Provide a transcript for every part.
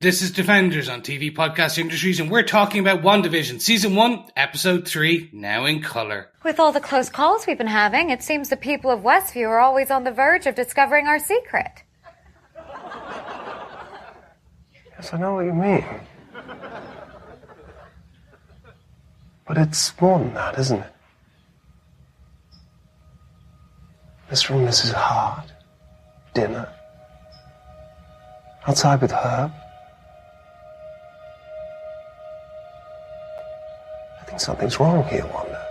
This is Defenders on TV Podcast Industries, and we're talking about WandaVision, Season 1, Episode 3, now in colour. With all the close calls we've been having, it seems the people of Westview are always on the verge of discovering our secret. Yes, I know what you mean. But it's more than that, isn't it? This room is his heart. Dinner. Outside with Herb. I think something's wrong here, Wanda.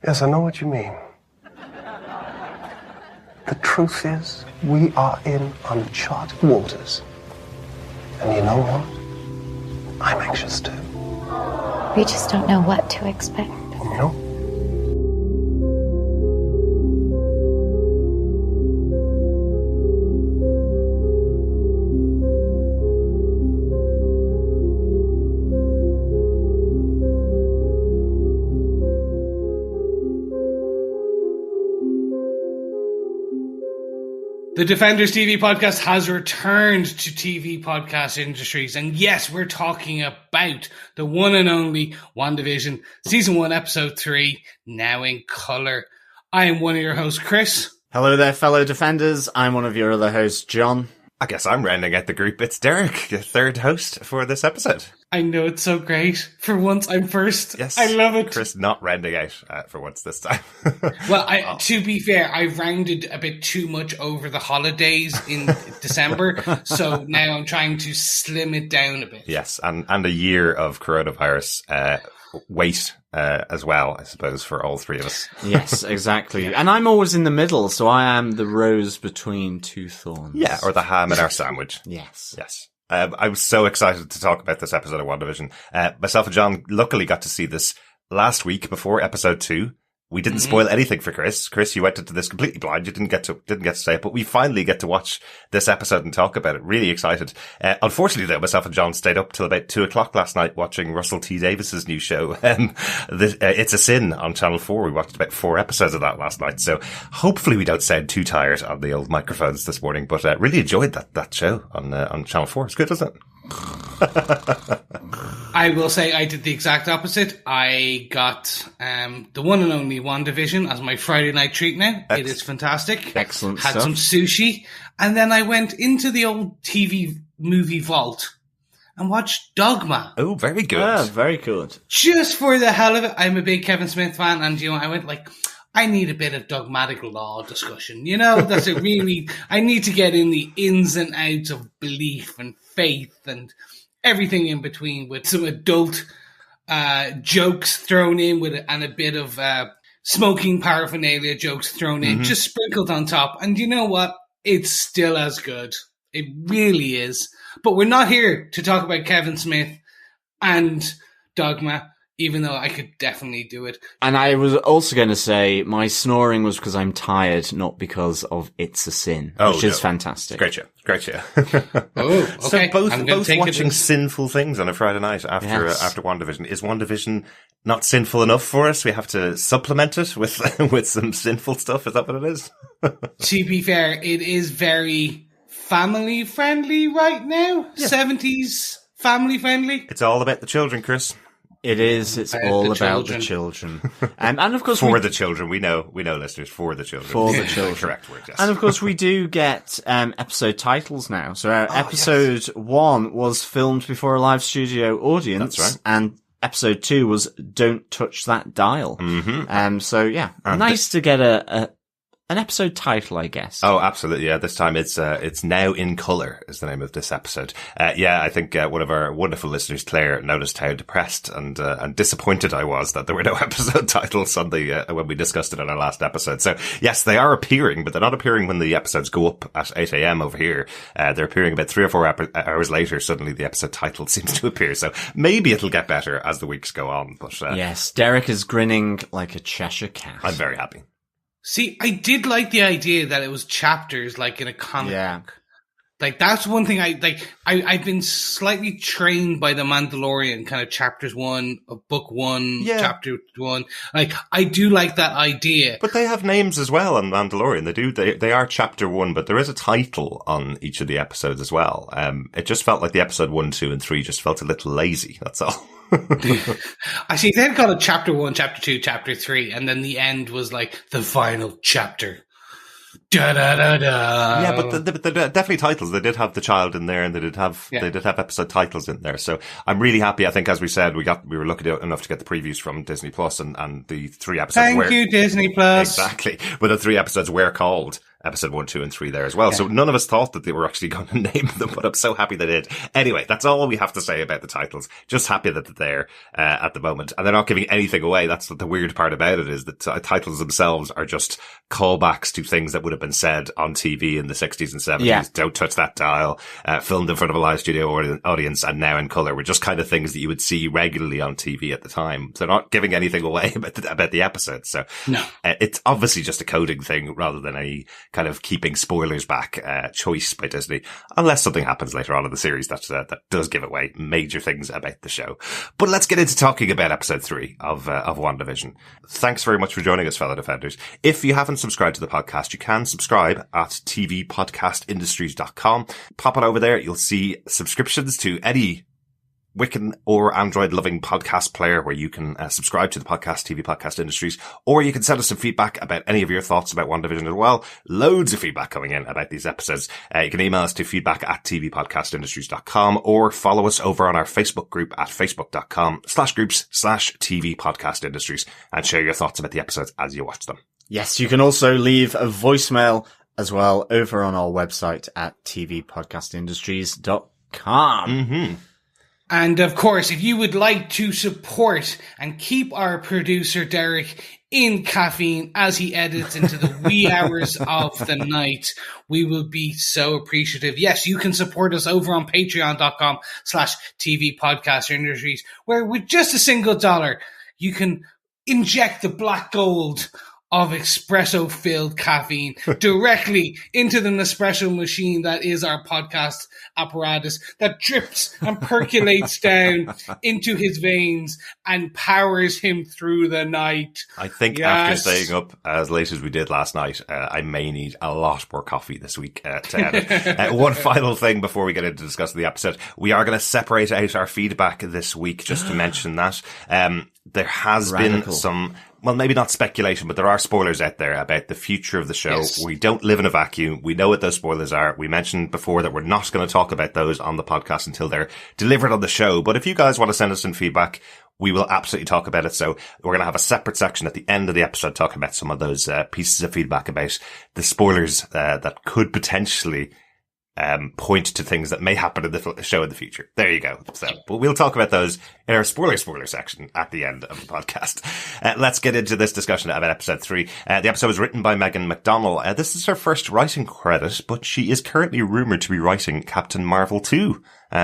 Yes, I know what you mean. The truth is, we are in uncharted waters. And you know what? I'm anxious too. We just don't know what to expect. No. The Defenders TV podcast has returned to TV podcast industries. And yes, we're talking about the one and only WandaVision, Season 1, Episode 3, now in colour. I am one of your hosts, Chris. Hello there, fellow Defenders. I'm one of your other hosts, John. I guess I'm rounding out the group. It's Derek, the third host for this episode. I know, it's so great. For once, I'm first. Yes. I love it. Chris not rounding out for once this time. Well, to be fair, I rounded a bit too much over the holidays in December, so now I'm trying to slim it down a bit. Yes, and a year of coronavirus wait as well, I suppose, for all three of us. Yes, exactly. And I'm always in the middle, so I am the rose between two thorns. Yeah, or the ham in our sandwich. Yes. Yes. I was so excited to talk about this episode of WandaVision. Myself and John luckily got to see this last week before episode 2. We didn't spoil anything for Chris. Chris, you went into this completely blind. You didn't get to say it, but we finally get to watch this episode and talk about it. Really excited. Unfortunately though, myself and John stayed up till about 2:00 last night watching Russell T Davis's new show. It's a Sin on Channel 4. We watched about 4 episodes of that last night. So hopefully we don't sound too tired on the old microphones this morning, but really enjoyed that show on Channel 4. It's good, wasn't it? I will say I did the exact opposite. I got the one and only WandaVision as my Friday night treat now. It is fantastic. Excellent Had stuff. some sushi. And then I went into the old TV movie vault and watched Dogma. Oh, very good. Ah, very good. Just for the hell of it. I'm a big Kevin Smith fan, and I went like, I need a bit of dogmatic law discussion. That's it really. I need to get in the ins and outs of belief and faith and everything in between, with some adult jokes thrown in with it, and a bit of smoking paraphernalia jokes thrown in, just sprinkled on top. And you know what? It's still as good. It really is. But we're not here to talk about Kevin Smith and Dogma, even though I could definitely do it. And I was also going to say my snoring was because I'm tired, not because of It's a Sin, which is fantastic. Great show. Oh, okay. So both watching sinful things on a Friday night after WandaVision. Is WandaVision not sinful enough for us? We have to supplement it with some sinful stuff. Is that what it is? To be fair, it is very family friendly right now. Yeah. 70s family friendly. It's all about the children, Chris. It is. It's all about the children. And of course, for the children. We know, listeners, for the children. For the children. Correct word, yes. And of course, we do get episode titles now. So our episode 1 was filmed before a live studio audience. That's right. And episode 2 was Don't Touch That Dial. Mm-hmm. So yeah, nice to get an episode title, I guess. Oh, absolutely. Yeah. This time it's Now in Colour is the name of this episode. I think one of our wonderful listeners, Claire, noticed how depressed and disappointed I was that there were no episode titles on when we discussed it in our last episode. So yes, they are appearing, but they're not appearing when the episodes go up at 8 a.m. over here. They're appearing about 3 or 4 hours later. Suddenly the episode title seems to appear. So maybe it'll get better as the weeks go on. But, yes, Derek is grinning like a Cheshire cat. I'm very happy. See, I did like the idea that it was chapters, like in a comic book. Like, that's one thing I've been slightly trained by the Mandalorian, kind of chapters 1 of book 1, chapter 1. Like, I do like that idea. But they have names as well on Mandalorian. They are chapter 1, but there is a title on each of the episodes as well. It just felt like the episode 1, 2, and 3 just felt a little lazy. That's all. I see they've got a chapter 1, chapter 2, chapter 3, and then the end was like the final chapter. Da da da da. Yeah, but they're definitely titles. They did have the child in there, and they did have episode titles in there. So I'm really happy. I think, as we said, we were lucky enough to get the previews from Disney Plus, and the 3 episodes. Thank you, Disney Plus. Exactly, but the 3 episodes were called episode 1, 2, and 3 there as well. Yeah. So none of us thought that they were actually going to name them, but I'm so happy they did. Anyway, that's all we have to say about the titles. Just happy that they're there at the moment, and they're not giving anything away. That's the weird part about it, is that titles themselves are just callbacks to things that would have been said on TV in the 60s and 70s. Yeah. Don't touch that dial, filmed in front of a live studio audience, and now in colour, were just kind of things that you would see regularly on TV at the time. So they're not giving anything away about the episodes. So no. It's obviously just a coding thing rather than any kind of keeping spoilers back choice by Disney, unless something happens later on in the series that does give away major things about the show. But let's get into talking about episode 3 of WandaVision. Thanks very much for joining us, fellow defenders. If you haven't subscribed to the podcast, you can subscribe at tvpodcastindustries.com. Pop it over there. You'll see subscriptions to any Wiccan or Android loving podcast player where you can subscribe to the podcast, TV Podcast Industries, or you can send us some feedback about any of your thoughts about WandaVision as well. Loads of feedback coming in about these episodes. You can email us to feedback at tvpodcastindustries.com, or follow us over on our Facebook group at facebook.com/groups/TV Podcast Industries, and share your thoughts about the episodes as you watch them. Yes, you can also leave a voicemail as well over on our website at tvpodcastindustries.com. Mm-hmm. And of course, if you would like to support and keep our producer Derek in caffeine as he edits into the wee hours of the night, we will be so appreciative. Yes, you can support us over on patreon.com/TV Podcast Industries, where with just a single $1, you can inject the black gold of espresso-filled caffeine directly into the Nespresso machine that is our podcast apparatus, that drips and percolates down into his veins and powers him through the night. I think after staying up as late as we did last night, I may need a lot more coffee this week to edit. One final thing before we get into discussing the episode. We are going to separate out our feedback this week, just to mention that. There has been some... Well, maybe not speculation, but there are spoilers out there about the future of the show. Yes. We don't live in a vacuum. We know what those spoilers are. We mentioned before that we're not going to talk about those on the podcast until they're delivered on the show. But if you guys want to send us some feedback, we will absolutely talk about it. So we're going to have a separate section at the end of the episode talking about some of those pieces of feedback about the spoilers that could potentially point to things that may happen in the show in the future. There you go. So, but we'll talk about those in our spoiler section at the end of the podcast. Let's get into this discussion about episode 3. The episode was written by McDonald. This is her first writing credit, but she is currently rumored to be writing Captain Marvel 2.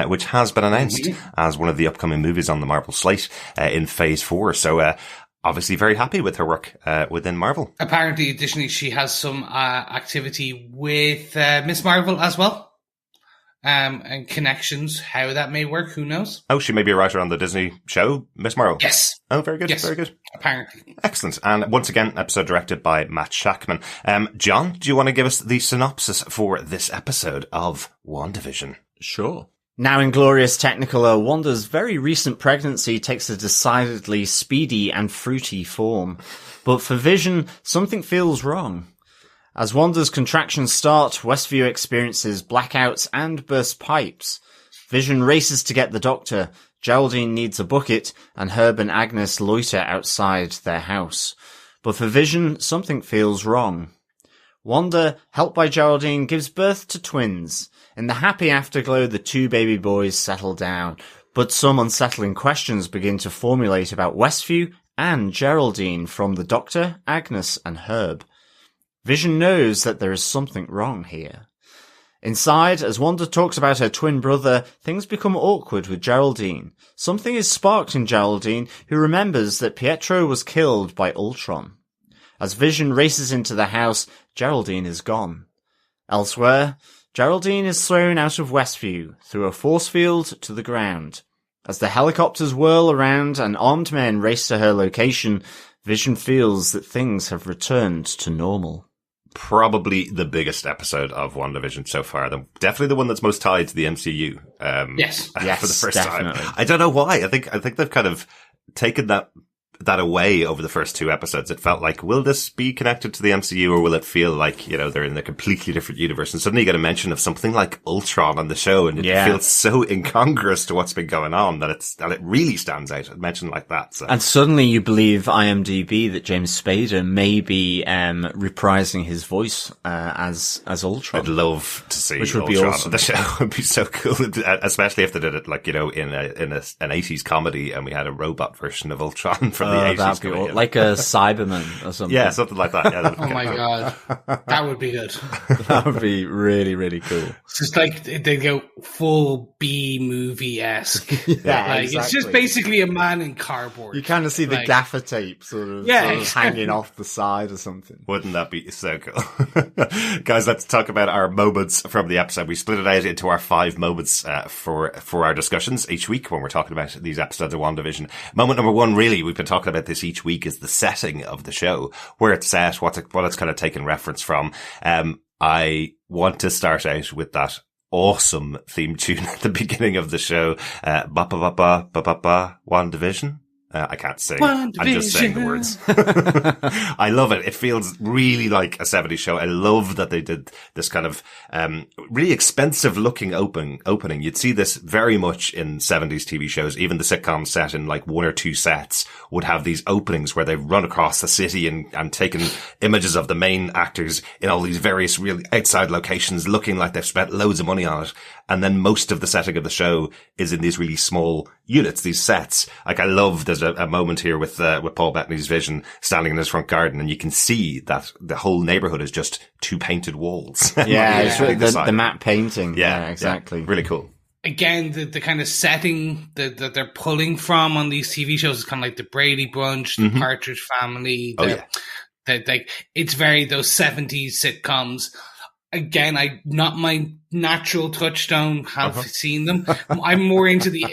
Which has been announced as one of the upcoming movies on the Marvel slate in Phase 4. So, obviously very happy with her work within Marvel. Apparently, additionally, she has some activity with Miss Marvel as well. And connections, how that may work, who knows? Oh, she may be a writer on the Disney show, Miss Marvel? Yes. Oh, very good, very good. Apparently. Excellent. And once again, episode directed by Matt Shakman. John, do you want to give us the synopsis for this episode of WandaVision? Sure. Now in glorious technicolor, Wanda's very recent pregnancy takes a decidedly speedy and fruity form. But for Vision, something feels wrong. As Wanda's contractions start, Westview experiences blackouts and burst pipes. Vision races to get the doctor, Geraldine needs a bucket, and Herb and Agnes loiter outside their house. But for Vision, something feels wrong. Wanda, helped by Geraldine, gives birth to twins. In the happy afterglow, the 2 baby boys settle down, but some unsettling questions begin to formulate about Westview and Geraldine from the Doctor, Agnes and Herb. Vision knows that there is something wrong here. Inside, as Wanda talks about her twin brother, things become awkward with Geraldine. Something is sparked in Geraldine, who remembers that Pietro was killed by Ultron. As Vision races into the house, Geraldine is gone. Elsewhere, Geraldine is thrown out of Westview through a force field to the ground. As the helicopters whirl around and armed men race to her location, Vision feels that things have returned to normal. Probably the biggest episode of WandaVision so far. Definitely the one that's most tied to the MCU. Yes, for the first definitely. time. I don't know why. I think they've kind of taken that away over the first two episodes. It felt like, will this be connected to the MCU, or will it feel like, they're in a completely different universe? And suddenly you get a mention of something like Ultron on the show, and it feels so incongruous to what's been going on that it really stands out. A mention like that. So. And suddenly you believe IMDb that James Spader may be reprising his voice as Ultron. I'd love to see which would Ultron be awesome. on the show. It would be so cool, especially if they did it like, in an 80s comedy and we had a robot version of Ultron from the 80s. That'd be like a Cyberman or something. Yeah, something like that. Yeah, oh my god, that would be good. That would be really, really cool. It's just like they go full B movie-esque. Yeah, It's just basically a man in cardboard. You kind of see the gaffer tape sort of hanging off the side or something. Wouldn't that be so cool? Guys, let's talk about our moments from the episode. We split it out into our 5 moments for our discussions each week when we're talking about these episodes of WandaVision. Moment number 1, really, we've been talking about this each week, is the setting of the show, where it's set, what it's kind of taken reference from. I want to start out with that awesome theme tune at the beginning of the show. Ba ba ba ba ba ba ba WandaVision. I can't sing. I'm just saying the words. I love it. It feels really like a 70s show. I love that they did this kind of really expensive looking opening. You'd see this very much in 70s TV shows. Even the sitcoms set in like 1 or 2 sets would have these openings where they've run across the city and taken images of the main actors in all these various really outside locations, looking like they've spent loads of money on it. And then most of the setting of the show is in these really small units, these sets. Like, I love, there's a moment here with Paul Bettany's Vision standing in his front garden, and you can see that the whole neighborhood is just 2 painted walls. Yeah, it's really the matte painting. Yeah, exactly. Yeah, really cool. Again, the kind of setting that they're pulling from on these TV shows is kind of like the Brady Bunch, the Partridge Family. It's very those 70s sitcoms. Again, not my natural touchstone. Have seen them. I'm more into the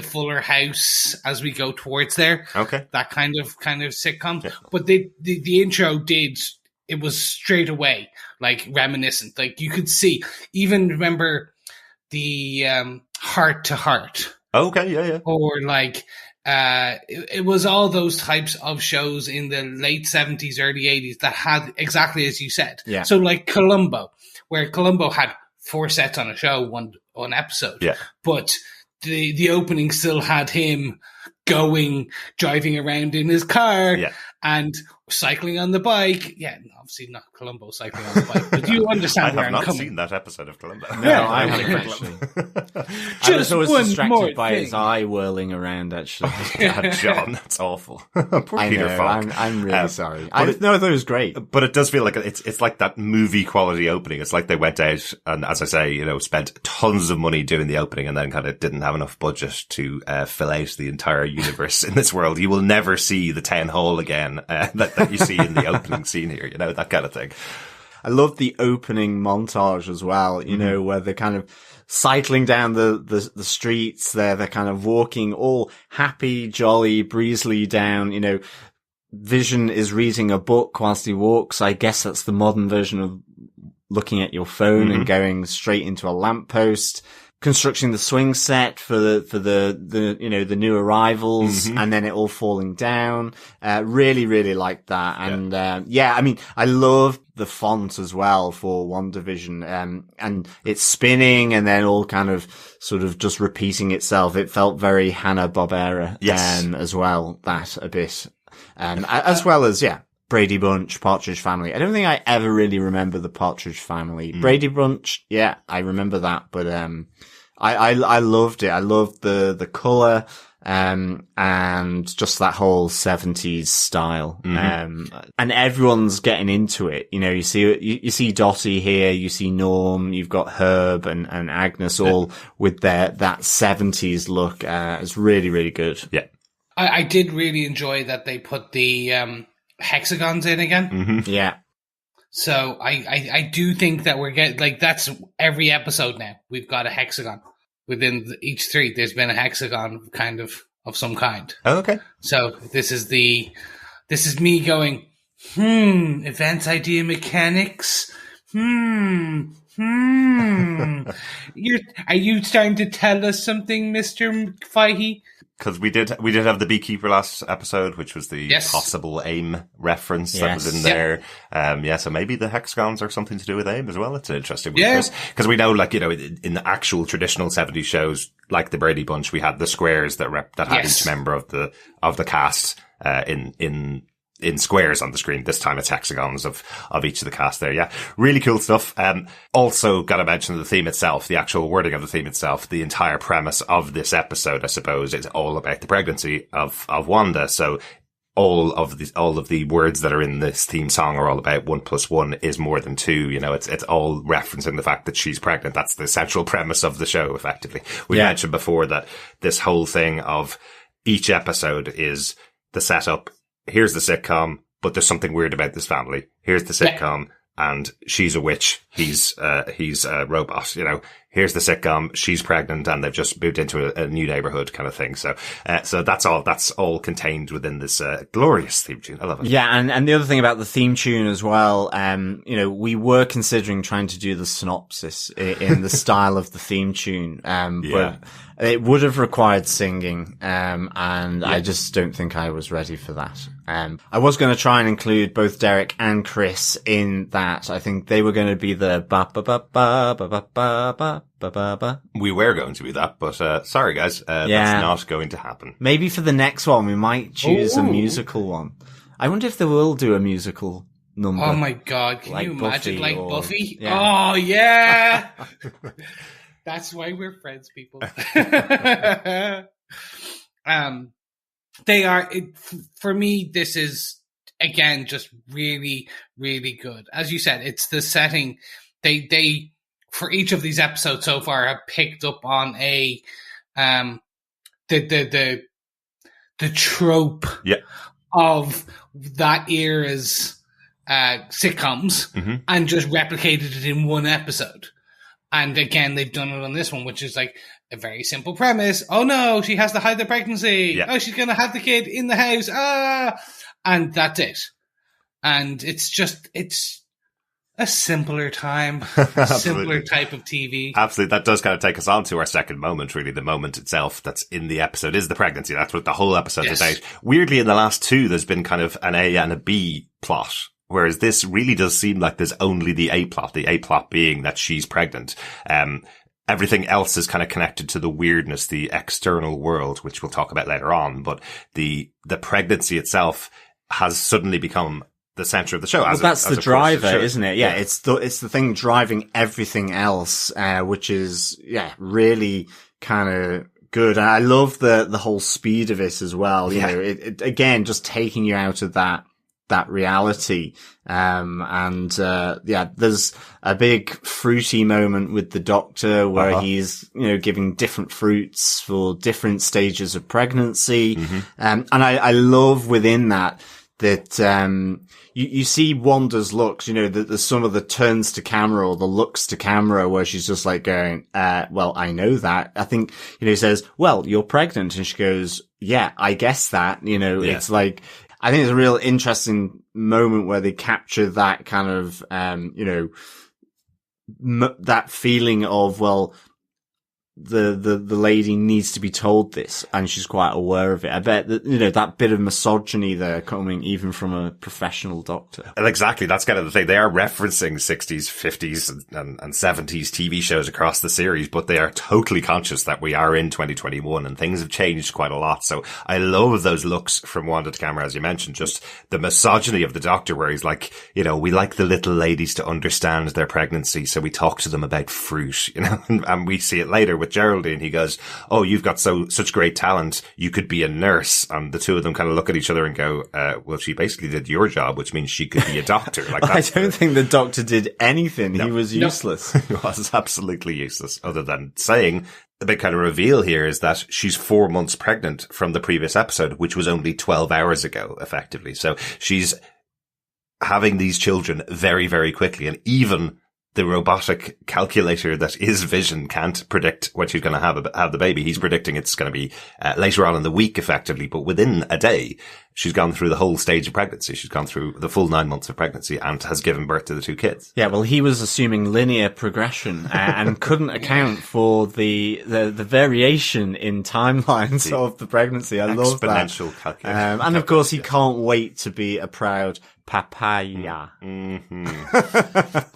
Fuller House as we go towards there. Okay, that kind of sitcom. Yeah. But the intro it was straight away like reminiscent. Like you could see, even remember the Heart to Heart. Okay, yeah. Or like. It was all those types of shows in the late 70s, early 80s that had exactly as you said. Yeah. So like Columbo, where Columbo had 4 sets on a show, one episode. Yeah. But the opening still had him driving around in his car and cycling on the bike. Yeah, obviously not Columbo cycling on the bike, but you understand where I'm coming. I have not seen that episode of Columbo. No, I haven't actually. I was always distracted by his eye whirling around, actually. God, John, that's awful. Poor Peter Falk. I'm really sorry. I thought it was great. But it does feel like it's like that movie quality opening. It's like they went out and, as I say, spent tons of money doing the opening and then kind of didn't have enough budget to fill out the entire universe in this world. You will never see the town hall again that you see in the opening scene here, that kind of thing. I love the opening montage as well, where they're kind of cycling down the streets there. They're kind of walking all happy, jolly, breezily down, Vision is reading a book whilst he walks. I guess that's the modern version of looking at your phone and going straight into a lamppost. Constructing the swing set for the new arrivals and then it all falling down. Really, really like that. And, I love the font as well for WandaVision. And it's spinning and then all kind of sort of just repeating itself. It felt very Hanna-Barbera, as well, that a bit. As well as, Brady Bunch, Partridge Family. I don't think I ever really remember the Partridge Family. Brady Bunch, I remember that, but I loved it. I loved the colour and just that whole 70s style. And everyone's getting into it. You see Dottie here, you see Norm, you've got Herb and Agnes all with that 70s look. It's really, really good. Yeah. I did really enjoy that they put the hexagons in again. Yeah. So I do think that we're getting, like, that's every episode now. We've got a hexagon. Within each three, there's been a hexagon kind of some kind. Oh, okay. So this is me going, events, idea, mechanics. Are you starting to tell us something, Mr. Fahey? Because we did have the beekeeper last episode, which was the possible AIM reference that was in there. So maybe the hexagons are something to do with AIM as well. It's an interesting one. Because we know, like, you know, in the actual traditional 70s shows, like the Brady Bunch, we had the squares that had each member of the cast in squares on the screen. This time it's hexagons of each of the cast there. Yeah. Really cool stuff. Also gotta mention the theme itself, the actual wording of the theme itself. The entire premise of this episode, I suppose, is all about the pregnancy of Wanda. So all of the words that are in this theme song are all about 1 + 1 is more than 2. You know, it's all referencing the fact that she's pregnant. That's the central premise of the show, effectively. We mentioned before that this whole thing of each episode is the setup. Here's the sitcom, but there's something weird about this family. Here's the sitcom, and she's a witch. He's a robot. You know, here's the sitcom. She's pregnant, and they've just moved into a new neighborhood, kind of thing. So that's all contained within this glorious theme tune. I love it. Yeah, and the other thing about the theme tune as well, you know, we were considering trying to do the synopsis in the style of the theme tune, but it would have required singing, and I just don't think I was ready for that. I was going to try and include both Derek and Chris in that. I think they were going to be the ba ba ba ba ba ba ba ba ba ba. We were going to be that, but sorry guys, that's not going to happen. Maybe for the next one we might choose a musical one. I wonder if they will do a musical number. Oh my god, can you imagine, like Buffy? Yeah. Oh yeah. That's why we're friends, people. They are, for me, this is, again, just really, really good. As you said, it's the setting. They, for each of these episodes so far, have picked up on the trope of that era's sitcoms and just replicated it in one episode. And again, they've done it on this one, which is like a very simple premise. Oh no, she has to hide the pregnancy. Yeah. Oh, she's going to have the kid in the house. And that's it. And it's a simpler time, a simpler type of TV. Absolutely. That does kind of take us on to our second moment, really. The moment itself that's in the episode is the pregnancy. That's what the whole episode is about. Weirdly, in the last two, there's been kind of an A and a B plot. Whereas this really does seem like there's only the A plot being that she's pregnant. Everything else is kind of connected to the weirdness, the external world, which we'll talk about later on. But the pregnancy itself has suddenly become the center of the show. Well, that's the driver, isn't it? Yeah, it's the thing driving everything else, which is, really kind of good. And I love the whole speed of it as well. You know, it again, just taking you out of that reality. There's a big fruity moment with the doctor where he's, you know, giving different fruits for different stages of pregnancy. And I love within that, you see Wanda's looks, you know, there's some of the turns to camera or the looks to camera where she's just like going, well, I know that. I think, you know, he says, well, you're pregnant. And she goes, yeah, I guess that, you know, it's like, I think it's a real interesting moment where they capture that kind of, you know, that feeling of, well, the lady needs to be told this, and she's quite aware of it. I bet that, you know, that bit of misogyny there coming even from a professional doctor. And exactly, that's kind of the thing. They are referencing 60s, 50s and 70s TV shows across the series, but they are totally conscious that we are in 2021 and things have changed quite a lot. So I love those looks from Wanda to camera, as you mentioned, just the misogyny of the doctor where he's like, you know, we like the little ladies to understand their pregnancy, so we talk to them about fruit, you know, and we see it later with Geraldine. He goes, oh, you've got such great talent, you could be a nurse. And the two of them kind of look at each other and go, well, she basically did your job, which means she could be a doctor. Like, I don't think the doctor did anything. No, he was useless. He was absolutely useless, other than saying the big kind of reveal here is that she's 4 months pregnant from the previous episode, which was only 12 hours ago, effectively. So she's having these children very, very quickly, and even the robotic calculator that is Vision can't predict when she's going to have the baby. He's predicting it's going to be later on in the week, effectively, but within a day, she's gone through the whole stage of pregnancy. She's gone through the full 9 months of pregnancy and has given birth to the 2 kids. Yeah, well, he was assuming linear progression and couldn't account for the variation in timelines of the pregnancy. I love that. Exponential calculation. And of course, he can't wait to be a proud papaya.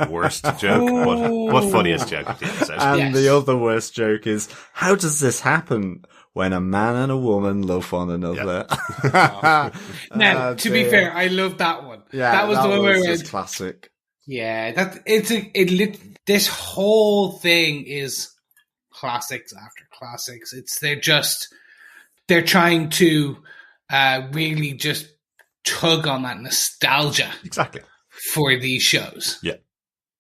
Worst joke, but funniest joke of the episode. And the other worst joke is, how does this happen when a man and a woman love one another? Now, to be fair, I love that one. Yeah, that was the one where it's classic. Yeah, this whole thing is classics after classics. They're trying to really just tug on that nostalgia. Exactly. For these shows. Yeah.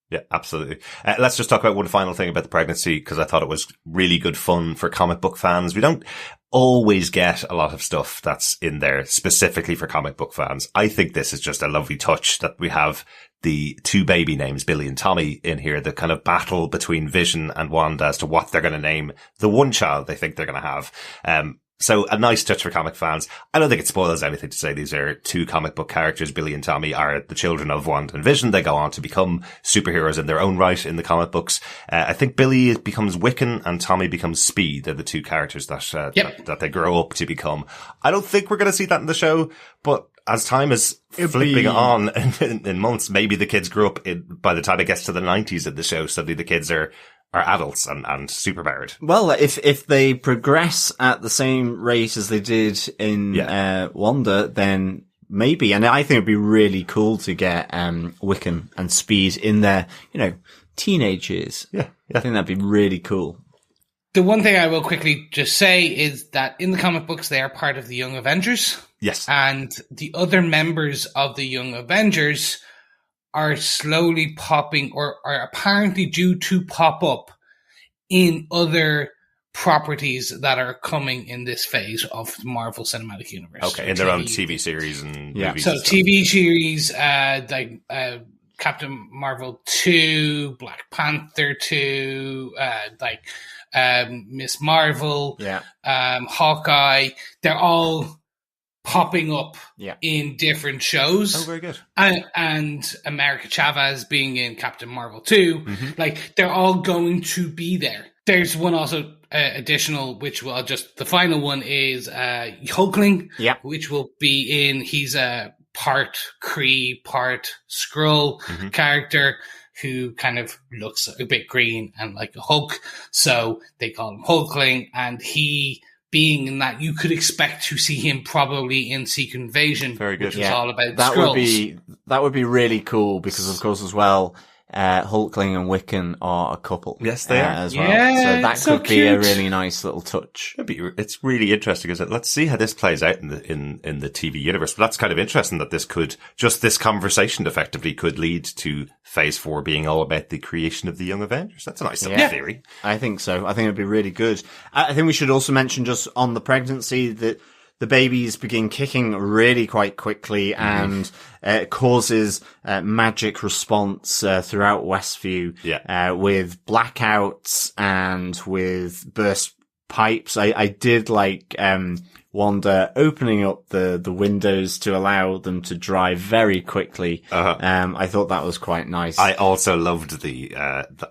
Yeah, absolutely. Let's just talk about one final thing about the pregnancy, because I thought it was really good fun for comic book fans. We don't always get a lot of stuff that's in there specifically for comic book fans. I think this is just a lovely touch that we have the 2 baby names, Billy and Tommy, in here, the kind of battle between Vision and Wanda as to what they're going to name the one child they think they're going to have. So a nice touch for comic fans. I don't think it spoils anything to say these are 2 comic book characters. Billy and Tommy are the children of Wanda and Vision. They go on to become superheroes in their own right in the comic books. I think Billy becomes Wiccan and Tommy becomes Speed. They're the 2 characters that they grow up to become. I don't think we're going to see that in the show, but as time is flipping on in months, maybe the kids grew up by the time it gets to the 90s in the show, suddenly the kids are adults and superpowered. Well, if they progress at the same rate as they did in Wanda, then maybe. And I think it'd be really cool to get Wiccan and Speed in their, teenage years. Yeah. I think that'd be really cool. The one thing I will quickly just say is that in the comic books, they are part of the Young Avengers. Yes. And the other members of the Young Avengers are slowly popping, or are apparently due to pop up in other properties that are coming in this phase of the Marvel Cinematic Universe. Okay, in their own TV series and movies. So and TV series, like Captain Marvel 2, Black Panther 2, Miss Marvel, Hawkeye, they're all popping up in different shows. Oh, very good. And America Chavez being in Captain Marvel 2, they're all going to be there. There's one also additional, which will just, the final one is Hulkling, which will be in, he's a part Kree, part Skrull character who kind of looks a bit green and like a Hulk. So they call him Hulkling, and he, being in that, you could expect to see him probably in Secret Invasion. Very good. Which is all about that Skrulls. That would be really cool, because of course as well, Hulkling and Wiccan are a couple. Yes, they are as well. Yeah, so that could be a really nice little touch. It's really interesting, isn't it? Let's see how this plays out in the TV universe. But that's kind of interesting that this conversation effectively could lead to Phase 4 being all about the creation of the Young Avengers. That's a nice little theory. I think so. I think it'd be really good. I think we should also mention, just on the pregnancy, that the babies begin kicking really quite quickly, and it causes magic response throughout Westview with blackouts and with burst pipes. I did like Wanda opening up the windows to allow them to dry very quickly. I thought that was quite nice. I also loved the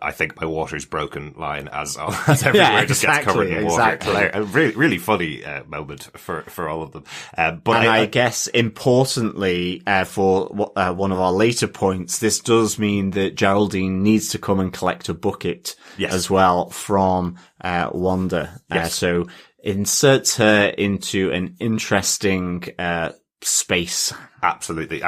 I think my water's broken line as everywhere just gets covered in water. A really, really funny moment for all of them. But I guess importantly, for one of our later points, this does mean that Geraldine needs to come and collect a bucket as well from Wanda. So inserts her into an interesting space. Absolutely.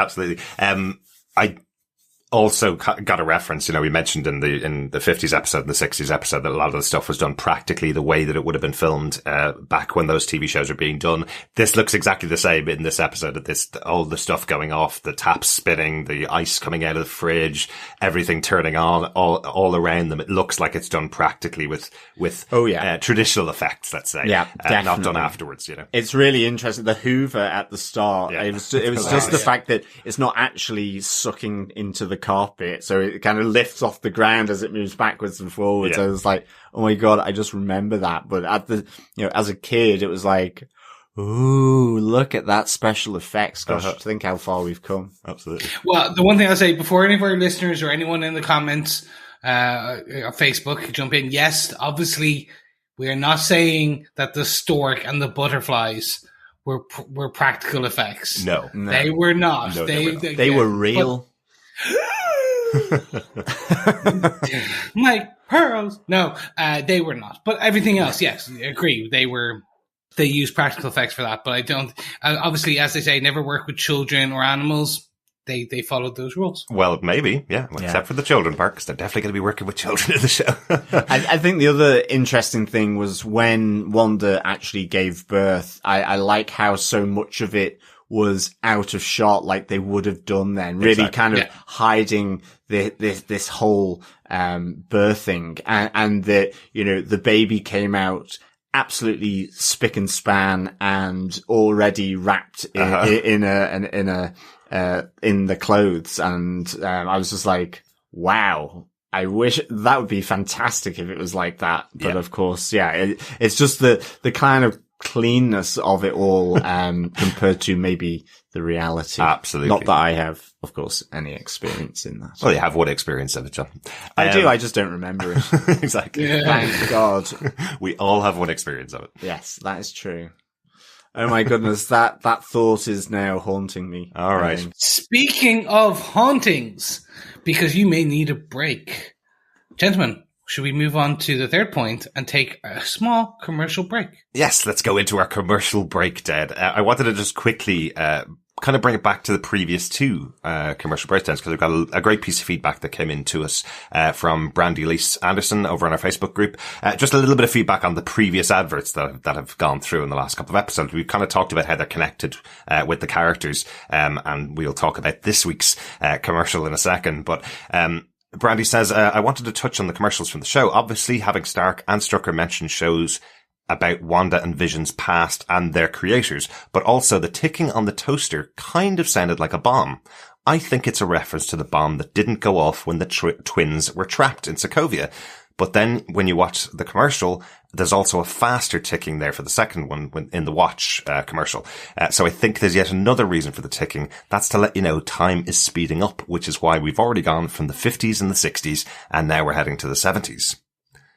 also got a reference. You know, we mentioned in the 50s episode and the 60s episode that a lot of the stuff was done practically the way that it would have been filmed back when those TV shows were being done. This looks exactly the same in this episode. All the stuff going off, the taps spinning, the ice coming out of the fridge, everything turning on, all around them. It looks like it's done practically with traditional effects. Let's say, not done afterwards. You know, it's really interesting. The Hoover at the start. Yeah. It was just the fact that it's not actually sucking into the carpet, so it kind of lifts off the ground as it moves backwards and forwards. I was like, oh my god, I just remember that. But as a kid, it was like, ooh, look at that special effects. Gosh, think how far we've come. Absolutely. Well, the one thing I'll say before any of our listeners or anyone in the comments or Facebook jump in, yes, obviously we are not saying that the stork and the butterflies were practical effects. No. They were not. No, they were real. My pearls. No, they were not. But everything else, yes, I agree. They used practical effects for that. But I don't. Obviously, as they say, never work with children or animals. They followed those rules. Well, maybe, yeah. Except for the children part, because they're definitely going to be working with children in the show. I think the other interesting thing was when Wanda actually gave birth. I like how so much of it was out of shot, like they would have done then, really kind of hiding this whole birthing, and that, you know, the baby came out absolutely spick and span and already wrapped in the clothes, and I was just like, wow. I wish that would be fantastic if it was like that, but of course, it's just the kind of cleanness of it all compared to maybe the reality. Absolutely. Not that I have, of course, any experience in that. Well, you have one experience of it, John. I do, I just don't remember it. Exactly. Thank God. We all have one experience of it. Yes, that is true. Oh my goodness, that thought is now haunting me. All right. Speaking of hauntings, because you may need a break. Gentlemen, should we move on to the third point and take a small commercial break? Yes, let's go into our commercial break, Dad. I wanted to just quickly kind of bring it back to the previous two commercial breakdowns, because we've got a great piece of feedback that came in to us from Brandy Elise Anderson over on our Facebook group. Just a little bit of feedback on the previous adverts that have gone through in the last couple of episodes. We've kind of talked about how they're connected with the characters, and we'll talk about this week's commercial in a second. But Brandy says, I wanted to touch on the commercials from the show. Obviously, having Stark and Strucker mention shows about Wanda and Vision's past and their creators, but also the ticking on the toaster kind of sounded like a bomb. I think it's a reference to the bomb that didn't go off when the twins were trapped in Sokovia. But then when you watch the commercial, there's also a faster ticking there for the second one in the watch commercial. So I think there's yet another reason for the ticking. That's to let you know time is speeding up, which is why we've already gone from the 50s and the 60s, and now we're heading to the 70s.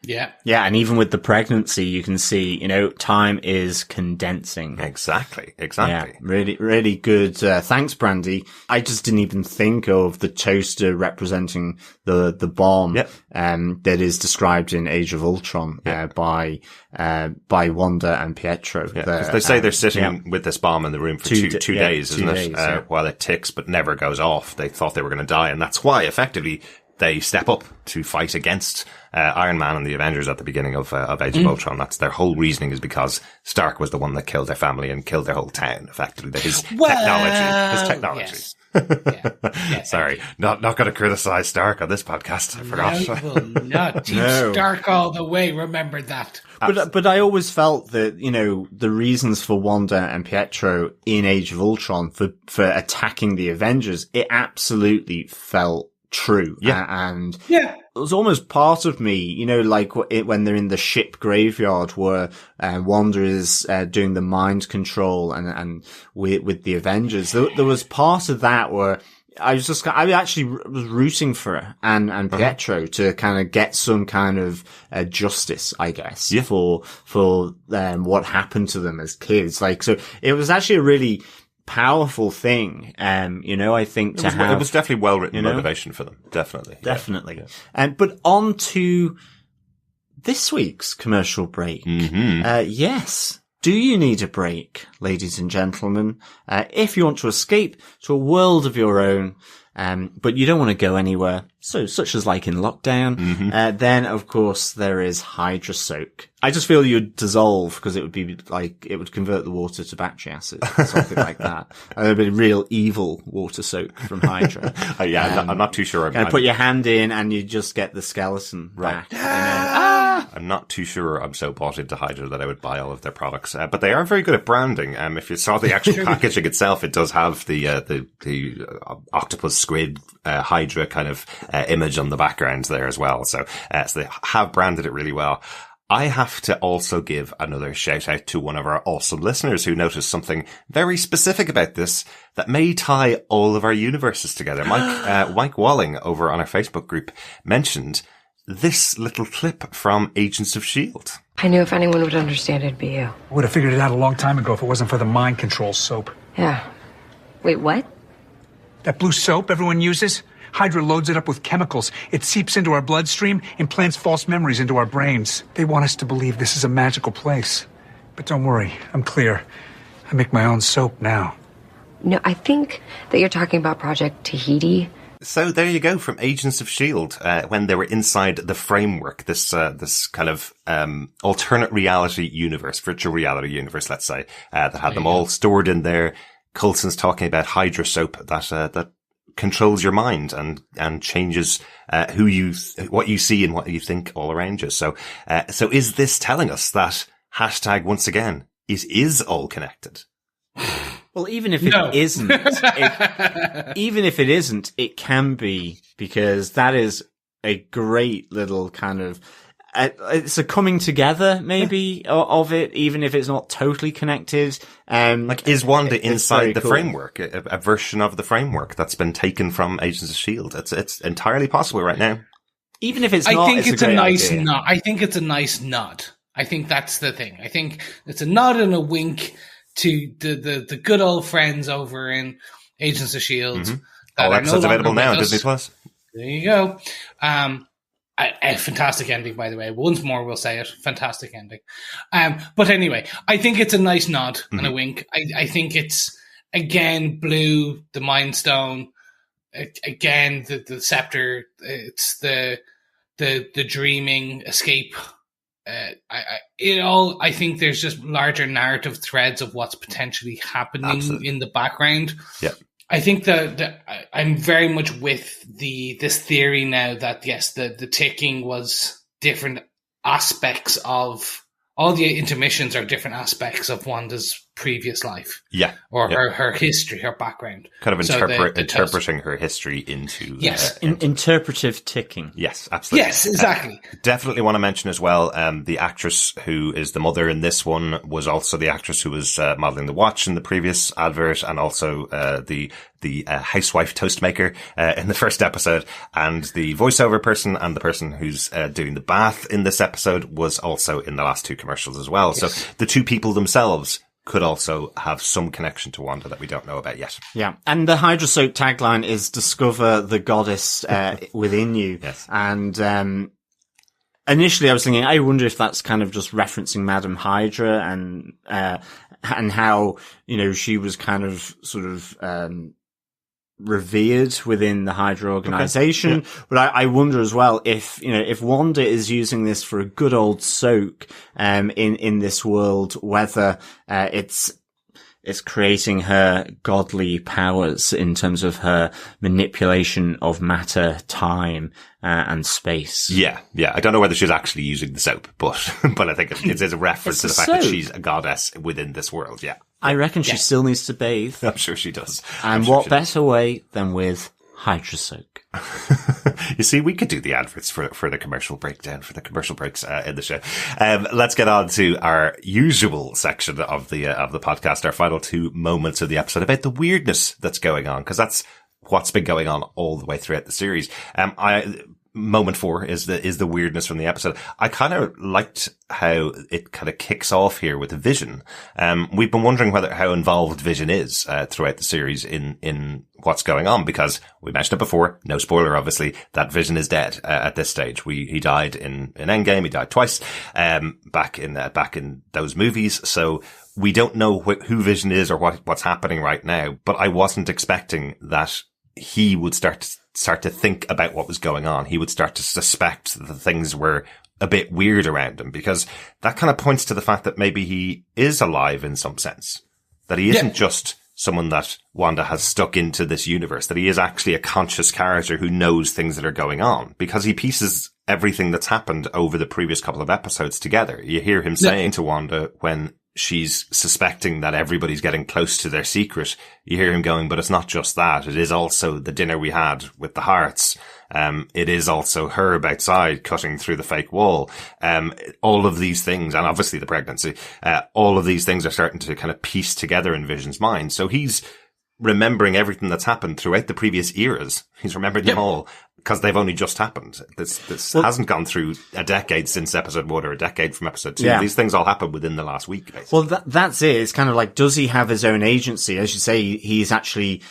Yeah. Yeah, and even with the pregnancy, you can see, you know, time is condensing. Exactly. Yeah, really, really good. Thanks, Brandy. I just didn't even think of the toaster representing the bomb, that is described in Age of Ultron, by Wanda and Pietro. Yeah, because they say they're sitting with this bomb in the room for two days, isn't it? While it ticks, but never goes off. They thought they were going to die, and that's why, effectively, they step up to fight against Iron Man and the Avengers at the beginning of Age of Ultron. That's their whole reasoning, is because Stark was the one that killed their family and killed their whole town, effectively. His technology. Yes. Yeah. Sorry, not going to criticize Stark on this podcast. I forgot. I will not. Team Stark all the way. Remember that. But I always felt that, you know, the reasons for Wanda and Pietro in Age of Ultron for attacking the Avengers, it absolutely felt true. And it was almost part of me, you know, like when they're in the ship graveyard where Wanda is doing the mind control and with the Avengers. There was part of that where I actually was rooting for her and Pietro to kind of get some kind of justice, I guess, for what happened to them as kids. Like, so it was actually a really powerful thing, you know, I think it was definitely well-written motivation for them. Definitely. Yeah. But on to this week's commercial break. Yes. Do you need a break, ladies and gentlemen? If you want to escape to a world of your own, But you don't want to go anywhere. So, such as like in lockdown. Then, of course, there is Hydra Soak. I just feel you'd dissolve because it would be like, it would convert the water to battery acid, something like that. And there'd be real evil water soak from Hydra. I'm not too sure. Kind of put your hand in and you just get the skeleton back. I'm not too sure I'm so bought into Hydra that I would buy all of their products, but they are very good at branding. If you saw the actual packaging itself, it does have the octopus, squid, Hydra kind of image on the background there as well. So they have branded it really well. I have to also give another shout out to one of our awesome listeners who noticed something very specific about this that may tie all of our universes together. Mike Walling over on our Facebook group mentioned this little clip from Agents of S.H.I.E.L.D. I knew if anyone would understand, it'd be you. I would have figured it out a long time ago if it wasn't for the mind control soap. Yeah. Wait, what? That blue soap everyone uses? Hydra loads it up with chemicals. It seeps into our bloodstream, implants false memories into our brains. They want us to believe this is a magical place. But don't worry, I'm clear. I make my own soap now. No, I think that you're talking about Project Tahiti. So there you go, from Agents of S.H.I.E.L.D., when they were inside the framework, this kind of, alternate reality universe, virtual reality universe, let's say, that had them all stored in there. Coulson's talking about Hydra soap that controls your mind and changes, what you see and what you think all around you. So is this telling us that hashtag once again is all connected? Well, even if it isn't, it can be, because that is a great little kind of, it's a coming together maybe of it, even if it's not totally connected. Is Wanda inside the framework, a version of the framework that's been taken from Agents of S.H.I.E.L.D.? It's entirely possible right now. Even if it's not, I think it's a nice idea. nod. I think it's a nice nod. I think that's the thing. I think it's a nod and a wink to the good old friends over in Agents of S.H.I.E.L.D. Mm-hmm. All episodes available now on Disney Plus. There you go. A fantastic ending, by the way. Once more, we'll say it. Fantastic ending. But anyway, I think it's a nice nod and a wink. I think it's, again, blue, the Mind Stone, again, the scepter. It's the dreaming escape. I think there's just larger narrative threads of what's potentially happening in the background. Yeah. I think that I'm very much with this theory now that yes, the ticking was different aspects of all the intermissions are different aspects of Wanda's previous life. Yeah. Or her history, her background. Kind of interpreting her history into... Yes. Interpretive ticking. Yes, absolutely. Yes, exactly. Definitely want to mention as well, the actress who is the mother in this one was also the actress who was modeling the watch in the previous advert, and also the housewife toast maker in the first episode, and the voiceover person and the person who's doing the bath in this episode was also in the last two commercials as well. Yes. So the two people themselves could also have some connection to Wanda that we don't know about yet. Yeah. And the Hydra Soap tagline is discover the goddess within you. Yes. And initially I was thinking, I wonder if that's kind of just referencing Madam Hydra and how, she was kind of sort of revered within the Hydra organization. Okay. Yeah. But I wonder as well if Wanda is using this for a good old soak, in this world, whether, it's creating her godly powers in terms of her manipulation of matter, time, and space. Yeah. I don't know whether she's actually using the soap, but I think it is a reference to the fact that she's a goddess within this world. Yeah. I reckon she still needs to bathe. I'm sure she does. And what better way than with Hydra Soak? You see, we could do the adverts for the commercial breakdown, for the commercial breaks in the show. Let's get on to our usual section of the podcast, our final 2 moments of the episode about the weirdness that's going on, because that's what's been going on all the way throughout the series. Moment 4 is the weirdness from the episode. I kind of liked how it kind of kicks off here with Vision. We've been wondering how involved Vision is throughout the series in what's going on, because we mentioned it before, no spoiler obviously, that Vision is dead at this stage. He died in Endgame, he died twice back in those movies. So we don't know who Vision is or what's happening right now, but I wasn't expecting that he would start to think about what was going on. He would start to suspect that things were a bit weird around him, because that kind of points to the fact that maybe he is alive in some sense, that he isn't just someone that Wanda has stuck into this universe, that he is actually a conscious character who knows things that are going on, because he pieces everything that's happened over the previous couple of episodes together. You hear him saying to Wanda when she's suspecting that everybody's getting close to their secret, you hear him going, but it's not just that. It is also the dinner we had with the hearts. It is also Herb outside cutting through the fake wall. All of these things, and obviously the pregnancy, all of these things are starting to kind of piece together in Vision's mind. So he's remembering everything that's happened throughout the previous eras. He's remembered them all, because they've only just happened. This hasn't gone through a decade since episode 1 or a decade from episode 2. Yeah. These things all happened within the last week, basically. Well, that's it. It's kind of like, does he have his own agency? As you say, he's actually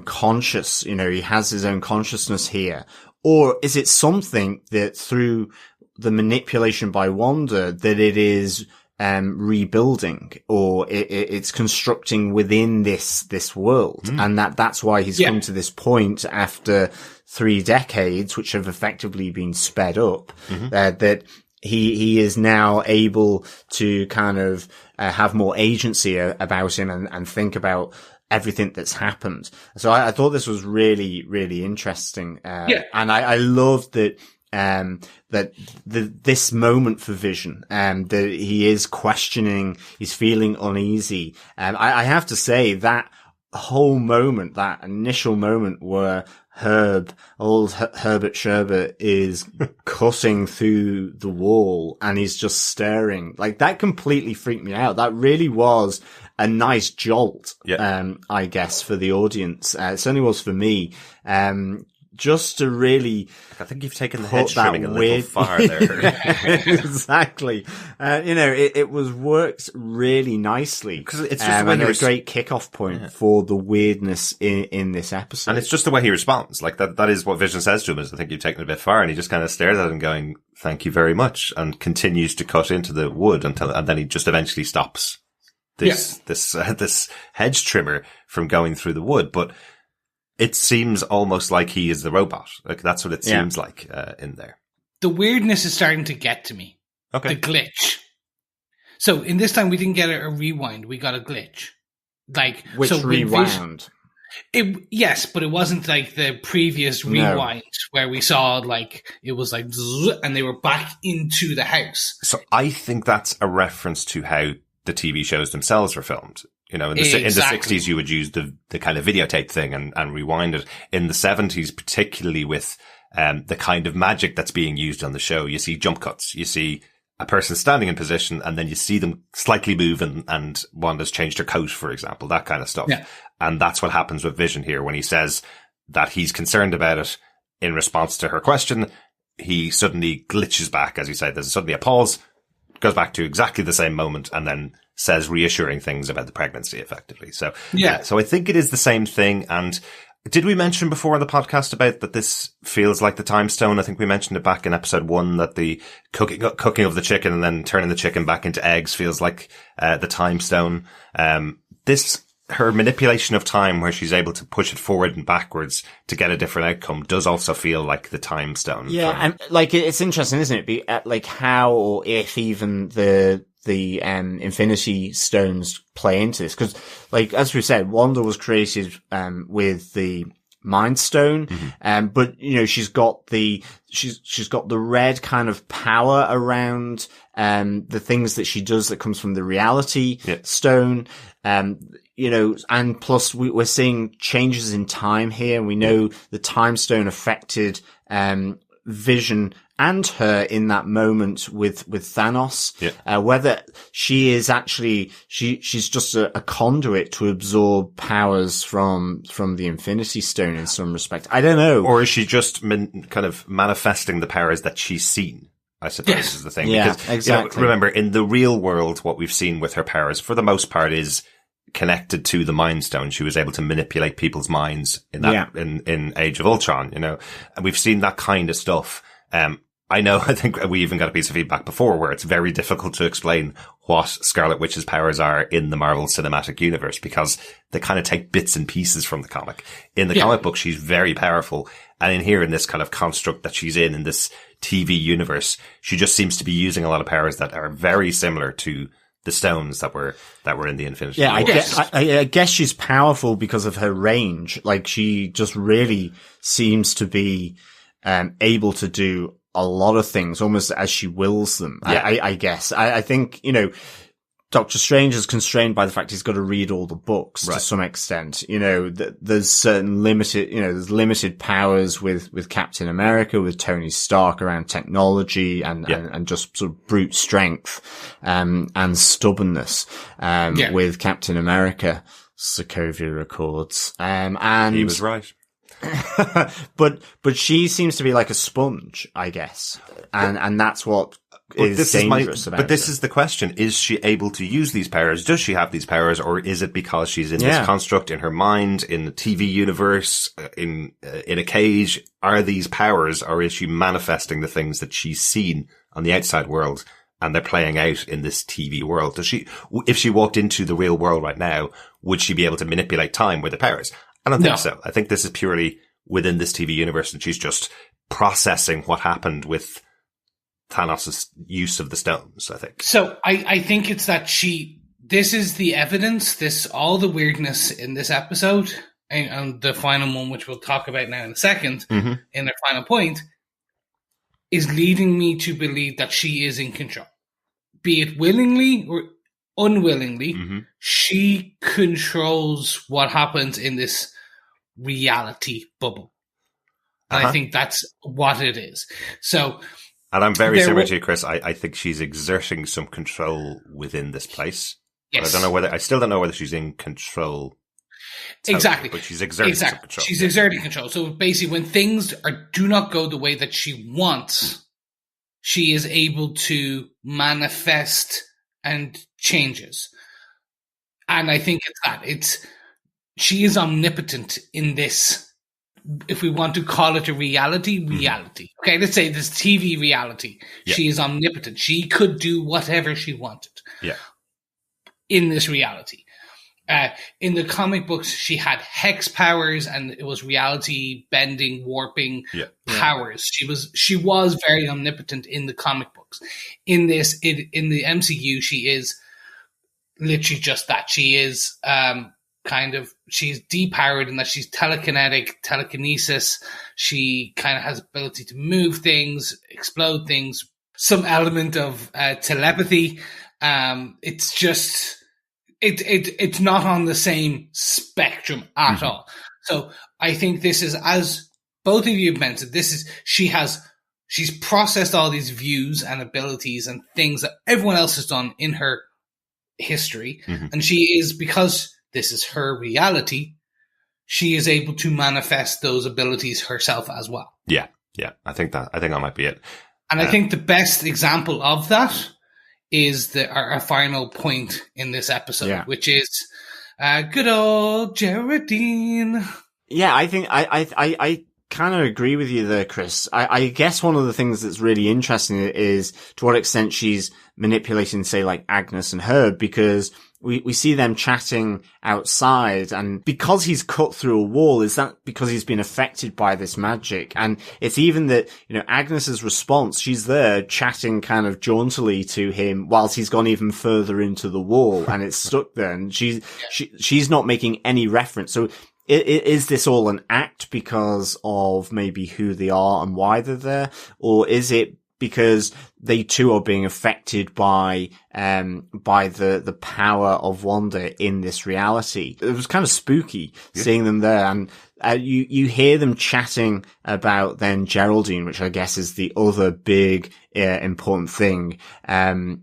conscious. You know, he has his own consciousness here. Or is it something that through the manipulation by Wanda that it is rebuilding, or it's constructing within this world, and that's why he's come to this point after 3 decades, which have effectively been sped up, that he is now able to kind of have more agency about him and think about everything that's happened. So I thought this was really, really interesting. And I loved that this moment for Vision, that he is questioning, he's feeling uneasy. I have to say that whole moment, that initial moment where old Herbert Sherbert is cutting through the wall and he's just staring, like, that completely freaked me out. That really was a nice jolt, I guess, for the audience. It certainly was for me. Just to really, I think you've taken the hedge trimming a little far there. Exactly. It was worked really nicely, because it's just a great kickoff point for the weirdness in this episode. And it's just the way he responds. Like that is what Vision says to him, is, I think you've taken it a bit far, and he just kind of stares at him going, thank you very much, and continues to cut into the wood and then he just eventually stops this hedge trimmer from going through the wood. But it seems almost like he is the robot. Like, that's what it seems like in there. The weirdness is starting to get to me. Okay. The glitch. So in this time we didn't get a rewind, we got a glitch. Like, which so rewound? Yes, but it wasn't like the previous rewind where we saw, like, it was like zzz, and they were back into the house. So I think that's a reference to how the TV shows themselves were filmed. You know, in the 60s, you would use the kind of videotape thing and rewind it. In the 70s, particularly with the kind of magic that's being used on the show, you see jump cuts. You see a person standing in position, and then you see them slightly move, and Wanda's changed her coat, for example, that kind of stuff. Yeah. And that's what happens with Vision here when he says that he's concerned about it in response to her question. He suddenly glitches back, as you say. There's suddenly a pause, goes back to exactly the same moment, and then says reassuring things about the pregnancy, effectively. So, so I think it is the same thing. And did we mention before on the podcast about that this feels like the time stone? I think we mentioned it back in episode 1, that the cooking of the chicken and then turning the chicken back into eggs feels like the time stone. Her manipulation of time, where she's able to push it forward and backwards to get a different outcome, does also feel like the time stone. Yeah, and like, it's interesting, isn't it? Like, how or if even the Infinity Stones play into this, because, like, as we said, Wanda was created with the Mind Stone, but she's got the red kind of power around the things that she does that comes from the Reality Stone. And plus we're seeing changes in time here, and we know the Time Stone affected Vision and her in that moment with Thanos. Whether she is actually she's just a conduit to absorb powers from the Infinity Stone in some respect. I don't know. Or is she just kind of manifesting the powers that she's seen, I suppose, is the thing. Yeah, because, exactly. Remember, in the real world, what we've seen with her powers, for the most part, is connected to the Mind Stone. She was able to manipulate people's minds in that, in Age of Ultron, and we've seen that kind of stuff. I think we even got a piece of feedback before where it's very difficult to explain what Scarlet Witch's powers are in the Marvel Cinematic Universe, because they kind of take bits and pieces from the comic. In the comic book, she's very powerful. And in here, in this kind of construct that she's in this TV universe, she just seems to be using a lot of powers that are very similar to the stones that were in the Infinity War. I guess she's powerful because of her range. Like, she just really seems to be able to do a lot of things almost as she wills them. I guess. I think, Doctor Strange is constrained by the fact he's got to read all the books to some extent. There's certain there's limited powers with Captain America, with Tony Stark around technology and just sort of brute strength, and stubbornness, with Captain America, Sokovia Accords. And he was right. but she seems to be like a sponge, I guess. And that's what is dangerous about it. But this is the question. Is she able to use these powers? Does she have these powers, or is it because she's in this construct in her mind, in the TV universe, in a cage? Are these powers, or is she manifesting the things that she's seen on the outside world and they're playing out in this TV world? If she walked into the real world right now, would she be able to manipulate time with the powers? I don't think so. I think this is purely within this TV universe, and she's just processing what happened with Thanos' use of the stones, I think. So I think it's that this is the evidence, all the weirdness in this episode, and the final one, which we'll talk about now in a second, in their final point, is leading me to believe that she is in control. Be it willingly or unwillingly, she controls what happens in this reality bubble. And I think that's what it is. So... And I'm very similar to you, Chris. I think she's exerting some control within this place. Yes. I still don't know whether she's in control. Totally, exactly. But she's exerting some control. She's exerting control. So basically, when things do not go the way that she wants, she is able to manifest and changes. And I think it's that. She is omnipotent in this. If we want to call it a reality. Okay, let's say this TV reality. Yeah. She is omnipotent. She could do whatever she wanted. Yeah. In this reality. In the comic books, she had hex powers, and it was reality bending, warping powers. She was very omnipotent in the comic books. In the MCU, she is literally just that. She is she's depowered in that she's telekinesis. She kind of has ability to move things, explode things, some element of telepathy. It's just, it's not on the same spectrum at all. So I think this is, as both of you have mentioned, she's processed all these views and abilities and things that everyone else has done in her history. And she is, because this is her reality, she is able to manifest those abilities herself as well. Yeah. I think that might be it. And I think the best example of that is our final point in this episode, which is good old Geraldine. Yeah, I think I kind of agree with you there, Chris. I guess one of the things that's really interesting is to what extent she's manipulating, say, like Agnes and Herb, because we see them chatting outside, and because he's cut through a wall, is that because he's been affected by this magic? And it's even that, Agnes's response, she's there chatting kind of jauntily to him whilst he's gone even further into the wall and it's stuck there, and she's not making any reference. So is this all an act because of maybe who they are and why they're there? Or is it because they too are being affected by the power of Wanda in this reality? It was kind of spooky seeing them there, and you hear them chatting about then Geraldine, which I guess is the other big important thing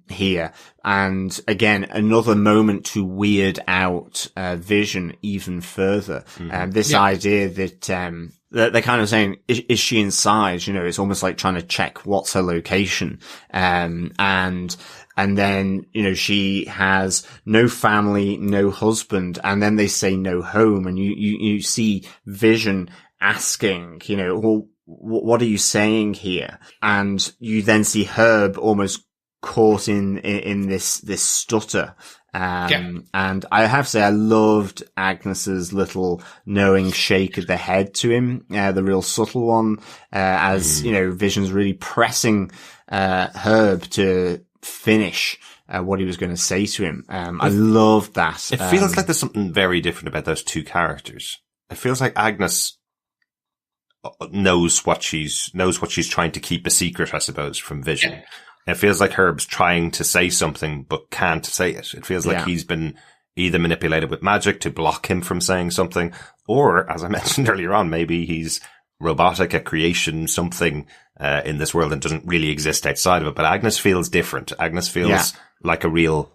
here. And again, another moment to weird out Vision even further. This idea that they're kind of saying, is she inside? It's almost like trying to check what's her location. And then, she has no family, no husband, and then they say no home. And you see Vision asking, well, what are you saying here? And you then see Herb almost caught in this stutter. And I have to say, I loved Agnes's little knowing shake of the head to him, the real subtle one, as, Vision's really pressing, Herb to finish, what he was going to say to him. I loved that. It feels like there's something very different about those two characters. It feels like Agnes knows what she's trying to keep a secret, I suppose, from Vision. Yeah. It feels like Herb's trying to say something, but can't say it. It feels like he's been either manipulated with magic to block him from saying something, or, as I mentioned earlier on, maybe he's robotic, a creation, something, in this world that doesn't really exist outside of it. But Agnes feels different. Agnes feels like a real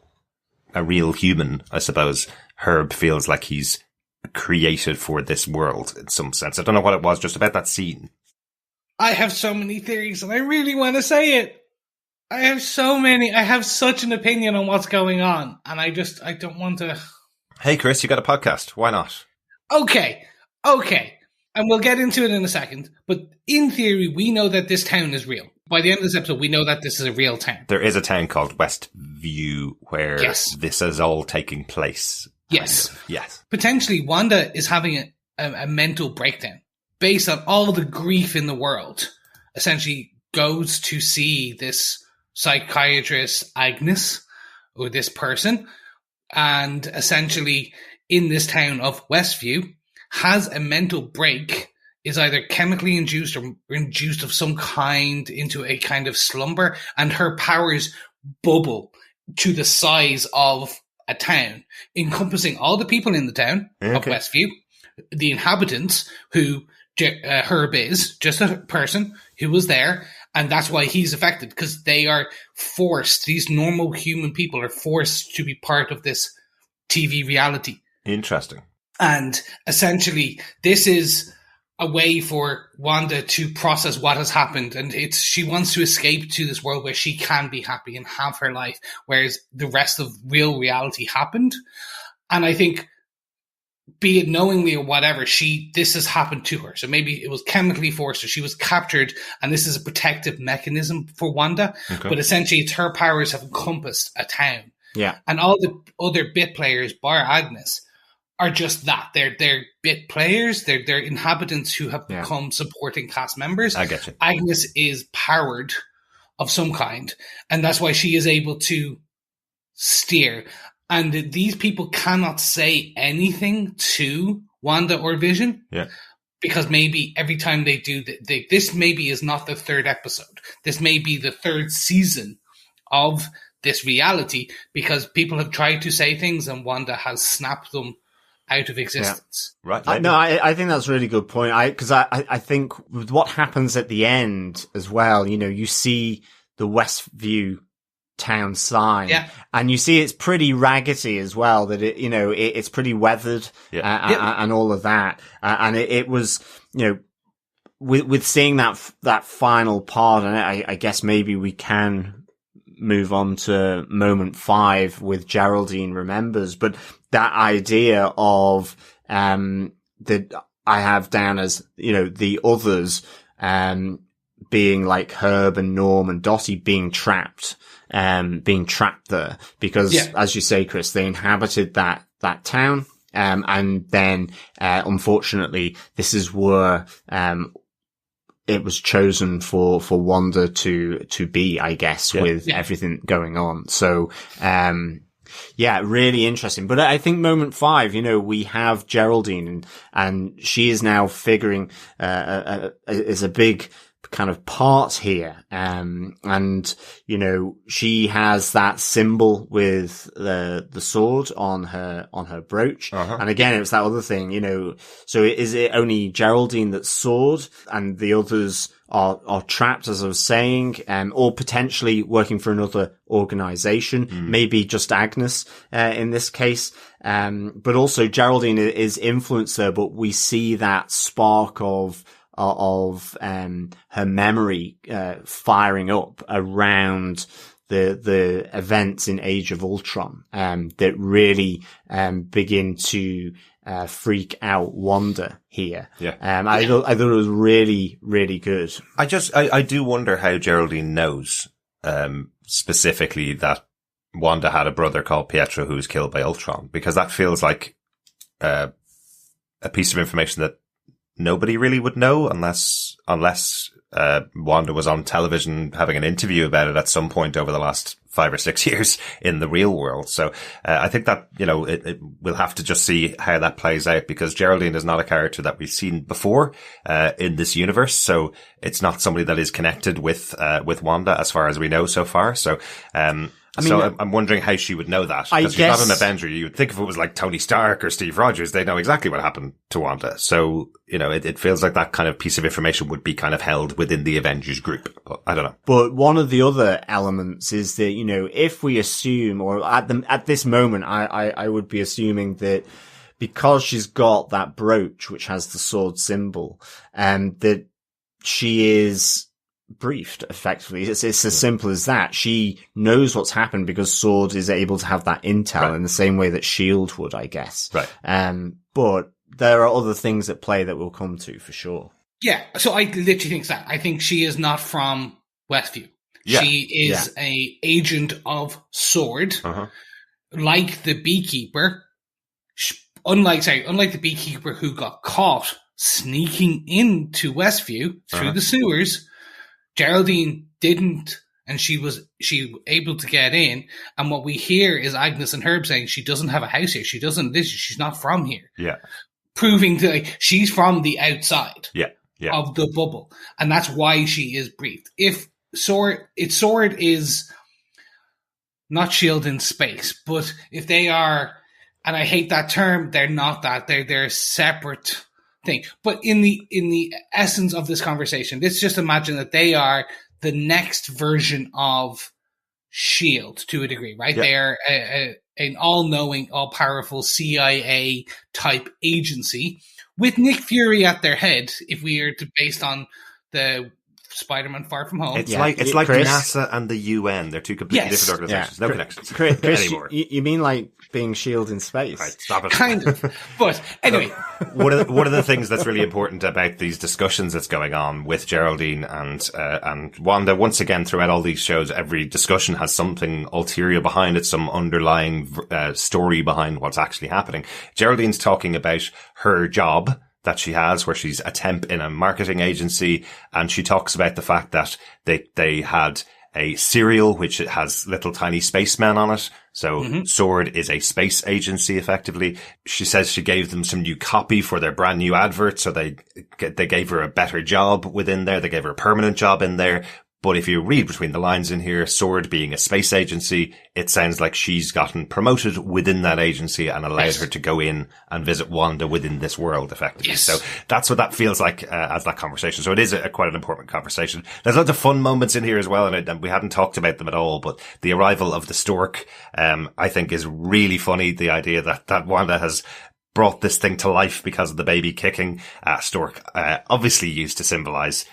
human, I suppose. Herb feels like he's created for this world in some sense. I don't know what it was just about that scene. I have so many theories and I really want to say it. I have so many. I have such an opinion on what's going on, and I don't want to. Hey, Chris, you got a podcast. Why not? Okay. And we'll get into it in a second. But in theory, we know that this town is real. By the end of this episode, we know that this is a real town. There is a town called Westview where this is all taking place. Yes. Kind of. Yes. Potentially, Wanda is having a mental breakdown based on all the grief in the world. Essentially, goes to see this psychiatrist Agnes, or this person, and essentially in this town of Westview has a mental break, is either chemically induced or induced of some kind into a kind of slumber, and her powers bubble to the size of a town, encompassing all the people in the town of Westview, the inhabitants, who Herb is just a person who was there. And that's why he's affected, because they are forced, these normal human people are forced to be part of this TV reality. Interesting. And essentially, this is a way for Wanda to process what has happened. And she wants to escape to this world where she can be happy and have her life, whereas the rest of real reality happened. And I think, be it knowingly or whatever, this has happened to her. So maybe it was chemically forced, or she was captured, and this is a protective mechanism for Wanda. Okay. But essentially, it's her powers have encompassed a town. Yeah. And all the other bit players, bar Agnes, are just that. They're bit players. They're inhabitants who have become supporting cast members. I get you. Agnes is powered of some kind, and that's why she is able to steer. And these people cannot say anything to Wanda or Vision. Yeah. Because maybe every time they do, this maybe is not the third episode. This may be the third season of this reality, because people have tried to say things and Wanda has snapped them out of existence. Yeah. Right. I think that's a really good point. Because I think with what happens at the end as well, you see the Westview town sign, and you see it's pretty raggedy as well, that it's pretty weathered, and all of that, and it was, with seeing that final part, and I guess maybe we can move on to moment 5 with Geraldine remembers, but that idea of that I have down as the others being like Herb and Norm and Dottie being trapped there, because as you say, Chris, they inhabited that town, and then unfortunately this is where it was chosen for Wanda to be, I guess, with everything going on. So really interesting. But I think moment 5, we have Geraldine, and she is now figuring is a big kind of part here. And she has that symbol with the sword on her brooch. Uh-huh. And again, it's that other thing, so is it only Geraldine that's sword and the others are trapped, as I was saying, or potentially working for another organization, maybe just Agnes, in this case. But also Geraldine is influenced there, but we see that spark of her memory firing up around the events in Age of Ultron that really begin to freak out Wanda here. I thought it was really, really good. I do wonder how Geraldine knows specifically that Wanda had a brother called Pietro who was killed by Ultron, because that feels like a piece of information that nobody really would know unless Wanda was on television having an interview about it at some point over the last 5 or 6 years in the real world. So I think that, we'll have to just see how that plays out, because Geraldine is not a character that we've seen before in this universe. So it's not somebody that is connected with Wanda as far as we know so far. So I'm wondering how she would know that. Because she's not an Avenger. You would think if it was like Tony Stark or Steve Rogers, they know exactly what happened to Wanda. So, it feels like that kind of piece of information would be kind of held within the Avengers group. But I don't know. But one of the other elements is that, if we assume, or at this moment, I would be assuming that because she's got that brooch, which has the sword symbol, that she is briefed effectively. It's as simple as that. She knows what's happened because Sword is able to have that intel in the same way that Shield would, I guess. Right. But there are other things at play that we'll come to for sure. Yeah. So I literally think that. I think she is not from Westview. Yeah. She is a agent of Sword, like the beekeeper. Unlike the beekeeper who got caught sneaking into Westview through the sewers. Geraldine didn't, and she was able to get in. And what we hear is Agnes and Herb saying she doesn't have a house here. She doesn't live. She's not from here. Yeah, proving that she's from the outside. Yeah. Of the bubble, and that's why she is briefed. If Sword is not Shield in space, but if they are, and I hate that term, they're not that. They're a separate thing. But in the essence of this conversation, let's just imagine that they are the next version of Shield to a degree, right? They are an all-knowing, all-powerful CIA type agency with Nick Fury at their head. If we are based on the Spider-Man Far From Home, it's like Chris, NASA and the UN. They're two completely different organizations. No connections. Chris, anymore. You mean like being Shield in space? Right, stop it. Kind of. But anyway, one of the things that's really important about these discussions that's going on with Geraldine and Wanda, once again throughout all these shows, every discussion has something ulterior behind it, some underlying story behind what's actually happening. Geraldine's talking about her job that she has, where she's a temp in a marketing agency, and she talks about the fact that they had a cereal which has little tiny spacemen on it. So Sword is a space agency, effectively. She says she gave them some new copy for their brand new advert, so they gave her a better job within there. They gave her a permanent job in there. But if you read between the lines in here, Sword being a space agency, it sounds like she's gotten promoted within that agency and allowed her to go in and visit Wanda within this world, effectively. Yes. So that's what that feels like as that conversation. So it is quite an important conversation. There's lots of fun moments in here as well, and we hadn't talked about them at all. But the arrival of the stork, I think, is really funny. The idea that Wanda has brought this thing to life because of the baby kicking. Stork, obviously used to symbolize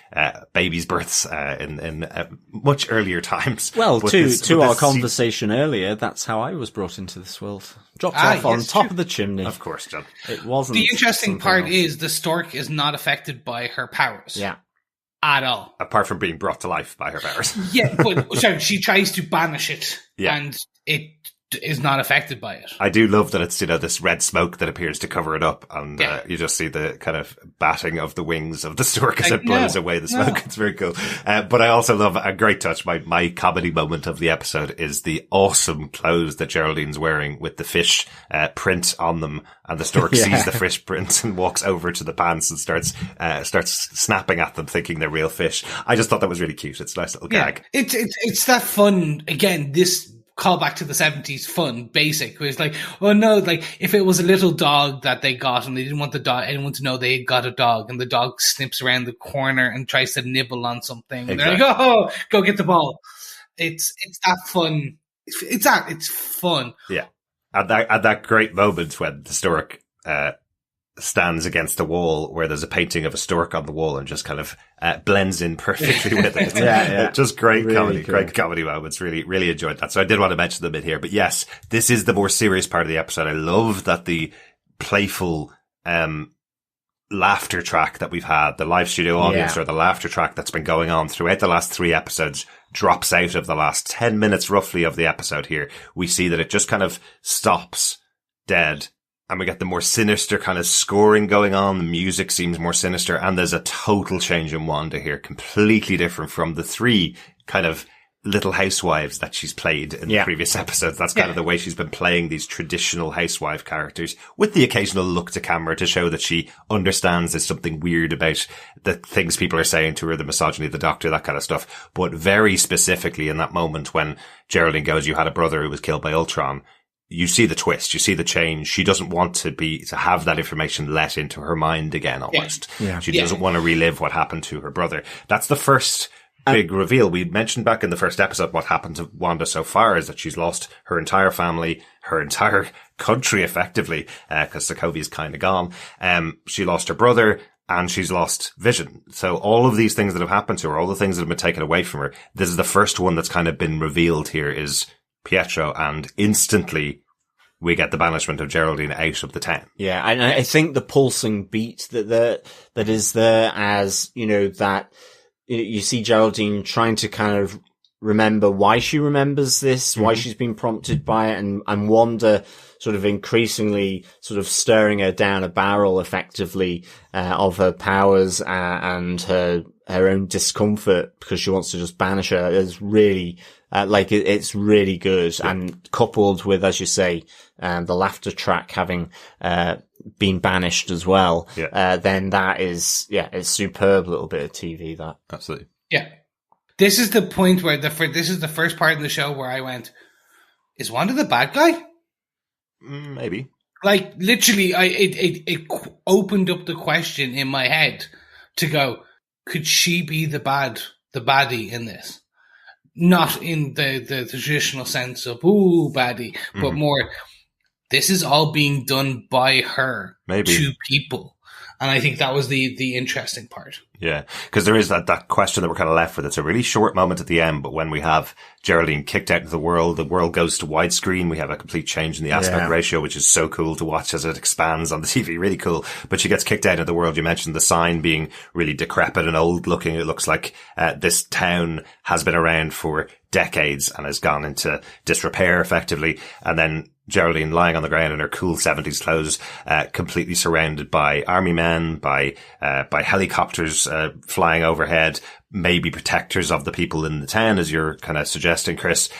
babies' births in much earlier times. Well, to our conversation earlier, that's how I was brought into this world. Dropped off on top of the chimney. Of course, John. It wasn't. The interesting part is the stork is not affected by her powers. Yeah. At all. Apart from being brought to life by her powers. Yeah, but sorry, she tries to banish it, and it is not affected by it. I do love that it's, this red smoke that appears to cover it up, and you just see the kind of batting of the wings of the stork as it blows away the smoke. It's very cool. But I also love a great touch. My comedy moment of the episode is the awesome clothes that Geraldine's wearing with the fish print on them, and the stork sees the fish print and walks over to the pants and starts snapping at them, thinking they're real fish. I just thought that was really cute. It's a nice little gag. It's that fun. Again, this call back to the 70s fun basic, where it's like, oh no, like if it was a little dog that they got and they didn't want anyone to know they had got a dog, and the dog snips around the corner and tries to nibble on something, and they're like, oh, go get the ball. It's that fun. It's fun. Yeah. At that great moment when the stork stands against the wall, where there's a painting of a stork on the wall and just kind of blends in perfectly with it. Just great really comedy, cool. Great comedy moments. Really, really enjoyed that. So I did want to mention them in here. But yes, this is the more serious part of the episode. I love that the playful laughter track that we've had, the live studio audience or the laughter track that's been going on throughout the last 3 episodes, drops out of the last 10 minutes roughly of the episode here, we see that it just kind of stops dead. And we get the more sinister kind of scoring going on. The music seems more sinister. And there's a total change in Wanda here. Completely different from the three kind of little housewives that she's played in the previous episodes. That's kind of the way she's been playing these traditional housewife characters, with the occasional look to camera to show that she understands there's something weird about the things people are saying to her, the misogyny of the doctor, that kind of stuff. But very specifically in that moment when Geraldine goes, you had a brother who was killed by Ultron, you see the twist, you see the change. She doesn't want to have that information let into her mind again, almost. Yeah. She doesn't want to relive what happened to her brother. That's the first big reveal. We mentioned back in the first episode what happened to Wanda so far is that she's lost her entire family, her entire country effectively, because Sokovia's kind of gone. She lost her brother and she's lost Vision. So all of these things that have happened to her, all the things that have been taken away from her, this is the first one that's kind of been revealed here is Pietro, and instantly we get the banishment of Geraldine out of the town. Yeah, and I think the pulsing beat that is there, as, you know, that you see Geraldine trying to kind of remember why she remembers this, why she's been prompted by it, and Wanda sort of increasingly sort of staring her down a barrel effectively, of her powers, and her own discomfort because she wants to just banish her is really, it's really good. Yeah. And coupled with, as you say, the laughter track having, been banished as well, then that is, it's superb little bit of TV, that. Absolutely. Yeah. This is the point where this is the first part in the show where I went, is Wanda the bad guy? Maybe. Like, literally, it opened up the question in my head to go, could she be the baddie in this? Not in the traditional sense of, ooh, baddie, but more, this is all being done by her to people. And I think that was the interesting part. Yeah, because there is that question that we're kind of left with. It's a really short moment at the end, but when we have Geraldine kicked out of the world goes to widescreen. We have a complete change in the aspect ratio, which is so cool to watch as it expands on the TV. Really cool. But she gets kicked out of the world. You mentioned the sign being really decrepit and old looking. It looks like this town has been around for decades and has gone into disrepair effectively. And then Geraldine lying on the ground in her cool 70s clothes, completely surrounded by army men, by helicopters, flying overhead, maybe protectors of the people in the town, as you're kind of suggesting, Chris.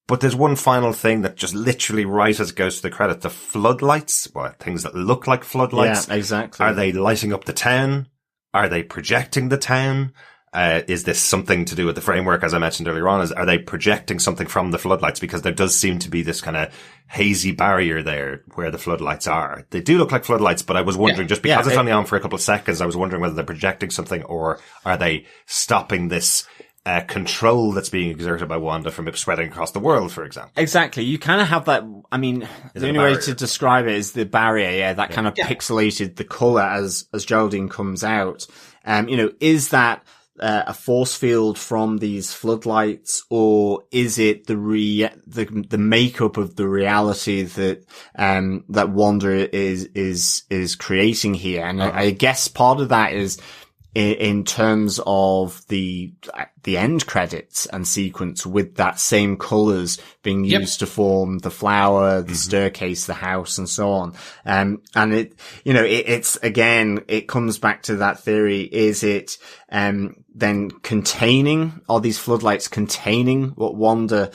But there's one final thing that just literally right as it goes to the credit, the floodlights, things that look like floodlights. Yeah, exactly. Are they lighting up the town? Are they projecting the town? Is this something to do with the framework, as I mentioned earlier on? Are they projecting something from the floodlights? Because there does seem to be this kind of hazy barrier there where the floodlights are. They do look like floodlights, but I was wondering, just because it's only on for a couple of seconds, I was wondering whether they're projecting something or are they stopping this control that's being exerted by Wanda from it spreading across the world, for example. Exactly. You kind of have that, I mean, the only way to describe it is the barrier, that kind of pixelated, the colour as Geraldine comes out. Is that a force field from these floodlights, or is it the makeup of the reality that Wanda is creating here? And I guess part of that is in terms of the end credits and sequence, with that same colours being used to form the flower, the staircase, the house, and so on. And it's again, it comes back to that theory. Is it, then are these floodlights containing what Wanda,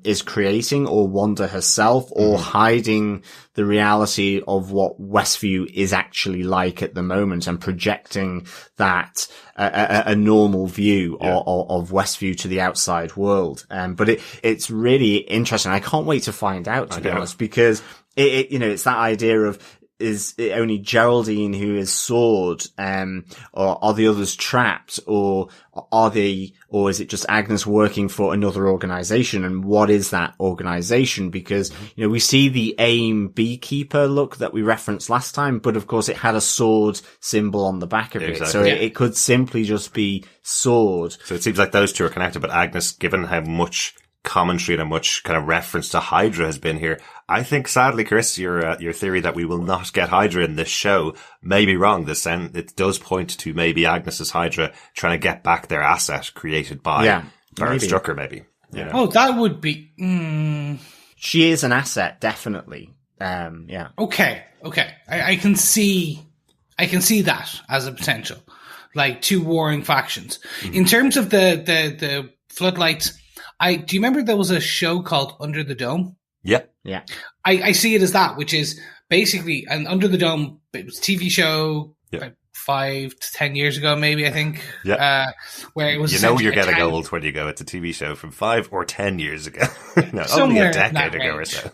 is creating, or Wanda herself, or hiding the reality of what Westview is actually like at the moment and projecting that, a normal view of Westview to the outside world. But it's really interesting. I can't wait to find out, to be honest, because it's that idea of, is it only Geraldine who is sword, or are the others trapped, or is it just Agnes working for another organization? And what is that organization? Because, we see the AIM beekeeper look that we referenced last time, but of course it had a sword symbol on the back of it. So it could simply just be sword. So it seems like those two are connected, but Agnes, given how much commentary and how much kind of reference to Hydra has been here, I think, sadly, Chris, your theory that we will not get Hydra in this show may be wrong. It does point to maybe Agnes's Hydra trying to get back their asset created by Or Strucker, maybe. You know? Oh, that would be... She is an asset, definitely. Yeah. Okay. I can see that as a potential. Like, two warring factions. In terms of the floodlights, do you remember there was a show called Under the Dome? Yeah. Yeah. I see it as that, which is basically an Under the Dome. It was a TV show about 5 to 10 years ago, maybe, I think. Yeah. Where it was, you know, you're getting old when you go. It's a TV show from 5 or 10 years ago. No, only somewhere a decade ago or range. so.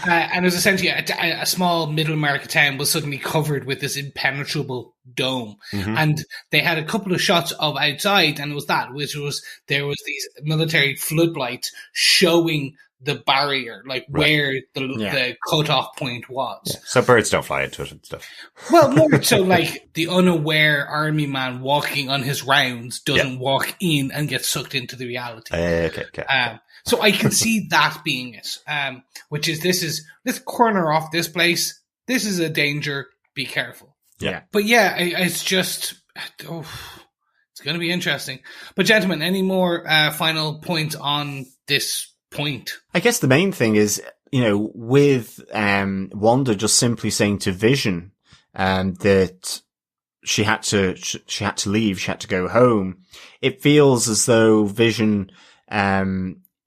And it was essentially a small middle America town was suddenly covered with this impenetrable dome. And they had a couple of shots of outside, and it was that, which was, there was these military floodlights showing the barrier, like where the cutoff point was. Yeah. So birds don't fly into it and stuff. Well, more so like the unaware army man walking on his rounds doesn't walk in and get sucked into the reality. Okay. So I can see that being it, which is let's corner off this place. This is a danger. Be careful. Yeah. But yeah, it's just, it's going to be interesting. But gentlemen, any more final points on this point? I guess the main thing is, you know, with Wanda just simply saying to Vision that she had to leave, she had to go home. It feels as though Vision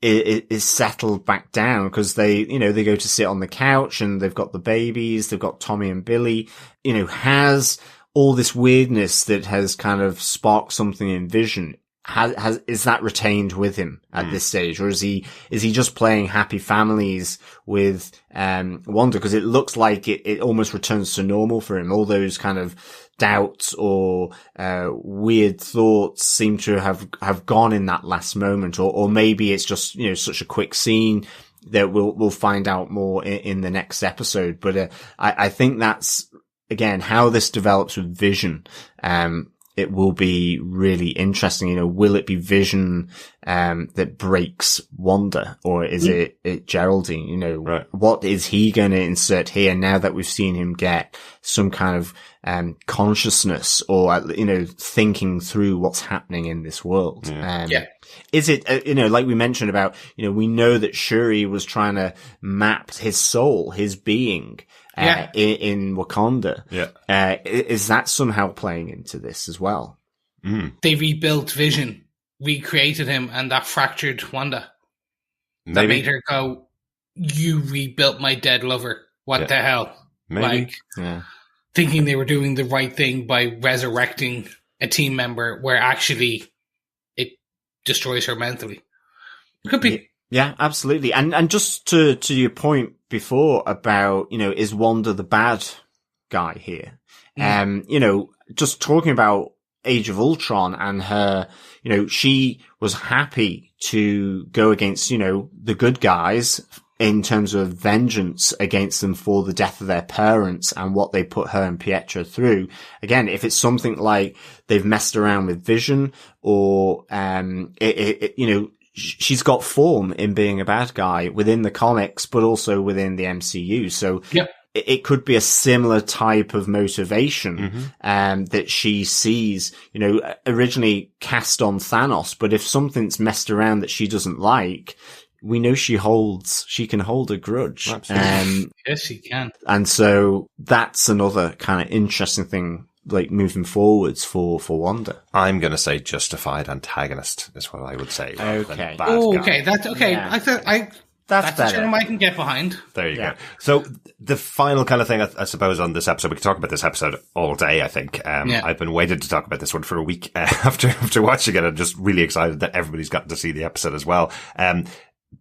is settled back down, because they go to sit on the couch and they've got the babies, they've got Tommy and Billy. You know, has all this weirdness that has kind of sparked something in Vision, is that retained with him at this stage, or is he just playing happy families with Wanda? Because it looks like it almost returns to normal for him. All those kind of doubts or weird thoughts seem to have gone in that last moment, or maybe it's just, you know, such a quick scene that we'll find out more in the next episode. But I think that's, again, how this develops with Vision. It will be really interesting. You know, will it be Vision that breaks Wanda, or is it Geraldine? You know, what is he going to insert here now that we've seen him get some kind of consciousness, or, you know, thinking through what's happening in this world? Is it, you know, like we mentioned about, you know, we know that Shuri was trying to map his soul, his being, in Wakanda. Is that somehow playing into this as well? They rebuilt Vision, recreated him, and that fractured Wanda. Maybe. That made her go, you rebuilt my dead lover. What the hell? Maybe. Thinking they were doing the right thing by resurrecting a team member, where actually it destroys her mentally. Could be. Yeah, absolutely. And just to your point before about, you know, is Wanda the bad guy here? You know, just talking about Age of Ultron and her, you know, she was happy to go against, you know, the good guys in terms of vengeance against them for the death of their parents and what they put her and Pietro through. Again, if it's something like they've messed around with Vision, or, you know, she's got form in being a bad guy within the comics, but also within the MCU. So it could be a similar type of motivation, that she sees, you know, originally cast on Thanos. But if something's messed around that she doesn't like, we know she can hold a grudge. Yes, she can. And so that's another kind of interesting thing, like moving forwards for Wanda. I'm going to say justified antagonist is what I would say. Okay. Okay. That's okay. Yeah. That's a term I can get behind. There you go. So the final kind of thing, I suppose, on this episode, we could talk about this episode all day, I think. I've been waiting to talk about this one for a week after watching it. I'm just really excited that everybody's gotten to see the episode as well.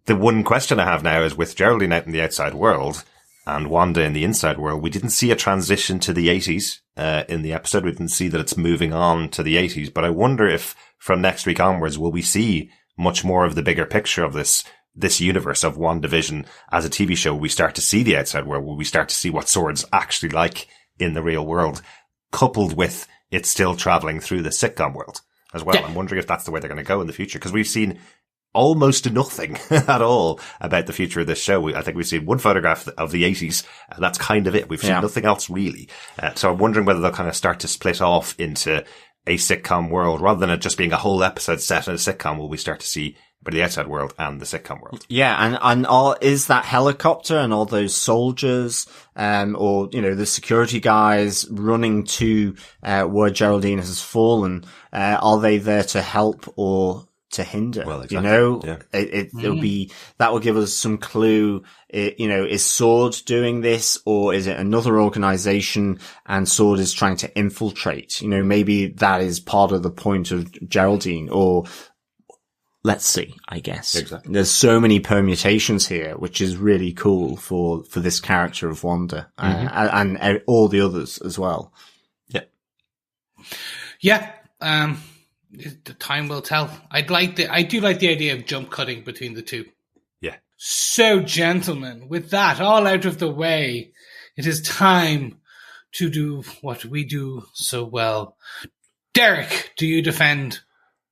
The one question I have now is, with Geraldine out in the outside world and Wanda in the inside world, we didn't see a transition to the 80s in the episode. We didn't see that it's moving on to the 80s. But I wonder if from next week onwards, will we see much more of the bigger picture of this universe of WandaVision as a TV show? Will we start to see the outside world? Will we start to see what Sword's actually like in the real world, coupled with it still traveling through the sitcom world as well? I'm wondering if that's the way they're going to go in the future, because we've seen almost nothing at all about the future of this show. I think we've seen one photograph of the 80s, and that's kind of it. We've seen nothing else really. So I'm wondering whether they'll kind of start to split off into a sitcom world rather than it just being a whole episode set in a sitcom. Will we start to see but the outside world and the sitcom world? Yeah, and is that helicopter and all those soldiers, or, you know, the security guys running to, where Geraldine has fallen, are they there to help or to hinder? Well, exactly. You know, yeah. It'll be, that will give us some clue. You know, is Sword doing this, or is it another organization and Sword is trying to infiltrate? You know, maybe that is part of the point of Geraldine, or let's see, I guess. Exactly. There's so many permutations here, which is really cool for this character of Wanda, and all the others as well. Yeah. Yeah. The time will tell. I do like the idea of jump cutting between the two. Yeah. So, gentlemen, with that all out of the way, it is time to do what we do so well. Derek, do you defend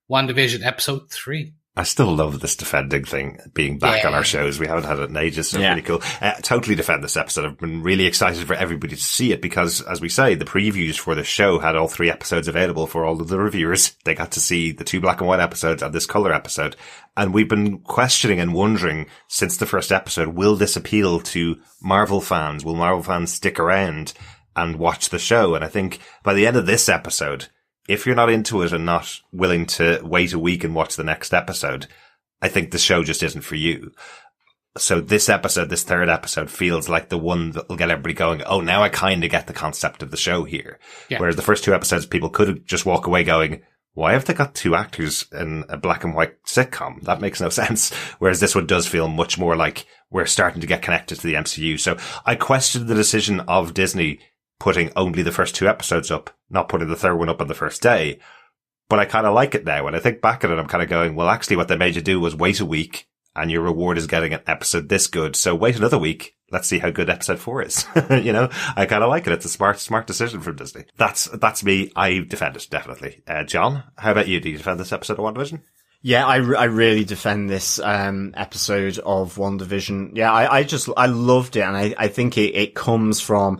WandaVision episode 3? I still love this defending thing, being back on our shows. We haven't had it in ages, so it's really cool. Totally defend this episode. I've been really excited for everybody to see it because, as we say, the previews for the show had all 3 episodes available for all of the reviewers. They got to see the 2 black and white episodes and this colour episode. And we've been questioning and wondering since the first episode, will this appeal to Marvel fans? Will Marvel fans stick around and watch the show? And I think by the end of this episode, if you're not into it and not willing to wait a week and watch the next episode, I think the show just isn't for you. So this episode, this 3rd episode, feels like the one that will get everybody going, oh, now I kind of get the concept of the show here. Yeah. Whereas the first 2 episodes, people could just walk away going, why have they got 2 actors in a black and white sitcom? That makes no sense. Whereas this one does feel much more like we're starting to get connected to the MCU. So I questioned the decision of Disney putting only the first 2 episodes up, not putting the 3rd one up on the first day. But I kind of like it now. When I think back at it, I'm kind of going, well, actually what they made you do was wait a week and your reward is getting an episode this good. So wait another week. Let's see how good episode 4 is. You know, I kind of like it. It's a smart decision from Disney. That's me. I defend it, definitely. John, how about you? Do you defend this episode of WandaVision? Yeah, I really defend this episode of WandaVision. Yeah, I loved it, and I think it comes from,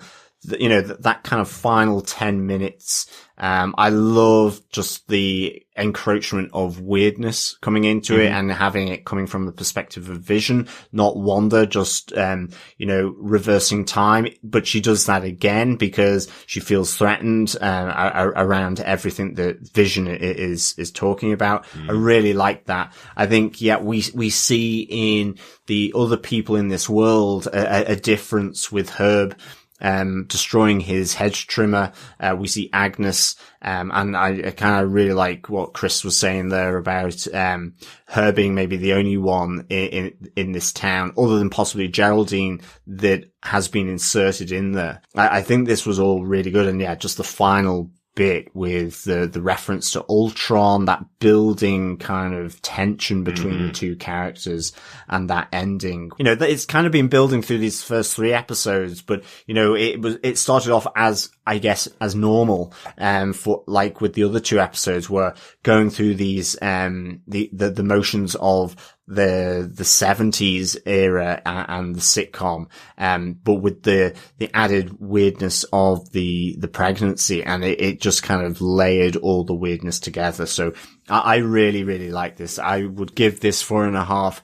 you know, that kind of final 10 minutes. I love just the encroachment of weirdness coming into it and having it coming from the perspective of Vision, not Wanda, just, you know, reversing time. But she does that again because she feels threatened, around everything that Vision is talking about. I really like that. I think, yeah, we see in the other people in this world a difference with Herb, destroying his hedge trimmer. We see Agnes, and I kind of really like what Chris was saying there about, her being maybe the only one in this town, other than possibly Geraldine, that has been inserted in there. I think this was all really good. And yeah, just the final bit with the reference to Ultron, that building kind of tension between the 2 characters, and that ending. You know, it's kind of been building through these first 3 episodes, but, you know, it started off as, I guess, as normal, for, like with the other 2 episodes, were going through these, the motions of the 70s era and the sitcom, but with the added weirdness of the pregnancy, and it just kind of layered all the weirdness together. So I really, really like this. I would give this 4.5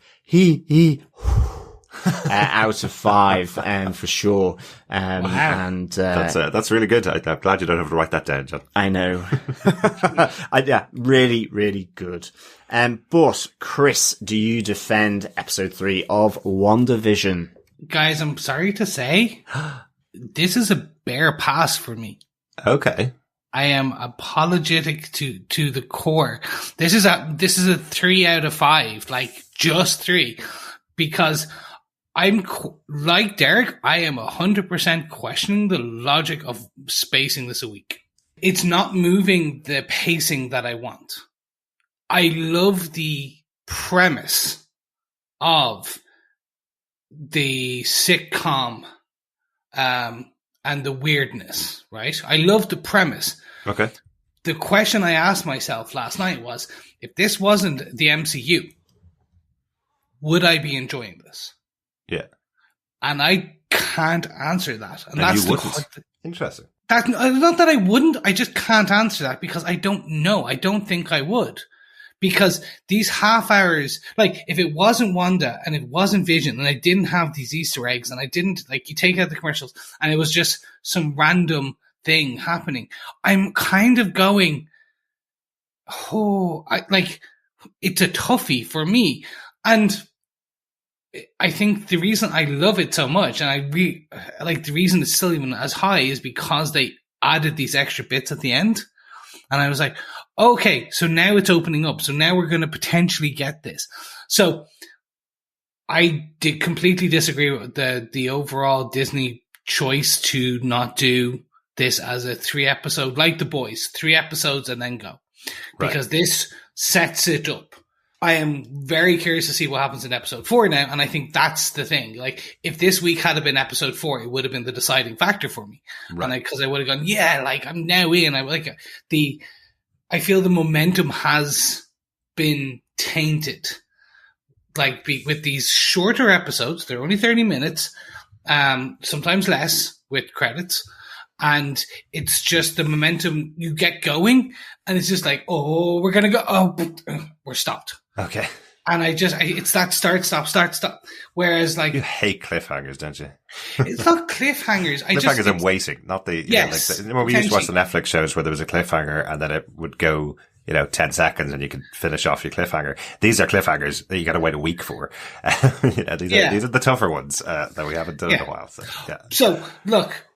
out of 5, for sure. Wow. And, that's really good. I'm glad you don't have to write that down, John. I know. Yeah, really, really good. But Chris, do you defend episode 3 of WandaVision? Guys, I'm sorry to say, this is a bare pass for me. Okay. I am apologetic to the core. This is a 3 out of 5, like just 3, because I'm like Derek. I am 100% questioning the logic of spacing this a week. It's not moving the pacing that I want. I love the premise of the sitcom, and the weirdness, right? I love the premise. Okay. The question I asked myself last night was, if this wasn't the MCU, would I be enjoying this? Yeah. And I can't answer that. And that's you wouldn't. Interesting. That, not that I wouldn't, I just can't answer that because I don't know. I don't think I would. Because these half hours, like, if it wasn't Wanda and it wasn't Vision and I didn't have these Easter eggs and I didn't, like, you take out the commercials and it was just some random thing happening, I'm kind of going, it's a toughie for me. And I think the reason I love it so much and the reason it's still even as high is because they added these extra bits at the end. And I was like, okay, so now it's opening up. So now we're going to potentially get this. So I did completely disagree with the overall Disney choice to not do this as a 3 episode, like The Boys, 3 episodes and then go. Because this sets it up. I am very curious to see what happens in episode 4 now. And I think that's the thing. Like, if this week had been episode 4, it would have been the deciding factor for me. Right. Because I would have gone, yeah, like, I'm now in. I feel the momentum has been tainted. Like, with these shorter episodes, they're only 30 minutes, sometimes less with credits. And it's just the momentum, you get going and it's just like, oh, we're going to go. Oh, we're stopped. Okay. And it's that start, stop. Whereas, like, you hate cliffhangers, don't you? It's not cliffhangers. Cliffhangers I'm waiting, not the, yes, when we used to watch the Netflix shows where there was a cliffhanger and then it would go, 10 seconds and you could finish off your cliffhanger. These are cliffhangers that you got to wait a week for. These are the tougher ones, that we haven't done in a while. So, yeah. So, look,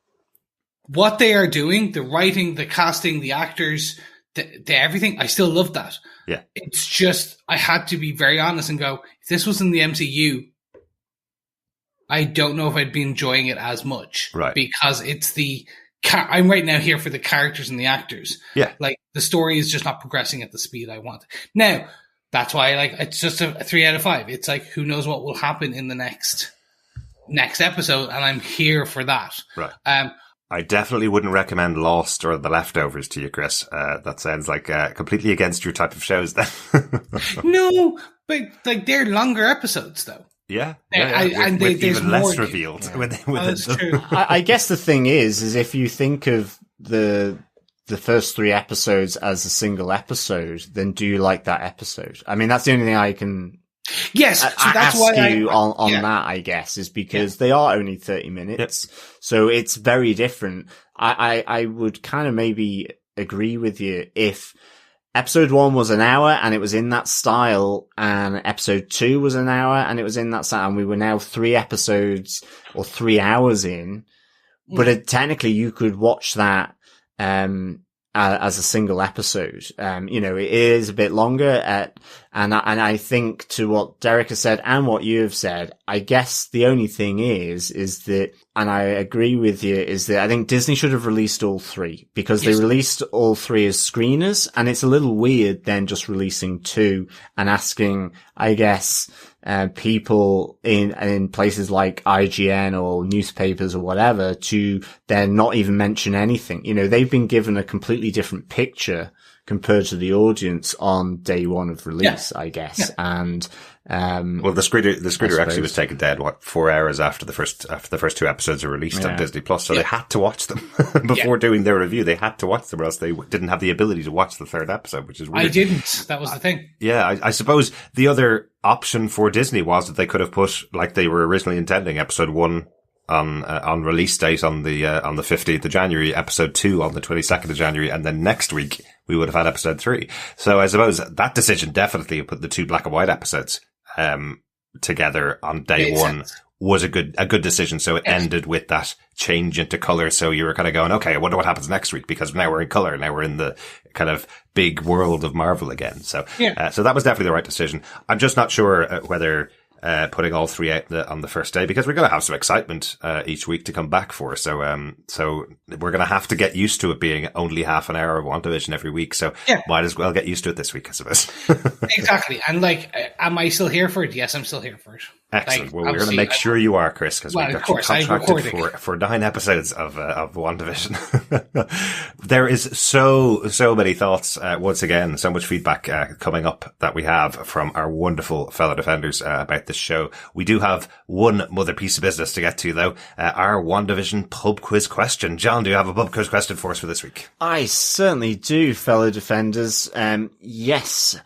what they are doing, the writing, the casting, the actors, the everything, I still love that. Yeah. It's just, I had to be very honest and go, if this was in the MCU, I don't know if I'd be enjoying it as much. Right. Because it's I'm right now here for the characters and the actors. Yeah. Like, the story is just not progressing at the speed I want. Now, that's why, like, it's just a 3 out of 5. It's like, who knows what will happen in the next episode, and I'm here for that. Right. I definitely wouldn't recommend Lost or The Leftovers to you, Chris. That sounds like completely against your type of shows then. No, but like they're longer episodes though. Yeah. And with there's even more less revealed. Yeah. That's true. I guess the thing is if you think of the first 3 episodes as a single episode, then do you like that episode? I mean, that's the only thing I can... Yes, so that's why on that, I guess, is because they are only 30 minutes. Yep. So it's very different. I would kind of maybe agree with you if episode 1 was an hour and it was in that style, and episode 2 was an hour and it was in that style, and we were now 3 episodes or 3 hours in. But technically you could watch that, as a single episode. It is a bit longer, and I think to what Derek has said and what you have said, I guess the only thing is that, and I agree with you, is that I think Disney should have released all 3 because they released all 3 as screeners, and it's a little weird then just releasing 2 and asking, I guess, people in places like IGN or newspapers or whatever to then not even mention anything. They've been given a completely different picture compared to the audience on day 1 of release, I guess. Yeah. And, well, the screener actually was taken dead, 4 hours after the first 2 episodes are released on Disney Plus. So they had to watch them before doing their review. They had to watch them or else they didn't have the ability to watch the 3rd episode, which is weird. I didn't. That was the thing. Yeah. I suppose the other option for Disney was that they could have put, like they were originally intending, episode 1 on release date on the 15th of January, episode 2 on the 22nd of January, and then next week we would have had episode 3. So I suppose that decision definitely put the 2 black and white episodes together on day 1 was a good decision. So it ended with that change into color. So you were kind of going, okay, I wonder what happens next week, because now we're in color. Now we're in the kind of big world of Marvel again. So, so that was definitely the right decision. I'm just not sure whether putting all 3 out on the first day, because we're going to have some excitement each week to come back for. So we're going to have to get used to it being only half an hour of WandaVision every week. So might as well get used to it this week, I suppose. Exactly. And like, am I still here for it? Yes, I'm still here for it. Excellent. Like, Well, we're going to obviously, make sure you are, Chris, because Well, we've of got you course, I'm contracted recording. for 9 episodes of WandaVision. There is so many thoughts, once again, so much feedback coming up that we have from our wonderful fellow defenders about this show. We do have one other piece of business to get to, though, our WandaVision pub quiz question. John, do you have a pub quiz question for us for this week? I certainly do, fellow defenders. Yes,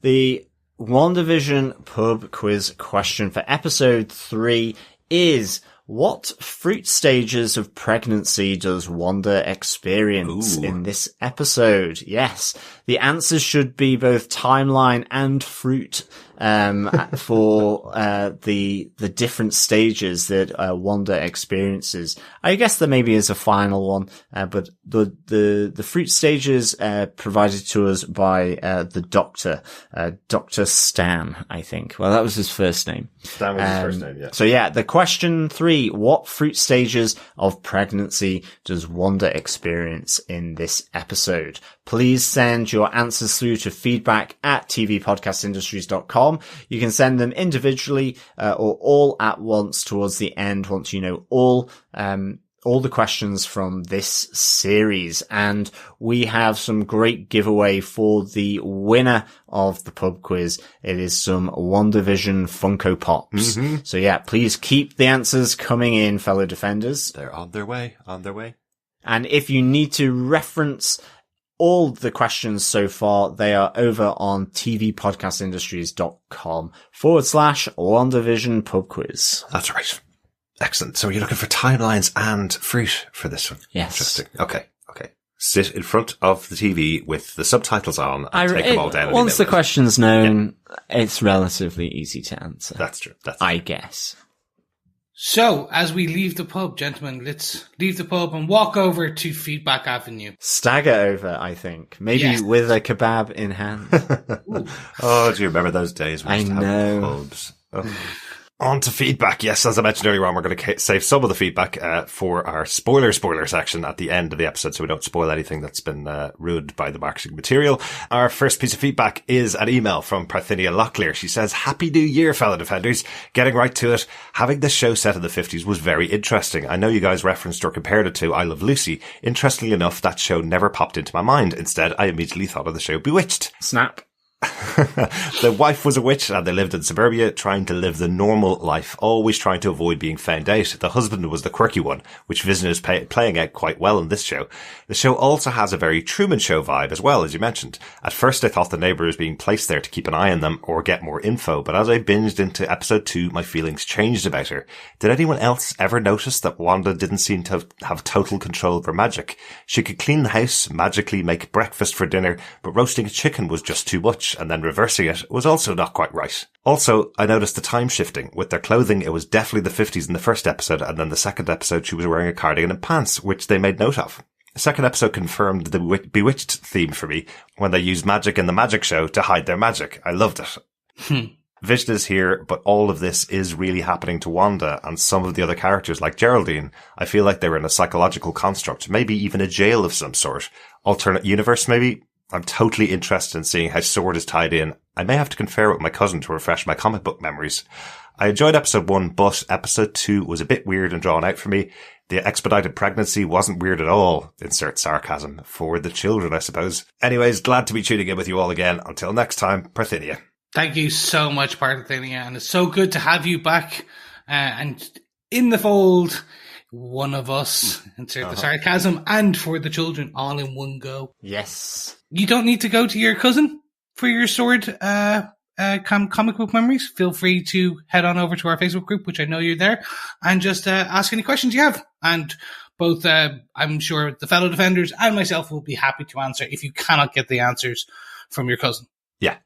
the WandaVision pub quiz question for episode 3 is: what fruit stages of pregnancy does Wanda experience in this episode? Yes, the answers should be both timeline and fruit for the different stages that Wanda experiences. I guess there maybe is a final one, but the fruit stages provided to us by the Doctor, Dr. Stan, I think. Well, that was his first name. Stan was his first name, yeah. So yeah, the question 3: what fruit stages of pregnancy does Wanda experience in this episode? Please send your answers through to feedback@tvpodcastindustries.com. You can send them individually or all at once towards the end once you know all the questions from this series. And we have some great giveaway for the winner of the pub quiz. It is some WandaVision Funko Pops. Mm-hmm. So yeah, please keep the answers coming in, fellow defenders. They're on their way. And if you need to reference all the questions so far, they are over on tvpodcastindustries.com/WandaVision pub quiz. That's right. Excellent. So you're looking for timelines and fruit for this one? Yes. Interesting. Okay. Sit in front of the TV with the subtitles on and take them all down. Once the question's known, it's relatively easy to answer. That's true. I guess. So, as we leave the pub, gentlemen, let's leave the pub and walk over to Feedback Avenue. Stagger over, I think. Maybe with a kebab in hand. Oh, do you remember those days when we used to have pubs? Oh. On to feedback. Yes, as I mentioned earlier on, we're going to save some of the feedback for our spoiler section at the end of the episode, so we don't spoil anything that's been ruined by the marketing material. Our first piece of feedback is an email from Parthenia Locklear. She says, "Happy New Year, fellow defenders. Getting right to it. Having this show set in the 50s was very interesting. I know you guys referenced or compared it to I Love Lucy. Interestingly enough, that show never popped into my mind. Instead, I immediately thought of the show Bewitched. Snap. The wife was a witch and they lived in suburbia trying to live the normal life, always trying to avoid being found out. The husband was the quirky one, which Vision is playing out quite well in this show. The show also has a very Truman Show vibe as well, as you mentioned. At first I thought the neighbour was being placed there to keep an eye on them or get more info, but as I binged into episode 2, my feelings changed about her. Did anyone else ever notice that Wanda didn't seem to have total control of her magic? She could clean the house, magically make breakfast for dinner, but roasting a chicken was just too much, and then reversing it was also not quite right. Also, I noticed the time shifting. With their clothing, it was definitely the 50s in the first episode, and then the second episode she was wearing a cardigan and pants, which they made note of. The second episode confirmed the Bewitched theme for me, when they used magic in the magic show to hide their magic. I loved it. Vision is here, but all of this is really happening to Wanda and some of the other characters like Geraldine. I feel like they were in a psychological construct, maybe even a jail of some sort. Alternate universe, maybe? I'm totally interested in seeing how Sword is tied in. I may have to confer with my cousin to refresh my comic book memories. I enjoyed episode 1, but episode 2 was a bit weird and drawn out for me. The expedited pregnancy wasn't weird at all. Insert sarcasm. For the children, I suppose. Anyways, glad to be tuning in with you all again. Until next time, Parthenia. Thank you so much, Parthenia, and it's so good to have you back and in the fold. One of us, insert the sarcasm, and for the children, all in one go. Yes. You don't need to go to your cousin for your Sword comic book memories. Feel free to head on over to our Facebook group, which I know you're there, and just ask any questions you have. And both, I'm sure the fellow defenders and myself will be happy to answer if you cannot get the answers from your cousin. Yeah,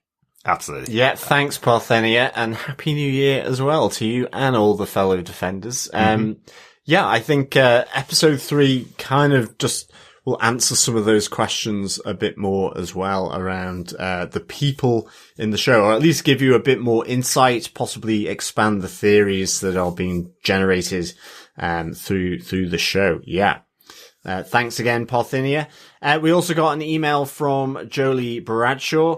absolutely. Yeah, thanks, Parthenia, and Happy New Year as well to you and all the fellow defenders. Yeah, I think episode 3 kind of just will answer some of those questions a bit more as well around the people in the show, or at least give you a bit more insight, possibly expand the theories that are being generated through the show. Yeah. Thanks again, Parthenia. We also got an email from Jolie Bradshaw.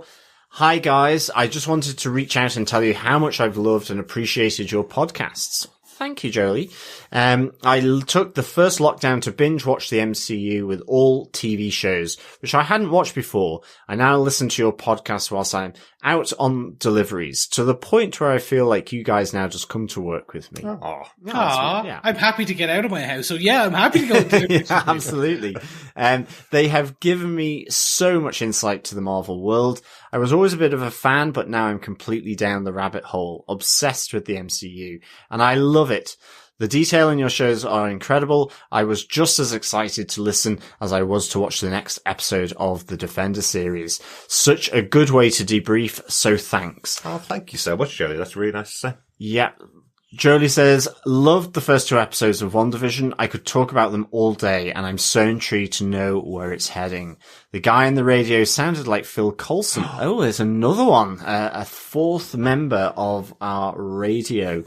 Hi guys, I just wanted to reach out and tell you how much I've loved and appreciated your podcasts. Thank you, Jolie. I took the first lockdown to binge watch the MCU with all TV shows, which I hadn't watched before. I now listen to your podcast whilst I'm out on deliveries, to the point where I feel like you guys now just come to work with me. Oh, yeah. I'm happy to get out of my house, so yeah, I'm happy to go to deliveries. Yeah, absolutely. They have given me so much insight to the Marvel world. I was always a bit of a fan, but now I'm completely down the rabbit hole, obsessed with the MCU, and I love it. The detail in your shows are incredible. I was just as excited to listen as I was to watch the next episode of the Defender series. Such a good way to debrief, so thanks. Oh, thank you so much, Jolie. That's really nice to say. Yeah. Jolie says, loved the first 2 episodes of WandaVision. I could talk about them all day, and I'm so intrigued to know where it's heading. The guy on the radio sounded like Phil Coulson. Oh, there's another one. A 4th member of our radio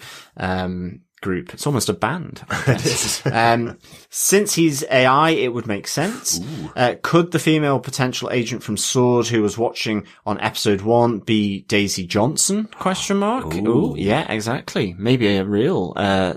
group. It's almost a band. It is. Since he's AI, it would make sense. Could the female potential agent from S.W.O.R.D. who was watching on episode 1 be Daisy Johnson? Ooh, yeah, exactly. Maybe a real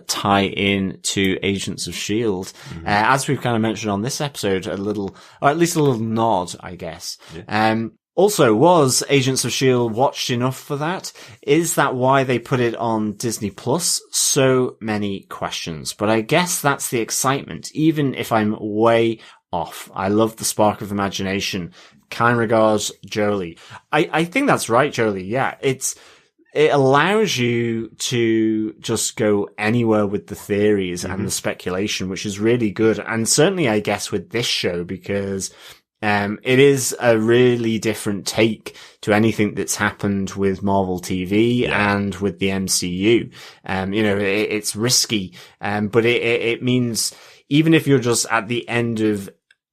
tie-in to Agents of S.H.I.E.L.D. As we've kind of mentioned on this episode, a little, or at least a little nod, I guess. Yeah. Also, was Agents of S.H.I.E.L.D. watched enough for that? Is that why they put it on Disney Plus? So many questions. But I guess that's the excitement, even if I'm way off. I love the spark of imagination. Kind regards, Jolie. I think that's right, Jolie. Yeah, it allows you to just go anywhere with the theories and the speculation, which is really good. And certainly, I guess, with this show, because it is a really different take to anything that's happened with Marvel TV and with the MCU. It's risky, but it means even if you're just at the end of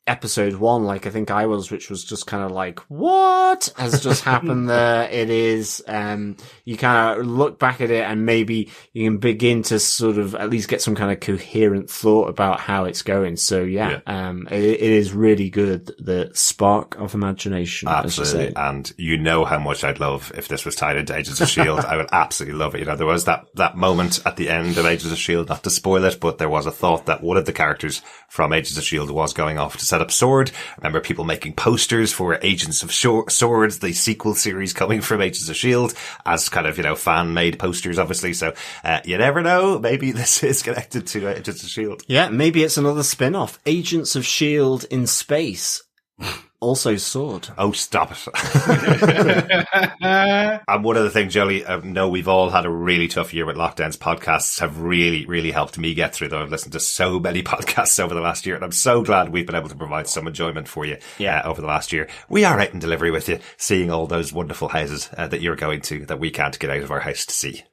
episode 1, like I think I was, which was just kind of like, what has just happened there? It is, you kind of look back at it and maybe you can begin to sort of at least get some kind of coherent thought about how it's going. So it is really good. The spark of imagination. Absolutely. And you know how much I'd love if this was tied into Agents of S.H.I.E.L.D. I would absolutely love it. There was that moment at the end of Agents of S.H.I.E.L.D., not to spoil it, but there was a thought that one of the characters from Agents of S.H.I.E.L.D. was going off to set up S.W.O.R.D. I remember people making posters for Agents of S.W.O.R.D., the sequel series coming from Agents of S.H.I.E.L.D. as kind of, fan-made posters, obviously. So, you never know. Maybe this is connected to Agents of S.H.I.E.L.D. Yeah, maybe it's another spin-off. Agents of S.H.I.E.L.D. in space. Also S.W.O.R.D. Oh, stop it. And one of the things, Jolie, I know we've all had a really tough year with lockdowns. Podcasts have really, really helped me get through them. I've listened to so many podcasts over the last year, and I'm so glad we've been able to provide some enjoyment for you over the last year. We are out in delivery with you, seeing all those wonderful houses that you're going to that we can't get out of our house to see.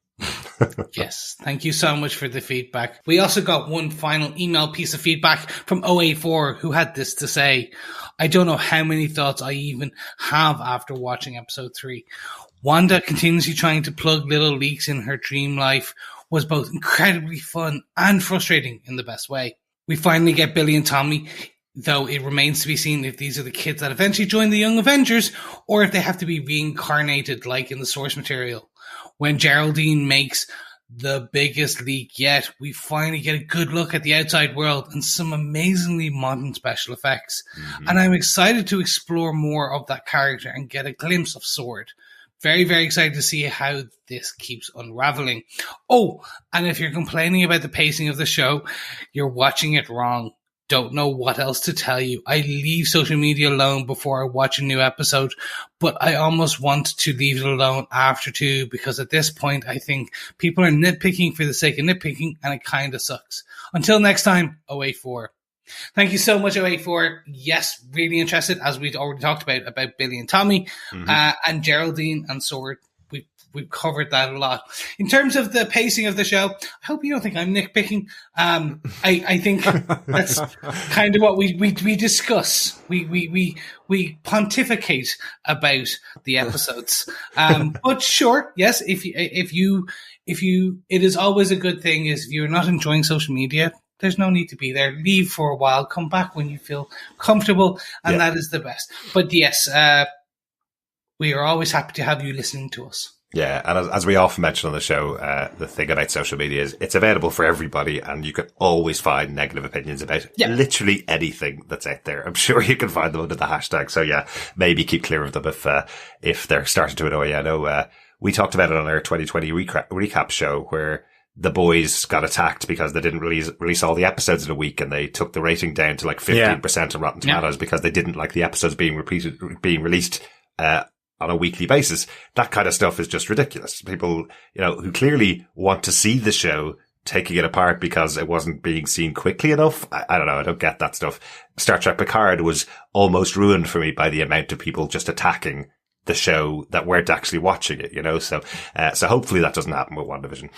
Yes, thank you so much for the feedback. We also got one final email piece of feedback from 084 who had this to say, I don't know how many thoughts I even have after watching episode 3. Wanda continuously trying to plug little leaks in her dream life was both incredibly fun and frustrating in the best way. We finally get Billy and Tommy, though it remains to be seen if these are the kids that eventually join the Young Avengers or if they have to be reincarnated like in the source material. When Geraldine makes the biggest leak yet, we finally get a good look at the outside world and some amazingly modern special effects. And I'm excited to explore more of that character and get a glimpse of S.W.O.R.D. Very, very excited to see how this keeps unraveling. Oh, and if you're complaining about the pacing of the show, you're watching it wrong. Don't know what else to tell you. I leave social media alone before I watch a new episode, but I almost want to leave it alone after too, because at this point, I think people are nitpicking for the sake of nitpicking, and it kind of sucks. Until next time, 084. Thank you so much, 084. Yes, really interested, as we'd already talked about Billy and Tommy, and Geraldine and S.W.O.R.D. We've covered that a lot. In terms of the pacing of the show, I hope you don't think I'm nitpicking. I think that's kind of what we discuss. We pontificate about the episodes. But sure, yes, if you, it is always a good thing is if you're not enjoying social media, there's no need to be there. Leave for a while, come back when you feel comfortable, and that is the best. But yes, We are always happy to have you listening to us. Yeah, and as we often mention on the show, the thing about social media is it's available for everybody, and you can always find negative opinions about literally anything that's out there. I'm sure you can find them under the hashtag. So yeah, maybe keep clear of them if they're starting to annoy you. I know we talked about it on our 2020 recap show where the boys got attacked because they didn't release all the episodes in a week, and they took the rating down to like 15% on Rotten Tomatoes because they didn't like the episodes being released on a weekly basis. That kind of stuff is just ridiculous. People, who clearly want to see the show taking it apart because it wasn't being seen quickly enough. I don't know. I don't get that stuff. Star Trek Picard was almost ruined for me by the amount of people just attacking the show that weren't actually watching it, So hopefully that doesn't happen with WandaVision.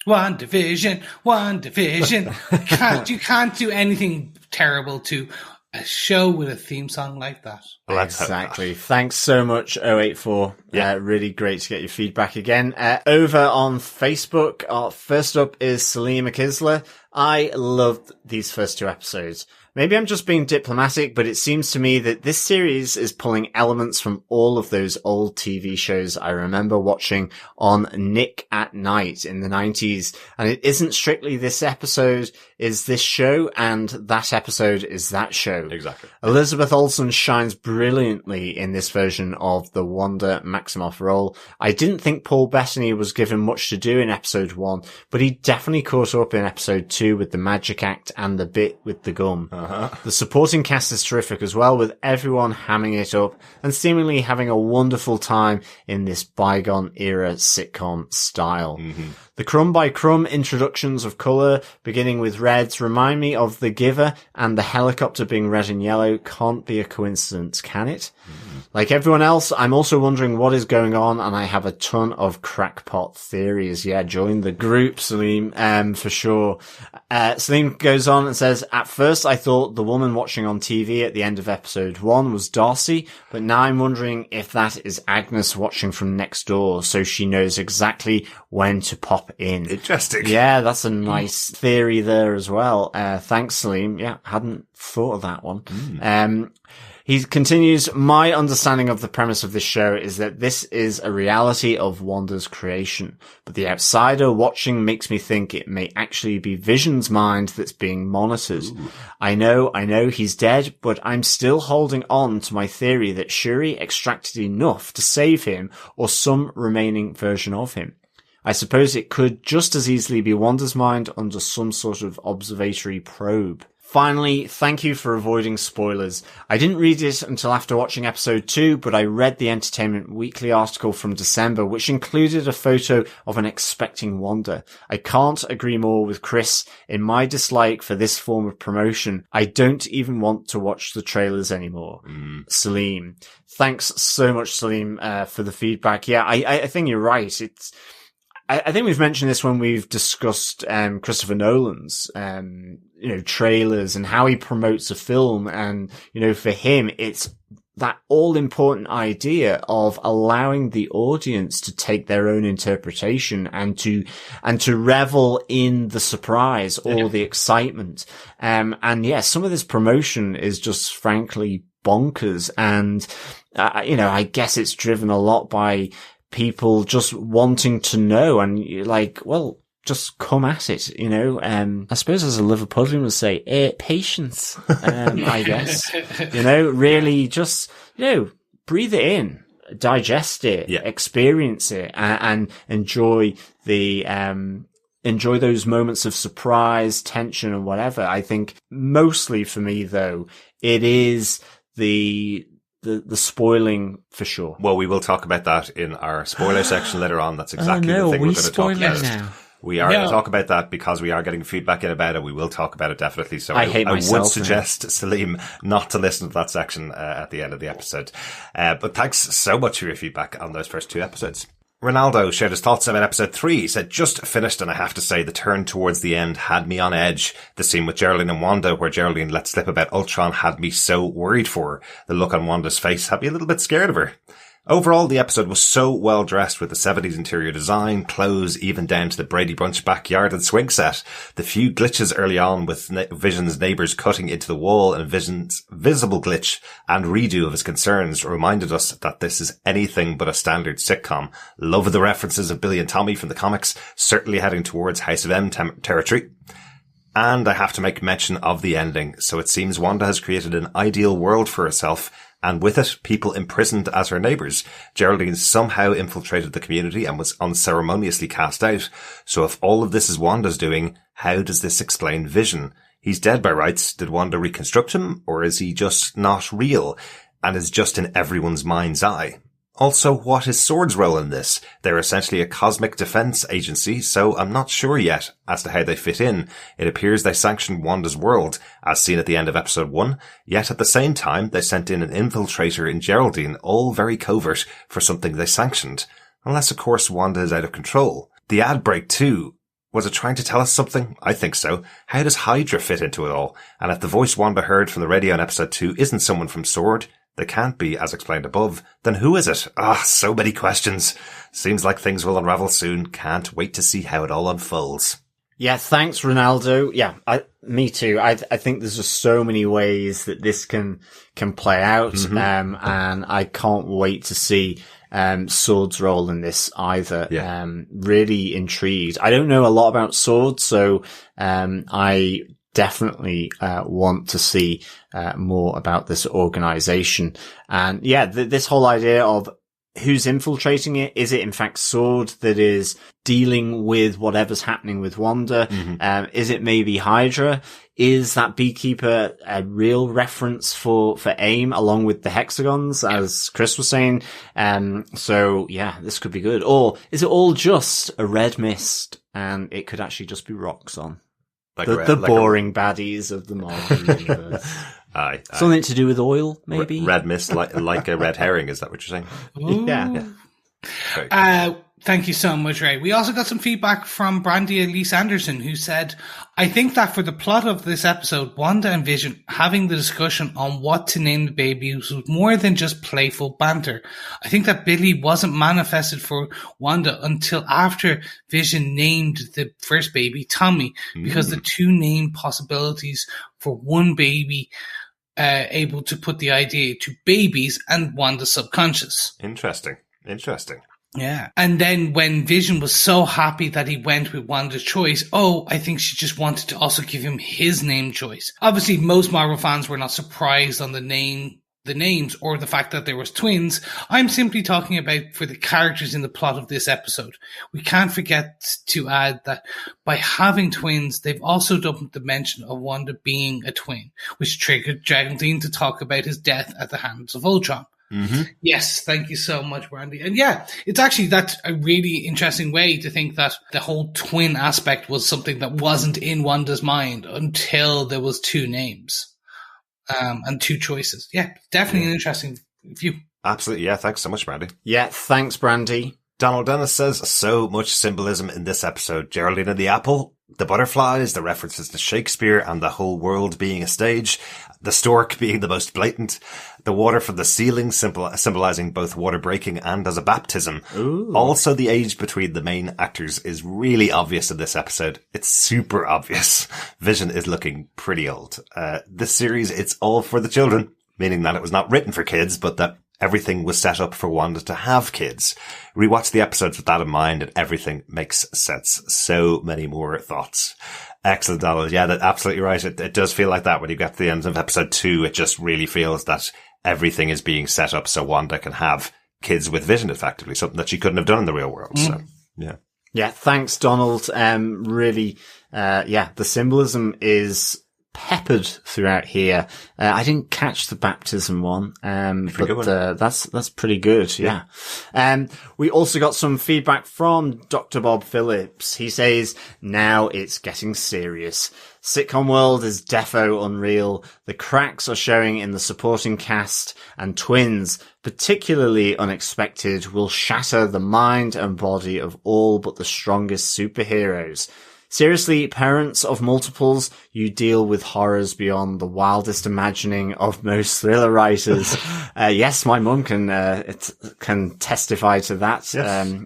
WandaVision. You can't do anything terrible to a show with a theme song like that. Well, exactly. Thanks so much, 084. Yeah, really great to get your feedback again. Over on Facebook, first up is Salim Akisla. I loved these first 2 episodes. Maybe I'm just being diplomatic, but it seems to me that this series is pulling elements from all of those old TV shows I remember watching on Nick at Night in the 90s. And it isn't strictly this episode is this show, and that episode is that show. Exactly. Elizabeth Olsen shines brilliantly in this version of the Wanda Maximoff role. I didn't think Paul Bettany was given much to do in episode 1, but he definitely caught up in episode 2 with the magic act and the bit with the gum. The supporting cast is terrific as well, with everyone hamming it up and seemingly having a wonderful time in this bygone era sitcom style. The crumb by crumb introductions of colour, beginning with reds, remind me of The Giver, and the helicopter being red and yellow can't be a coincidence, can it? Like everyone else, I'm also wondering what is going on, and I have a ton of crackpot theories. Yeah, join the group, Salim, for sure. Salim goes on and says, at first I thought the woman watching on TV at the end of episode 1 was Darcy, but now I'm wondering if that is Agnes watching from next door, so she knows exactly when to pop in. Interesting. Yeah, that's a nice theory there as well. Thanks, Salim. Yeah, hadn't thought of that one. He continues, my understanding of the premise of this show is that this is a reality of Wanda's creation, but the outsider watching makes me think it may actually be Vision's mind that's being monitored. I know he's dead, but I'm still holding on to my theory that Shuri extracted enough to save him or some remaining version of him. I suppose it could just as easily be Wanda's mind under some sort of observatory probe. Finally, thank you for avoiding spoilers. I didn't read it until after watching episode 2, but I read the Entertainment Weekly article from December, which included a photo of an expecting Wanda. I can't agree more with Chris in my dislike for this form of promotion. I don't even want to watch the trailers anymore. Salim. Thanks so much, Salim, for the feedback. Yeah, I think you're right. I think we've mentioned this when we've discussed Christopher Nolan's trailers and how he promotes a film, and for him it's that all important idea of allowing the audience to take their own interpretation and to revel in the surprise or the excitement. And yeah, some of this promotion is just frankly bonkers, and I guess it's driven a lot by people just wanting to know, and you're like, well, just come at it, I suppose as a Liverpudlian would say, patience, I guess, really just, breathe it in, digest it, experience it, and enjoy those moments of surprise, tension, and whatever. I think mostly for me, though, it is the spoiling for sure. Well, we will talk about that in our spoiler section later on. That's exactly the thing we're going to talk about. Now. We are going to talk about that because we are getting feedback in about it. We will talk about it definitely. So I would suggest, Salim, not to listen to that section at the end of the episode. But thanks so much for your feedback on those first 2 episodes. Ronaldo shared his thoughts about episode 3. He said, just finished, and I have to say the turn towards the end had me on edge. The scene with Geraldine and Wanda where Geraldine let slip about Ultron had me so worried for her. The look on Wanda's face had me a little bit scared of her. Overall, the episode was so well dressed with the 70s interior design, clothes, even down to the Brady Bunch backyard and swing set. The few glitches early on with Vision's neighbours cutting into the wall and Vision's visible glitch and redo of his concerns reminded us that this is anything but a standard sitcom. Love the references of Billy and Tommy from the comics, certainly heading towards House of M territory. And I have to make mention of the ending. So it seems Wanda has created an ideal world for herself, and with it, people imprisoned as her neighbours. Geraldine somehow infiltrated the community and was unceremoniously cast out. So if all of this is Wanda's doing, how does this explain Vision? He's dead by rights. Did Wanda reconstruct him? Or is he just not real and is just in everyone's mind's eye? Also, what is S.W.O.R.D's role in this? They're essentially a cosmic defense agency, so I'm not sure yet as to how they fit in. It appears they sanctioned Wanda's world, as seen at the end of episode 1, yet at the same time they sent in an infiltrator in Geraldine, all very covert for something they sanctioned. Unless, of course, Wanda is out of control. The ad break too. Was it trying to tell us something? I think so. How does Hydra fit into it all? And if the voice Wanda heard from the radio in episode 2 isn't someone from S.W.O.R.D., they can't be, as explained above, then who is it? So many questions. Seems like things will unravel soon. Can't wait to see how it all unfolds. Yeah, thanks, Ronaldo. Yeah, me too. I think there's just so many ways that this can play out. And I can't wait to see S.W.O.R.D's role in this either. Yeah. Really intrigued. I don't know a lot about S.W.O.R.D, so I definitely want to see more about this organization. And yeah, this whole idea of who's infiltrating it. Is it in fact S.W.O.R.D that is dealing with whatever's happening with Wanda? Is it maybe Hydra? Is that beekeeper a real reference for AIM along with the hexagons, as Chris was saying? So yeah, this could be good. Or is it all just a red mist and it could actually just be Roxxon? The boring baddies of the Marvel universe. Something to do with oil, maybe? Red mist, like a red herring, is that what you're saying? Yeah. Thank you so much, Ray. We also got some feedback from Brandy Elise Anderson, who said, I think that for the plot of this episode, Wanda and Vision having the discussion on what to name the baby was more than just playful banter. I think that Billy wasn't manifested for Wanda until after Vision named the first baby Tommy, because the two name possibilities for one baby able to put the idea to babies and Wanda's subconscious. Interesting. Yeah. And then when Vision was so happy that he went with Wanda's choice, I think she just wanted to also give him his name choice. Obviously, most Marvel fans were not surprised on the names or the fact that there was twins. I'm simply talking about for the characters in the plot of this episode. We can't forget to add that by having twins, they've also dumped the mention of Wanda being a twin, which triggered Geraldine to talk about his death at the hands of Ultron. Yes, thank you so much, Brandy. And yeah, it's actually that's a really interesting way to think that the whole twin aspect was something that wasn't in Wanda's mind until there was two names and two choices. Yeah, definitely an interesting view. Absolutely, yeah. Thanks so much, Brandy. Yeah, thanks, Brandy. Donald Dennis says, so much symbolism in this episode. Geraldine and the apple, the butterflies, the references to Shakespeare and the whole world being a stage, the stork being the most blatant, the water from the ceiling symbolizing both water breaking and as a baptism. Ooh. Also, the age between the main actors is really obvious in this episode. It's super obvious. Vision is looking pretty old. This series, it's all for the children, meaning that it was not written for kids, but that everything was set up for Wanda to have kids. Rewatch the episodes with that in mind and everything makes sense. So many more thoughts. Excellent, Donald. Yeah, that's absolutely right. It does feel like that when you get to the end of episode 2. It just really feels that everything is being set up so Wanda can have kids with Vision, effectively, something that she couldn't have done in the real world. So, yeah. Yeah, thanks, Donald. Really, the symbolism is peppered throughout here. I didn't catch the baptism one, but that's pretty good. Yeah. We also got some feedback from Dr. Bob Phillips. He says, now it's getting serious. Sitcom world is defo unreal. The cracks are showing in the supporting cast, and twins, particularly unexpected, will shatter the mind and body of all but the strongest superheroes. Seriously, parents of multiples, you deal with horrors beyond the wildest imagining of most thriller writers. Yes, my mum can testify to that.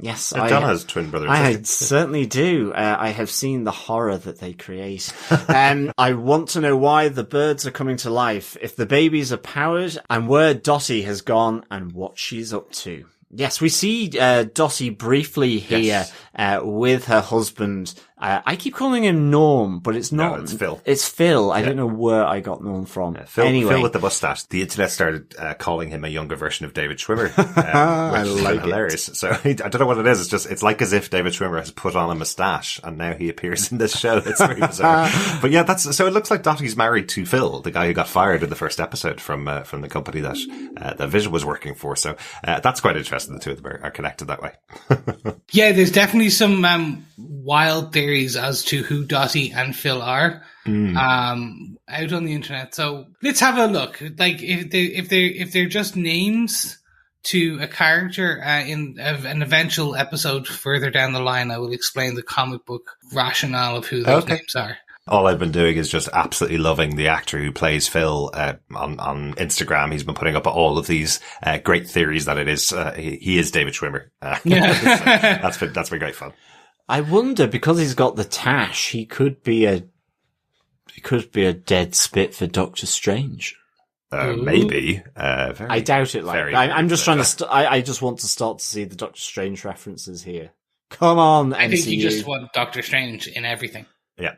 Yes, Donna has twin brothers. I certainly do. I have seen the horror that they create. I want to know why the birds are coming to life, if the babies are powered, and where Dottie has gone and what she's up to. Yes, we see Dottie briefly here with her husband. I keep calling him Norm, but it's not. No, it's Phil. It's Phil. I don't know where I got Norm from. Phil with the mustache. The internet started calling him a younger version of David Schwimmer, which is hilarious. So I don't know what it is. It's like as if David Schwimmer has put on a mustache and now he appears in this show. It's very bizarre. But yeah, so it looks like Dottie's married to Phil, the guy who got fired in the first episode from the company that Vision was working for. So that's quite interesting. The two of them are connected that way. Yeah, there's definitely some wild theories as to who Dottie and Phil are out on the internet. So let's have a look. Like if they're just names to a character in an eventual episode further down the line, I will explain the comic book rationale of who those names are. All I've been doing is just absolutely loving the actor who plays Phil on Instagram. He's been putting up all of these great theories that it is he is David Schwimmer. That's been great fun. I wonder, because he's got the tash, he could be a dead spit for Doctor Strange. Maybe. I doubt it. I'm just trying to. I just want to start to see the Doctor Strange references here. Come on, MCU. I think you just want Doctor Strange in everything. Yeah.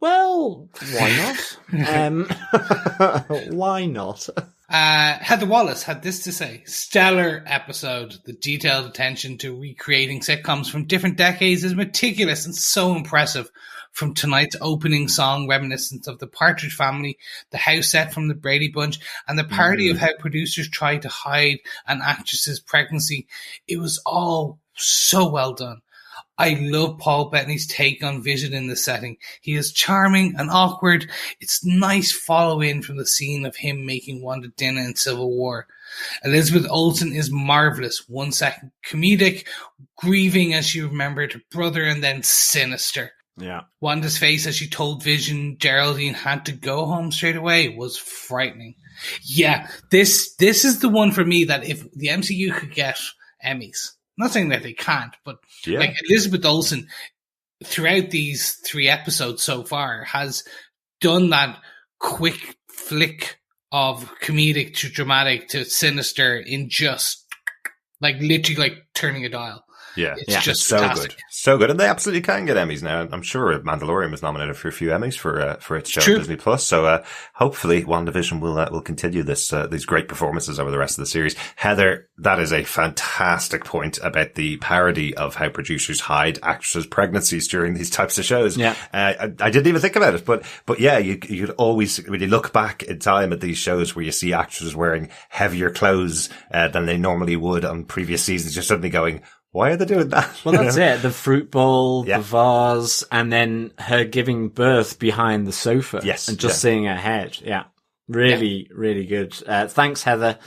Well, why not? Why not? Heather Wallace had this to say: stellar episode. The detailed attention to recreating sitcoms from different decades is meticulous and so impressive. From tonight's opening song, reminiscent of the Partridge Family, the house set from the Brady Bunch, and the parody of how producers tried to hide an actress's pregnancy. It was all so well done. I love Paul Bettany's take on Vision in the setting. He is charming and awkward. It's nice follow-in from the scene of him making Wanda dinner in Civil War. Elizabeth Olsen is marvelous. 1 second comedic, grieving as she remembered her brother, and then sinister. Yeah. Wanda's face as she told Vision Geraldine had to go home straight away was frightening. Yeah, this is the one for me that if the MCU could get Emmys, not saying that they can't, but like Elizabeth Olsen throughout these 3 episodes so far has done that quick flick of comedic to dramatic to sinister in just like literally like turning a dial. Yeah, it's just so fantastic. good. So good. And they absolutely can get Emmys now. I'm sure Mandalorian was nominated for a few Emmys for its show on Disney Plus. So, hopefully WandaVision will continue these great performances over the rest of the series. Heather, that is a fantastic point about the parody of how producers hide actresses' pregnancies during these types of shows. Yeah. I didn't even think about it, but yeah, you could always, when you look back in time at these shows where you see actresses wearing heavier clothes, than they normally would on previous seasons, you're suddenly going, why are they doing that? Well, that's it. The fruit bowl, the vase, and then her giving birth behind the sofa. Yes. And just seeing her head. Yeah. Really, really good. Thanks, Heather.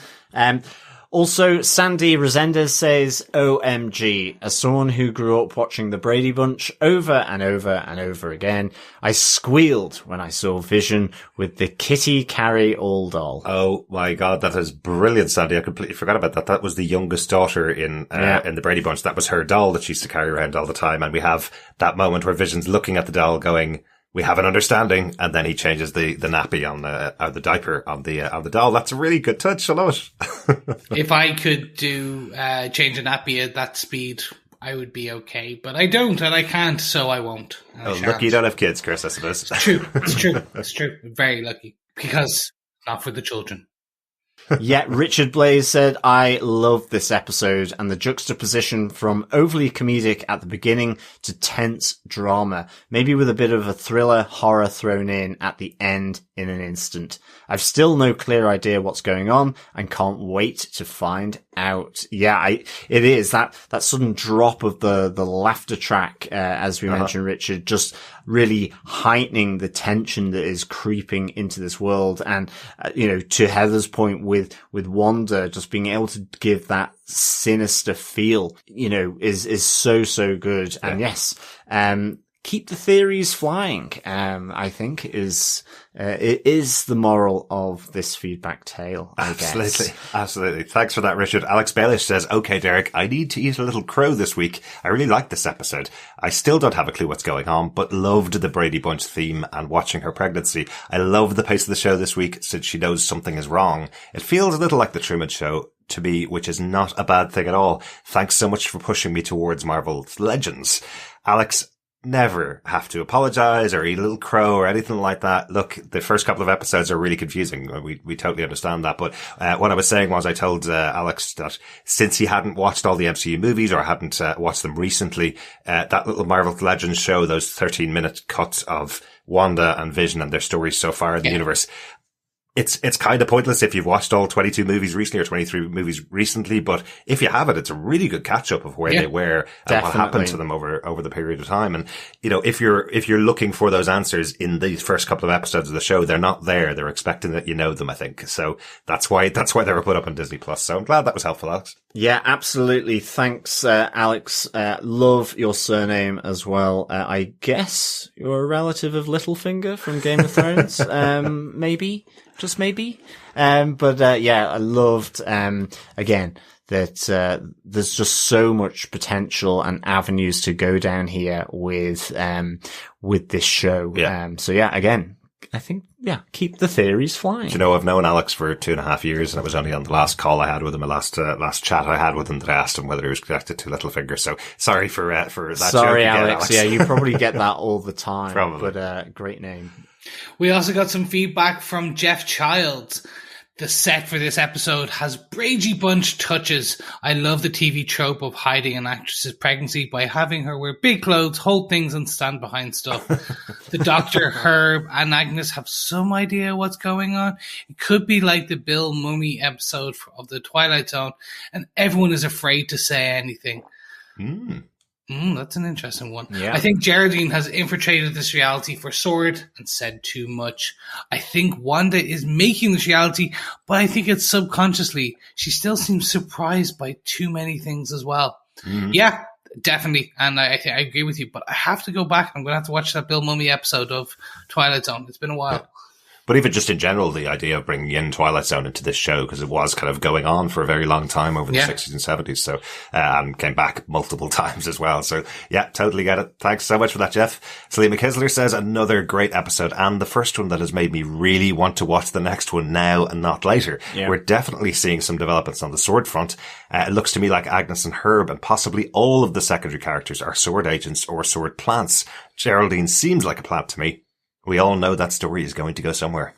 Also, Sandy Resendez says, OMG, as someone who grew up watching the Brady Bunch over and over and over again, I squealed when I saw Vision with the Kitty Carry-All doll. Oh my God, that is brilliant, Sandy. I completely forgot about that. That was the youngest daughter in the Brady Bunch. That was her doll that she used to carry around all the time. And we have that moment where Vision's looking at the doll going, we have an understanding, and then he changes the nappy on the diaper on the doll. That's a really good touch. I love it. If I could do change a nappy at that speed, I would be okay. But I don't, and I can't, so I won't. Lucky you don't have kids, Chris, I suppose. It's true. It's true. It's true. Very lucky. Because not for the children. Yet Richard Blaze said, I love this episode and the juxtaposition from overly comedic at the beginning to tense drama, maybe with a bit of a thriller horror thrown in at the end in an instant. I've still no clear idea what's going on and can't wait to find out. Yeah, it is that sudden drop of the laughter track, as we mentioned, Richard, just really heightening the tension that is creeping into this world. And, to Heather's point with Wanda, just being able to give that sinister feel, is so good. Yeah. And yes, keep the theories flying, I think it is the moral of this feedback tale, I guess. Absolutely. Thanks for that, Richard. Alex Baelish says, okay, Derek, I need to eat a little crow this week. I really liked this episode. I still don't have a clue what's going on, but loved the Brady Bunch theme and watching her pregnancy. I love the pace of the show this week since she knows something is wrong. It feels a little like the Truman Show to me, which is not a bad thing at all. Thanks so much for pushing me towards Marvel's Legends. Alex, never have to apologize or eat a little crow or anything like that. Look, the first couple of episodes are really confusing. We totally understand that. But what I was saying was I told Alex that since he hadn't watched all the MCU movies or hadn't watched them recently, that little Marvel's Legends show, those 13-minute cuts of Wanda and Vision and their stories so far in the universe, it's kind of pointless if you've watched all 22 movies recently or 23 movies recently, but if you haven't, it's a really good catch up of where they were and what happened to them over the period of time. And, you know, if you're looking for those answers in these first couple of episodes of the show, they're not there. They're expecting that you know them, I think. So that's why they were put up on Disney Plus. So I'm glad that was helpful, Alex. Yeah, absolutely. Thanks, Alex. Love your surname as well. I guess you're a relative of Littlefinger from Game of Thrones. Maybe. Just maybe. But I loved, again, that, there's just so much potential and avenues to go down here with this show. Yeah. Again, I think, keep the theories flying. Do you know, I've known Alex for 2.5 years, and it was only on the last call I had with him, the last chat I had with him, that I asked him whether he was connected to Littlefinger. So sorry for that. Sorry, joke again, Alex. Yeah, you probably get that all the time. Probably. But, great name. We also got some feedback from Jeff Childs. The set for this episode has Brady Bunch touches. I love the TV trope of hiding an actress's pregnancy by having her wear big clothes, hold things, and stand behind stuff. The Doctor, Herb, and Agnes have some idea what's going on. It could be like the Bill Mummy episode of The Twilight Zone, and everyone is afraid to say anything. That's an interesting one. Yeah. I think Geraldine has infiltrated this reality for Sword and said too much. I think Wanda is making this reality, but I think it's subconsciously. She still seems surprised by too many things as well. Yeah, definitely. And I agree with you, but I have to go back. I'm going to have to watch that Bill Mummy episode of Twilight Zone. It's been a while. But even just in general, the idea of bringing in Twilight Zone into this show, because it was kind of going on for a very long time over the 60s and 70s. So, and came back multiple times as well. So yeah, totally get it. Thanks so much for that, Jeff. Celine McKisler says another great episode, and the first one that has made me really want to watch the next one now and not later. Yeah. We're definitely seeing some developments on the Sword front. It looks to me like Agnes and Herb and possibly all of the secondary characters are Sword agents or Sword plants. Geraldine seems like a plant to me. We all know that story is going to go somewhere.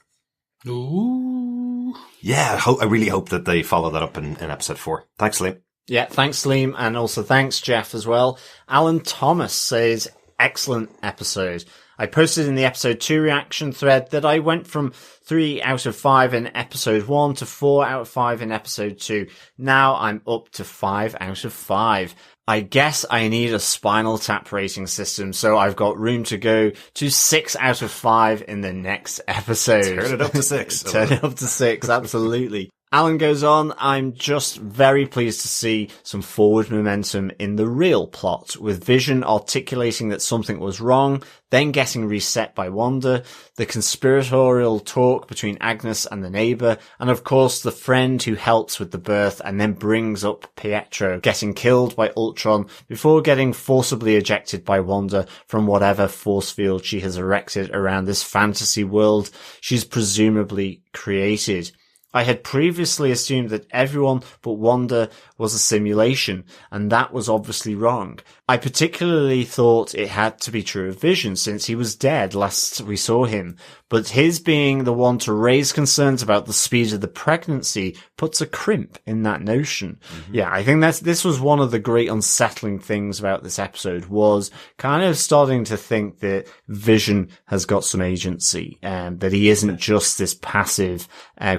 Ooh. Yeah, I really hope that they follow that up in episode 4. Thanks, Liam. Yeah, thanks, Liam. And also thanks, Jeff, as well. Alan Thomas says, excellent episode. I posted in the episode 2 reaction thread that I went from 3 out of 5 in episode 1 to 4 out of 5 in episode 2. Now I'm up to 5 out of 5. I guess I need a Spinal Tap rating system, so I've got room to go to 6 out of 5 in the next episode. Turn it up to 6. Turn it up to 6, absolutely. Alan goes on, I'm just very pleased to see some forward momentum in the real plot, with Vision articulating that something was wrong, then getting reset by Wanda, the conspiratorial talk between Agnes and the neighbour, and of course the friend who helps with the birth and then brings up Pietro getting killed by Ultron before getting forcibly ejected by Wanda from whatever force field she has erected around this fantasy world she's presumably created. I had previously assumed that everyone but Wanda was a simulation, and that was obviously wrong. I particularly thought it had to be true of Vision, since he was dead last we saw him, but his being the one to raise concerns about the speed of the pregnancy puts a crimp in that notion. Mm-hmm. Yeah, I think this was one of the great unsettling things about this episode, was kind of starting to think that Vision has got some agency, that he isn't just this passive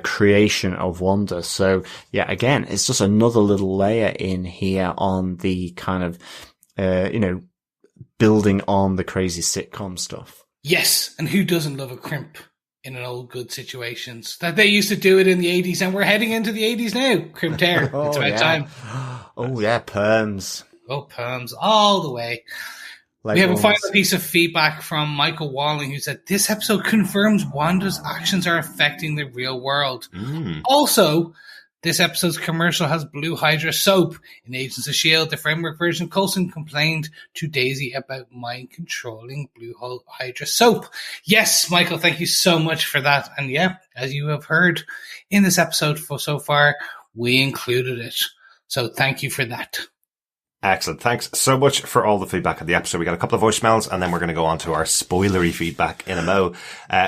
creation of Wanda. So yeah, again, it's just another little layer in here on the kind of building on the crazy sitcom stuff. Yes, and who doesn't love a crimp in an old good situations? That they used to do it in the 80s, and we're heading into the 80s now. Crimped hair. It's about time. Oh, yeah, perms. Oh, perms. All the way. Like we have a ones. final piece of feedback from Michael Walling, who said, this episode confirms Wanda's actions are affecting the real world. Also, this episode's commercial has Blue Hydra soap. In Agents of S.H.I.E.L.D., the framework version, Coulson complained to Daisy about mind-controlling Blue Hydra soap. Yes, Michael, thank you so much for that. And yeah, as you have heard in this episode so far, we included it. So thank you for that. Excellent. Thanks so much for all the feedback on the episode. We got a couple of voicemails and then we're going to go on to our spoilery feedback in a mo.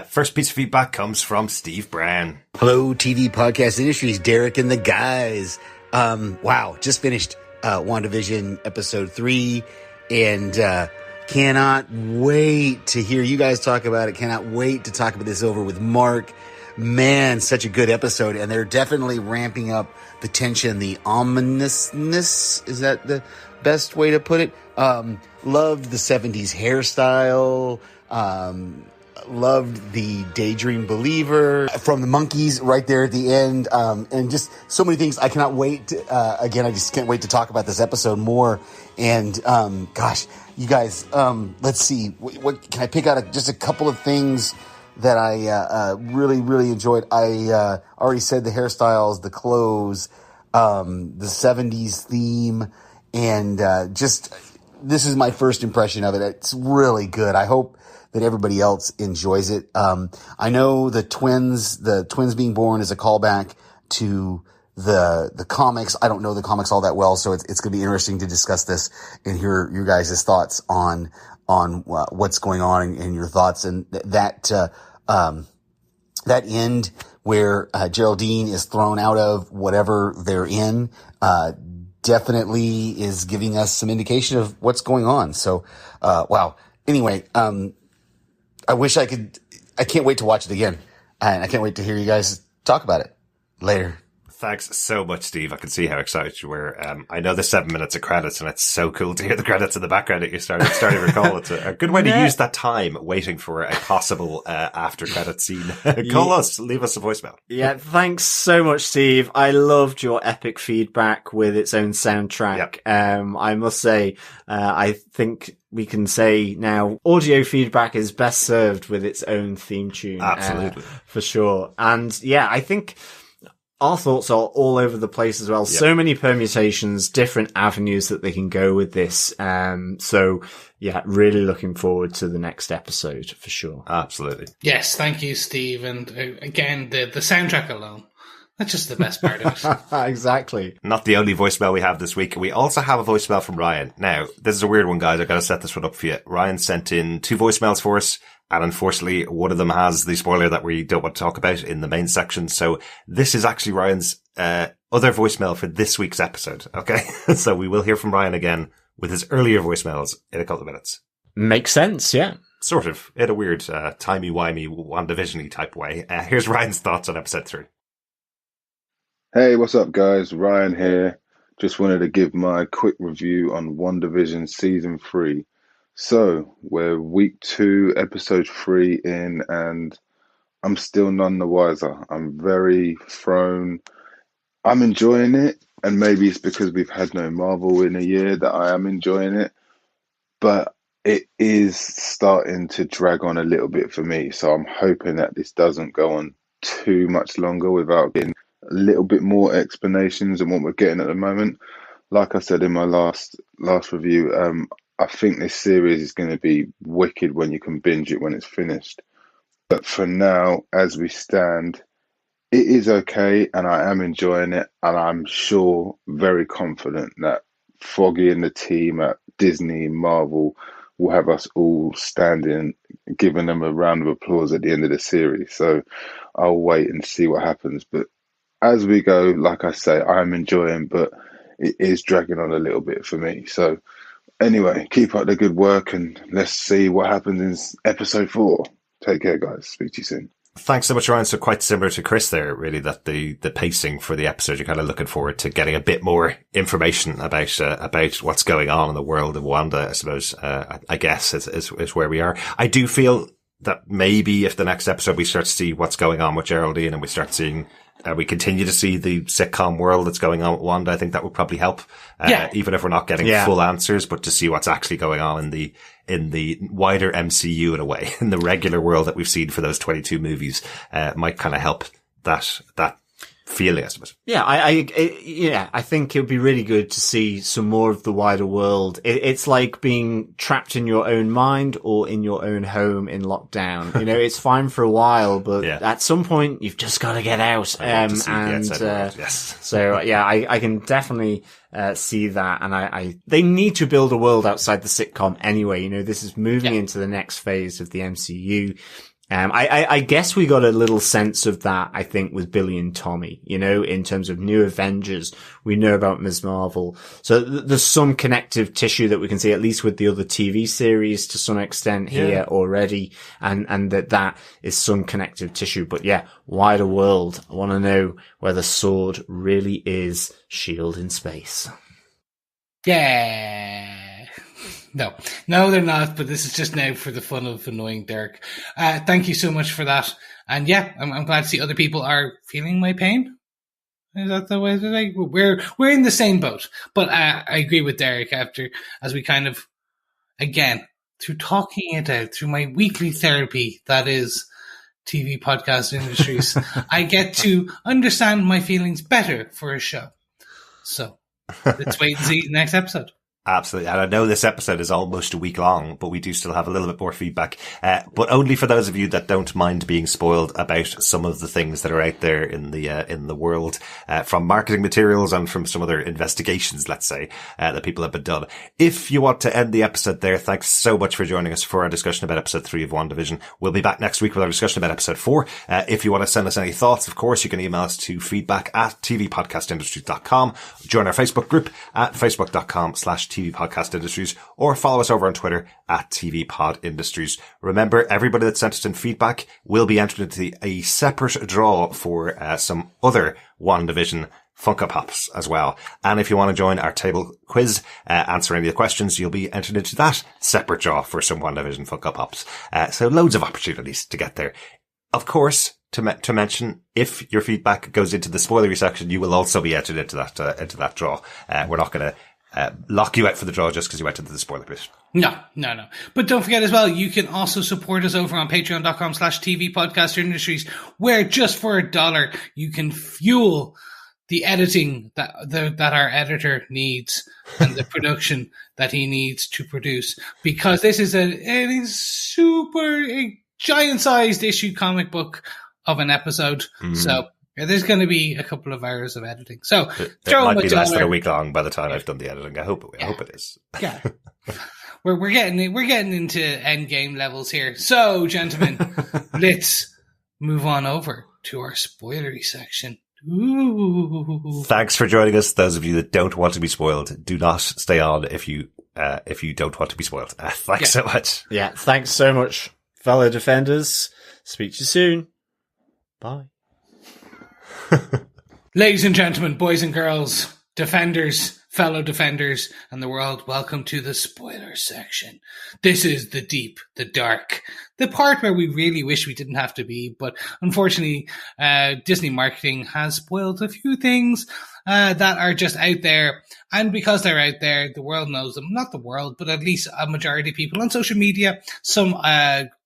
First piece of feedback comes from Steve Brown. Hello, TV podcast industries, Derek and the guys. Wow, just finished WandaVision episode 3 and cannot wait to hear you guys talk about it. Cannot wait to talk about this over with Mark. Man, such a good episode, and they're definitely ramping up the tension, the ominousness. Is that the best way to put it? Loved the 70s hairstyle. Loved the Daydream Believer from the Monkees right there at the end. And just so many things. I cannot wait to, again, I just can't wait to talk about this episode more. And, gosh, you guys, let's see. What can I pick out just a couple of things that I really, really enjoyed? I already said the hairstyles, the clothes, the 70s theme, and just this is my first impression of it. It's really good. I hope that everybody else enjoys it. I know the twins being born is a callback to the comics. I don't know the comics all that well, so it's going to be interesting to discuss this and hear your guys' thoughts on what's going on and your thoughts. And that end where Geraldine is thrown out of whatever they're in definitely is giving us some indication of what's going on. So wow. Anyway, I wish I can't wait to watch it again. And I can't wait to hear you guys talk about it later. Thanks so much, Steve. I can see how excited you were. I know there's 7 minutes of credits, and it's so cool to hear the credits in the background that you starting to recall. It's a good way to use that time waiting for a possible after credit scene. Call us, leave us a voicemail. Yeah, thanks so much, Steve. I loved your epic feedback with its own soundtrack. Yep. I must say, I think we can say now audio feedback is best served with its own theme tune. Absolutely. For sure. And yeah, I think our thoughts are all over the place as well. Yep. So many permutations, different avenues that they can go with this. So yeah, really looking forward to the next episode for sure. Absolutely. Yes, thank you, Steve. And again, the soundtrack alone, that's just the best part of it. Exactly. Not the only voicemail we have this week. We also have a voicemail from Ryan. Now, this is a weird one, guys. I've got to set this one up for you. Ryan sent in 2 voicemails for us. And unfortunately, one of them has the spoiler that we don't want to talk about in the main section. So this is actually Ryan's other voicemail for this week's episode. Okay. So we will hear from Ryan again with his earlier voicemails in a couple of minutes. Makes sense. Yeah. Sort of. In a weird, timey-wimey, WandaVision-y type way. Here's Ryan's thoughts on episode 3. Hey, what's up, guys? Ryan here. Just wanted to give my quick review on WandaVision Season 3. So, we're week 2, episode 3 in, and I'm still none the wiser. I'm very thrown. I'm enjoying it, and maybe it's because we've had no Marvel in a year that I am enjoying it, but it is starting to drag on a little bit for me, so I'm hoping that this doesn't go on too much longer without getting a little bit more explanations than what we're getting at the moment. Like I said in my last review, I think this series is going to be wicked when you can binge it when it's finished. But for now, as we stand, it is okay, and I am enjoying it, and I'm sure, very confident that Foggy and the team at Disney and Marvel will have us all standing, giving them a round of applause at the end of the series. So I'll wait and see what happens. But as we go, like I say, I'm enjoying, but it is dragging on a little bit for me. So anyway, keep up the good work, and let's see what happens in episode 4. Take care, guys. Speak to you soon. Thanks so much, Ryan. So quite similar to Chris there, really, that the pacing for the episode, you're kind of looking forward to getting a bit more information about what's going on in the world of Wanda, I suppose, I guess is where we are. I do feel that maybe if the next episode we start to see what's going on with Geraldine and we start seeing, we continue to see the sitcom world that's going on with Wanda, I think that would probably help. Even if we're not getting full answers, but to see what's actually going on in the wider MCU in a way, in the regular world that we've seen for those 22 movies, might kind of help that feeling, I suppose. Yeah, I think it would be really good to see some more of the wider world. It's like being trapped in your own mind or in your own home in lockdown. You know, it's fine for a while, but at some point you've just got to get out. Yes. So yeah, I can definitely see that, and they need to build a world outside the sitcom anyway. You know, this is moving into the next phase of the MCU. I guess we got a little sense of that, I think, with Billy and Tommy, you know, in terms of New Avengers. We know about Ms. Marvel. So there's some connective tissue that we can see, at least with the other TV series to some extent here already. And that is some connective tissue. But yeah, wider world. I want to know whether S.W.O.R.D. really is S.H.I.E.L.D. in space. Yeah. No, they're not, but this is just now for the fun of annoying Derek. Thank you so much for that. And yeah, I'm glad to see other people are feeling my pain. Is that the way that we're in the same boat? But I agree with Derek as we kind of, again, through talking it out, through my weekly therapy, that is TV podcast industries, I get to understand my feelings better for a show. So let's wait and see the next episode. Absolutely. And I know this episode is almost a week long, but we do still have a little bit more feedback. But only for those of you that don't mind being spoiled about some of the things that are out there in the world, from marketing materials and from some other investigations, let's say, that people have been done. If you want to end the episode there, thanks so much for joining us for our discussion about episode 3 of WandaVision. We'll be back next week with our discussion about episode 4. If you want to send us any thoughts, of course, you can email us to feedback@tvpodcastindustries.com. Join our Facebook group at facebook.com/TV Podcast Industries, or follow us over on Twitter at TV Pod Industries. Remember, everybody that sent us in feedback will be entered into a separate draw for some other WandaVision Funko Pops as well. And if you want to join our table quiz, answer any of the questions, you'll be entered into that separate draw for some WandaVision Funko Pops. So loads of opportunities to get there. Of course, to mention, if your feedback goes into the spoilery section, you will also be entered into that draw. We're not going to lock you out for the draw just because you went into the spoiler bit. No. But don't forget as well, you can also support us over on patreon.com/TV Podcaster Industries, where just for $1, you can fuel the editing that our editor needs and the production that he needs to produce. Because this is a giant-sized issue comic book of an episode. So there's going to be a couple of hours of editing. So it might be less than a week long by the time I've done the editing. I hope it is. Yeah. We're getting into endgame levels here. So, gentlemen, let's move on over to our spoilery section. Ooh. Thanks for joining us. Those of you that don't want to be spoiled, do not stay on if you don't want to be spoiled. Thanks so much. Yeah, thanks so much, fellow defenders. Speak to you soon. Bye. Ladies and gentlemen, boys and girls, defenders, fellow defenders, and the world, welcome to the spoiler section. This is the deep, the dark, the part where we really wish we didn't have to be, but unfortunately, Disney marketing has spoiled a few things that are just out there, and because they're out there, the world knows them. Not the world, but at least a majority of people on social media, some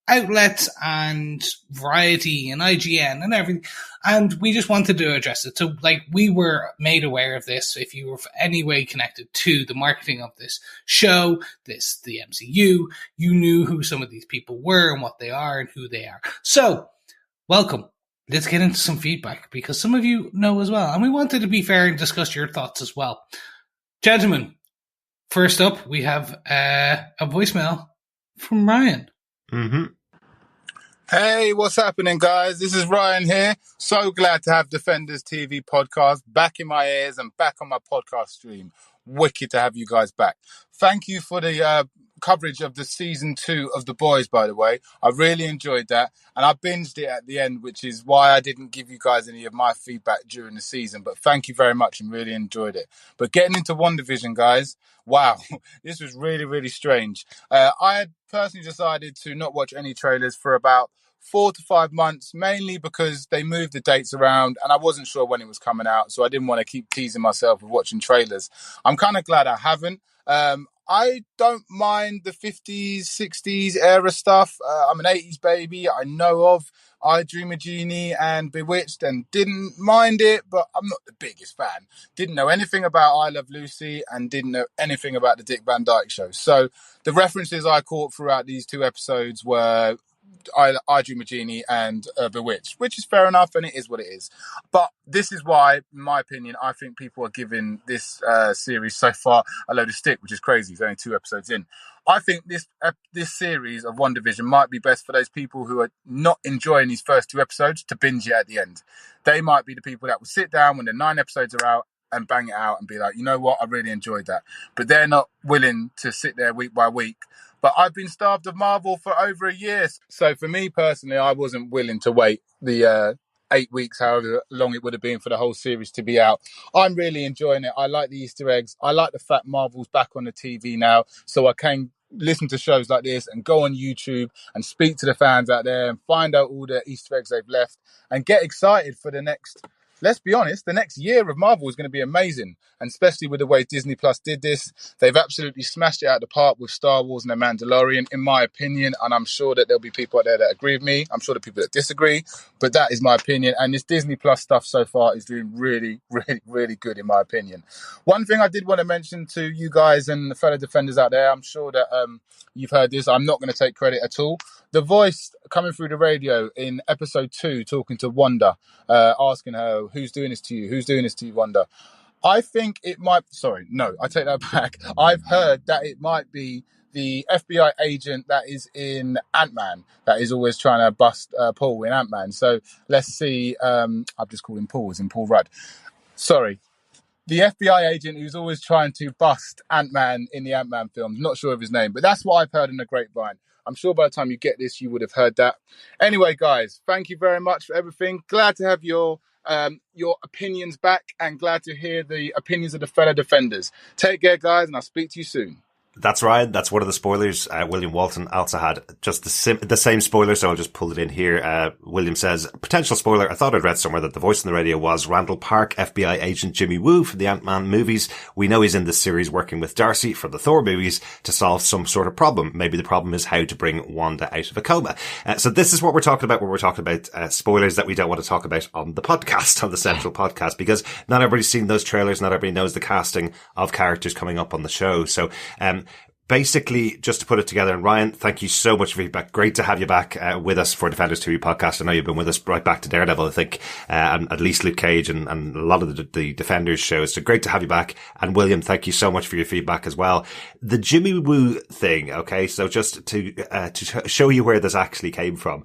outlets and Variety and IGN and everything. And we just wanted to address it. So, we were made aware of this. If you were any way connected to the marketing of this show, the MCU, you knew who some of these people were and what they are and who they are. So, welcome. Let's get into some feedback, because some of you know as well. And we wanted to be fair and discuss your thoughts as well. Gentlemen, first up, we have a voicemail from Ryan. Mm-hmm. Hey, what's happening, guys? This is Ryan here. So glad to have Defenders TV podcast back in my ears and back on my podcast stream. Wicked to have you guys back. Thank you for the coverage of the season 2 of The Boys, by the way. I really enjoyed that, and I binged it at the end, which is why I didn't give you guys any of my feedback during the season. But thank you very much and really enjoyed it. But getting into WandaVision, guys, wow, this was really, really strange. I had personally decided to not watch any trailers for about 4 to 5 months, mainly because they moved the dates around and I wasn't sure when it was coming out, so I didn't want to keep teasing myself with watching trailers. I'm kind of glad I haven't. I don't mind the 50s, 60s era stuff. I'm an 80s baby. I know of I Dream a Genie and Bewitched and didn't mind it, but I'm not the biggest fan. Didn't know anything about I Love Lucy and didn't know anything about the Dick Van Dyke Show. So the references I caught throughout these two episodes were I Dream a Genie and Bewitched, which is fair enough, and it is what it is. But this is why, in my opinion, I think people are giving this series so far a load of stick, which is crazy. It's only 2 episodes in. I think this series of WandaVision might be best for those people who are not enjoying these first 2 episodes to binge it at the end. They might be the people that will sit down when the 9 episodes are out and bang it out and be like, you know what, I really enjoyed that. But they're not willing to sit there week by week. But I've been starved of Marvel for over a year. So for me personally, I wasn't willing to wait the 8 weeks, however long it would have been for the whole series to be out. I'm really enjoying it. I like the Easter eggs. I like the fact Marvel's back on the TV now, so I can listen to shows like this and go on YouTube and speak to the fans out there and find out all the Easter eggs they've left and get excited for the next... Let's be honest, the next year of Marvel is going to be amazing. And especially with the way Disney Plus did this, they've absolutely smashed it out of the park with Star Wars and The Mandalorian, in my opinion. And I'm sure that there'll be people out there that agree with me. I'm sure there are people that disagree, but that is my opinion. And this Disney Plus stuff so far is doing really, really, really good, in my opinion. One thing I did want to mention to you guys and the fellow defenders out there, I'm sure that you've heard this. I'm not going to take credit at all. The voice coming through the radio in episode 2, talking to Wanda, asking her, who's doing this to you? Who's doing this to you, Wanda? I think it might... Sorry, no, I take that back. I've heard that it might be the FBI agent that is in Ant-Man, that is always trying to bust Paul in Ant-Man. So let's see. I've just called him Paul, as in Paul Rudd. Sorry. The FBI agent who's always trying to bust Ant-Man in the Ant-Man films. Not sure of his name, but that's what I've heard in the grapevine. I'm sure by the time you get this, you would have heard that. Anyway, guys, thank you very much for everything. Glad to have your opinions back and glad to hear the opinions of the fellow defenders. Take care, guys, and I'll speak to you soon. That's right. That's one of the spoilers. William Walton also had just the same spoiler, so I'll just pull it in here. William says, potential spoiler. I thought I'd read somewhere that the voice on the radio was Randall Park, FBI agent Jimmy Woo from the Ant-Man movies. We know he's in this series working with Darcy from the Thor movies to solve some sort of problem. Maybe the problem is how to bring Wanda out of a coma. So this is what we're talking about when we're talking about spoilers that we don't want to talk about on the podcast, on the central podcast, because not everybody's seen those trailers. Not everybody knows the casting of characters coming up on the show. So, basically, just to put it together, and Ryan, thank you so much for being back. Great to have you back with us for Defenders TV podcast. I know you've been with us right back to Daredevil, I think, and at least Luke Cage and a lot of the Defenders shows. So great to have you back. And William, thank you so much for your feedback as well. The Jimmy Woo thing, okay, so just to show you where this actually came from,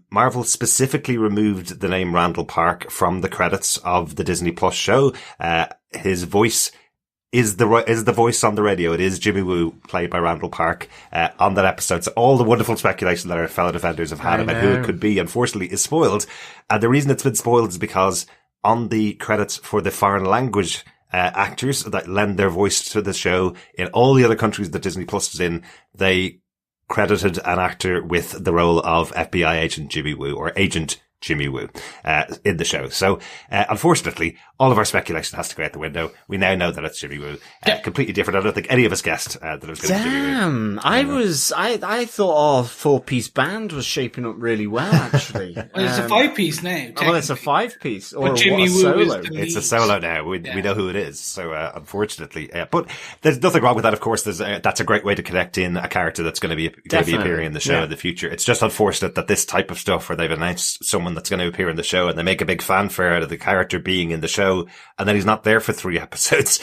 Marvel specifically removed the name Randall Park from the credits of the Disney Plus show. His voice is the voice on the radio. It is Jimmy Woo, played by Randall Park, on that episode. So all the wonderful speculation that our fellow defenders have had about who it could be, unfortunately, is spoiled. And the reason it's been spoiled is because on the credits for the foreign language actors that lend their voice to the show in all the other countries that Disney Plus is in, they credited an actor with the role of FBI agent Jimmy Woo, or Agent Jimmy Woo, in the show. So, unfortunately, all of our speculation has to go out the window. We now know that it's Jimmy Woo. Completely different. I don't think any of us guessed that it was going to be Jimmy Woo. I thought our 4-piece band was shaping up really well, actually. Well, it's a 5-piece now. Well, it's a 5-piece. Or Jimmy Woo solo. It's a solo now. We know who it is. So, unfortunately, but there's nothing wrong with that. Of course, that's a great way to connect in a character that's going to be appearing in the show in the future. It's just unfortunate that this type of stuff where they've announced someone that's going to appear in the show and they make a big fanfare out of the character being in the show and then he's not there for 3 episodes.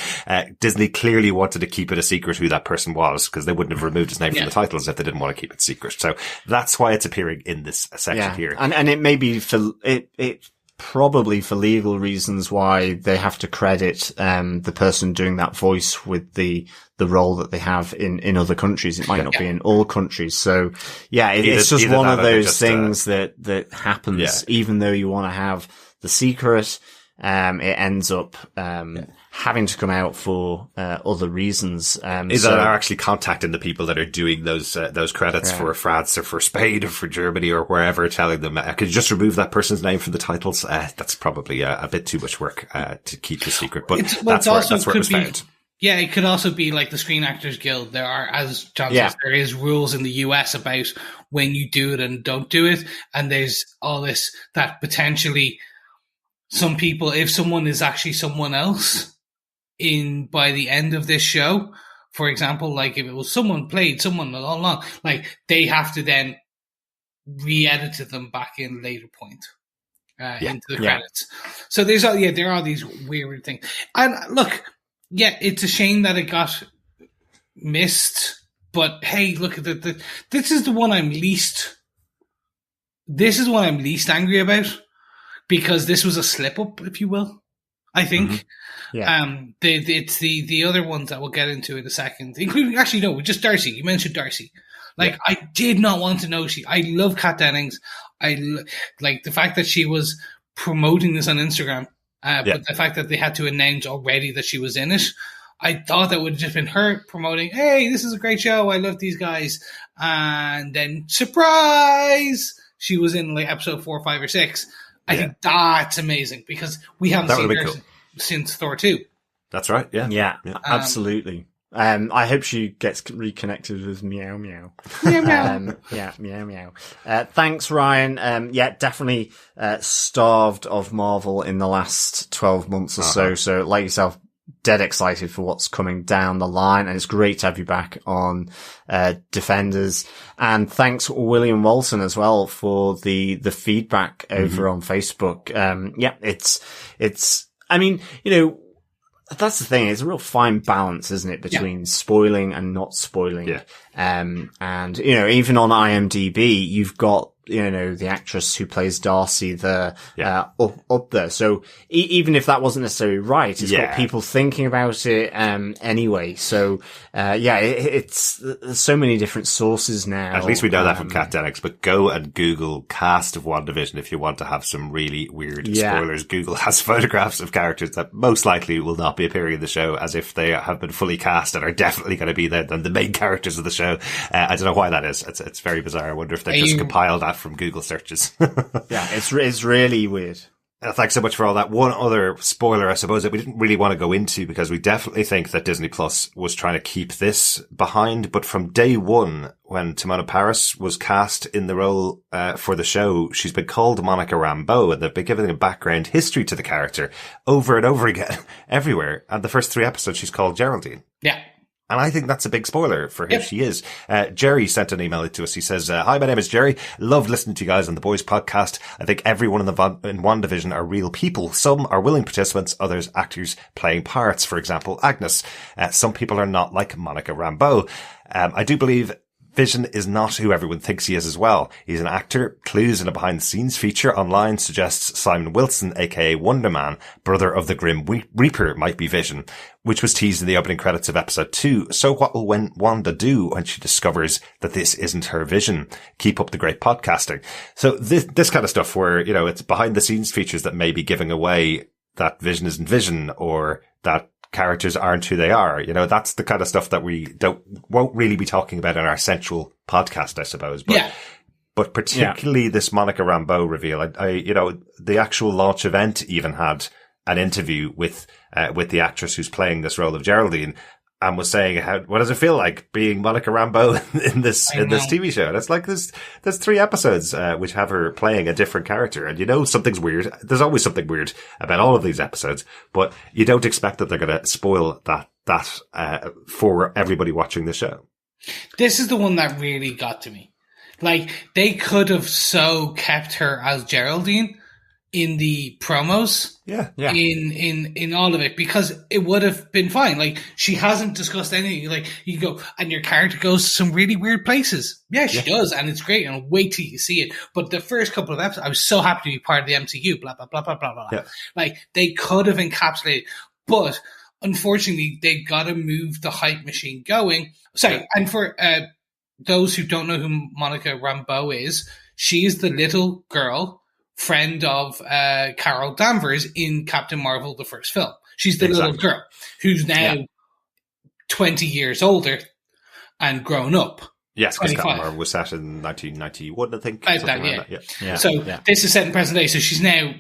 Disney clearly wanted to keep it a secret who that person was, because they wouldn't have removed his name from the titles if they didn't want to keep it secret. So that's why it's appearing in this section here. And it may be it probably for legal reasons why they have to credit the person doing that voice with the role that they have in other countries. It might not be in all countries. So it's just one of those things that happens, even though you want to have the secret. It ends up having to come out for other reasons. That are actually contacting the people that are doing those credits for France or for Spain or for Germany or wherever, telling them, could you just remove that person's name from the titles? That's probably a bit too much work to keep the secret, but that's where it was found. Yeah, it could also be like the Screen Actors Guild. There are, as John says, there is rules in the US about when you do it and don't do it. And there's all this that potentially some people, if someone is actually someone else by the end of this show, for example, like if it was someone played someone all along, like they have to then re-edit them back in later point. Into the credits. So there are these weird things. And look, it's a shame that it got missed, but hey, look at this is the one I'm least angry about, because this was a slip up, if you will, I think. It's the other ones that we'll get into in a second, including, actually no, just Darcy. You mentioned Darcy. I did not want to know I love Kat Dennings. I like the fact that she was promoting this on Instagram, but the fact that they had to announce already that she was in it, I thought that would have just been her promoting, hey, this is a great show, I love these guys, and then surprise, she was in like episode 4, 5, or 6. I think that's amazing, because we haven't seen her since Thor 2. That's right, yeah. Absolutely. I hope she gets reconnected with Meow Meow. Meow Meow. Meow Meow. Thanks, Ryan. Definitely starved of Marvel in the last 12 months or so. So, like yourself, dead excited for what's coming down the line, and it's great to have you back on Defenders. And thanks, William Walton, as well, for the feedback over on Facebook. It's. I mean, that's the thing. It's a real fine balance, isn't it, between spoiling and not spoiling. Yeah. And, even on IMDb, you've got, the actress who plays Darcy up there. So even if that wasn't necessarily right, it's got people thinking about it, anyway. So, it's, there's so many different sources now. At least we know that from Kat Dennings, but go and Google cast of WandaVision if you want to have some really weird spoilers. Google has photographs of characters that most likely will not be appearing in the show, as if they have been fully cast and are definitely going to be the main characters of the show. I don't know why that is. It's very bizarre. I wonder if they just compiled that from Google searches. It's really weird. Thanks so much for all that. One other spoiler, I suppose, that we didn't really want to go into, because we definitely think that Disney Plus was trying to keep this behind. But from day one, when Timona Paris was cast in the role for the show, she's been called Monica Rambeau, and they've been giving a background history to the character over and over again, everywhere. And the first 3 episodes, she's called Geraldine. Yeah. And I think that's a big spoiler for who she is. Jerry sent an email to us. He says, hi, my name is Jerry. Love listening to you guys on the Boys podcast. I think everyone in WandaVision are real people. Some are willing participants, others actors playing parts. For example, Agnes. Some people are not like Monica Rambeau. I do believe Vision is not who everyone thinks he is as well. He's an actor. Clues in a behind-the-scenes feature online suggests Simon Wilson, aka Wonder Man, brother of the Grim Reaper, might be Vision, which was teased in the opening credits of episode 2. So what will Wanda do when she discovers that this isn't her Vision? Keep up the great podcasting. So this kind of stuff where, it's behind-the-scenes features that may be giving away that Vision isn't Vision, or that characters aren't who they are. That's the kind of stuff that we won't really be talking about in our central podcast, I suppose. But particularly this Monica Rambeau reveal, the actual launch event even had an interview with the actress who's playing this role of Geraldine, and was saying, what does it feel like being Monica Rambeau in this TV show? And it's like, there's 3 episodes, which have her playing a different character. And something's weird. There's always something weird about all of these episodes, but you don't expect that they're going to spoil that for everybody watching the show. This is the one that really got to me. Like, they could have so kept her as Geraldine in the promos, in all of it, because it would have been fine. Like, she hasn't discussed anything. Like, you go, and your character goes to some really weird places. Yeah, she does, and it's great, and I'll wait till you see it. But the first couple of episodes, I was so happy to be part of the MCU, blah, blah, blah, blah, blah, blah. Yeah. Like, they could have encapsulated, but unfortunately, they got to move the hype machine going. Sorry, and for those who don't know who Monica Rambeau is, she is the little girl friend of Carol Danvers in Captain Marvel, the first film. She's the little girl who's now 20 years older and grown up. Yes, because Captain Marvel was set in 1991, I think. This is set in present day, so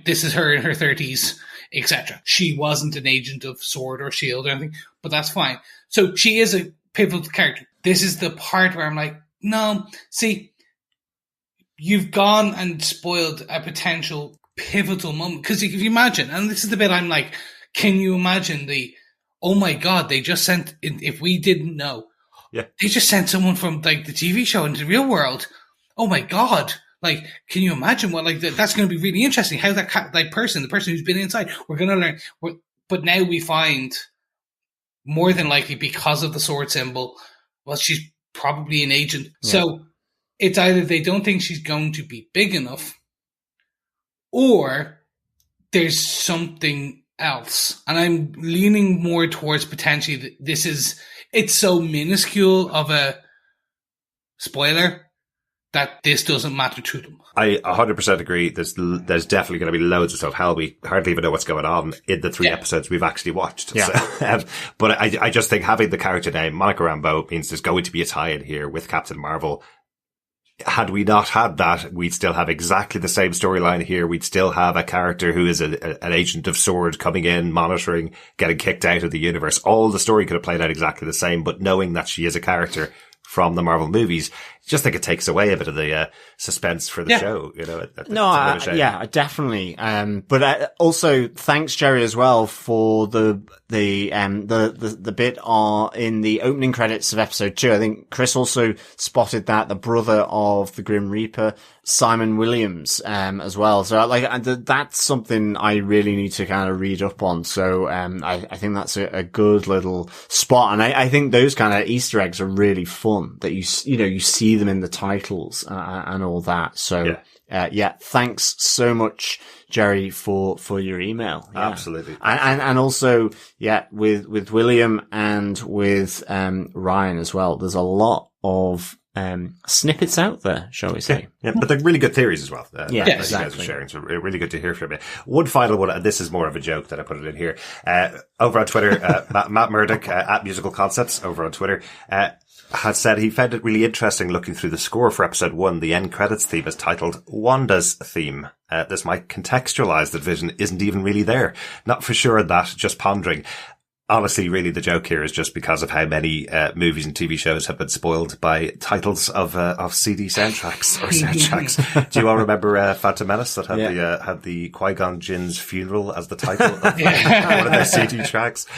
this is her in her 30s etc. She wasn't an agent of Sword or Shield or anything, but that's fine. So she is a pivotal character. This is the part where I'm like, no, see, you've gone and spoiled a potential pivotal moment. Because if you imagine, and this is the bit I'm like, can you imagine oh my God, they just sent, if we didn't know, they just sent someone from like the TV show into the real world. Oh my God. Like, can you imagine what, like, that's going to be really interesting. How that the person who's been inside, we're going to learn. But now we find, more than likely because of the sword symbol, well, she's probably an agent. Yeah. So it's either they don't think she's going to be big enough, or there's something else. And I'm leaning more towards potentially that it's so minuscule of a spoiler that this doesn't matter to them. I 100% agree. There's definitely going to be loads of stuff. Hell, we hardly even know what's going on in the 3 episodes we've actually watched. Yeah. So, but I just think having the character name Monica Rambeau means there's going to be a tie-in here with Captain Marvel. Had we not had that, we'd still have exactly the same storyline here. We'd still have a character who is an agent of Sword coming in, monitoring, getting kicked out of the universe. All the story could have played out exactly the same, but knowing that she is a character from the Marvel movies, just think it takes away a bit of the suspense for the show, you know. Definitely. But also thanks, Jerry, as well, for the bit in the opening credits of episode 2. I think Chris also spotted that the brother of the Grim Reaper, Simon Williams, as well. So that's something I really need to kind of read up on. So I think that's a good little spot, and I think those kind of Easter eggs are really fun, that you see them in the titles and all that. So thanks so much, Jerry, for your email. Yeah. Absolutely. And also, with William and with Ryan as well, there's a lot of snippets out there, shall we say. Yeah, but they're really good theories as well. Exactly. You guys are sharing, so really good to hear from you. One final one, and this is more of a joke that I put it in here. Over on Twitter, Matt Murdoch, at Musical Concepts, over on Twitter, had said he found it really interesting looking through the score for episode 1. The end credits theme is titled Wanda's Theme. This might contextualize that Vision isn't even really there. Not for sure on that, just pondering. Honestly, really, the joke here is just because of how many movies and TV shows have been spoiled by titles of CD soundtracks or soundtracks. Do you all remember Phantom Menace that had the Qui-Gon Jinn's funeral as the title of one of their CD tracks?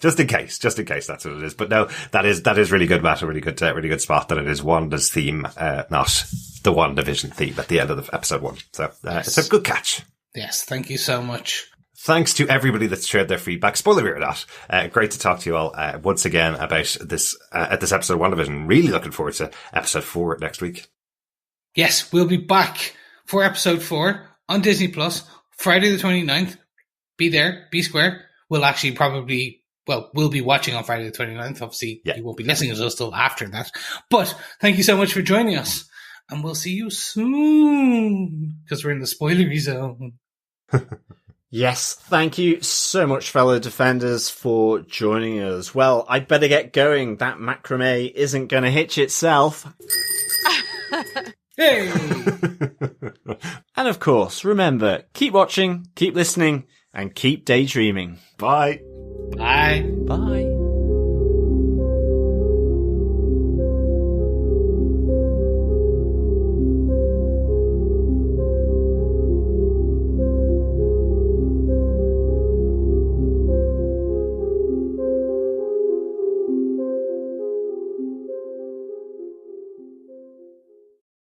Just in case that's what it is. But no, that is really good, Matt. A really good spot that it is Wanda's theme, not the WandaVision theme at the end of episode 1. So it's a good catch. Yes, thank you so much. Thanks to everybody that's shared their feedback, spoiler or not. Great to talk to you all once again about this episode of WandaVision. Really looking forward to episode 4 next week. Yes, we'll be back for episode 4 on Disney Plus, Friday the 29th. Be there, be square. We'll actually we'll be watching on Friday the 29th. Obviously, you won't be listening to us till after that. But thank you so much for joining us. And we'll see you soon, because we're in the spoilery zone. Yes, thank you so much, fellow defenders, for joining us. Well, I'd better get going. That macrame isn't going to hitch itself. Hey! And of course, remember, keep watching, keep listening, and keep daydreaming. Bye. Bye. Bye.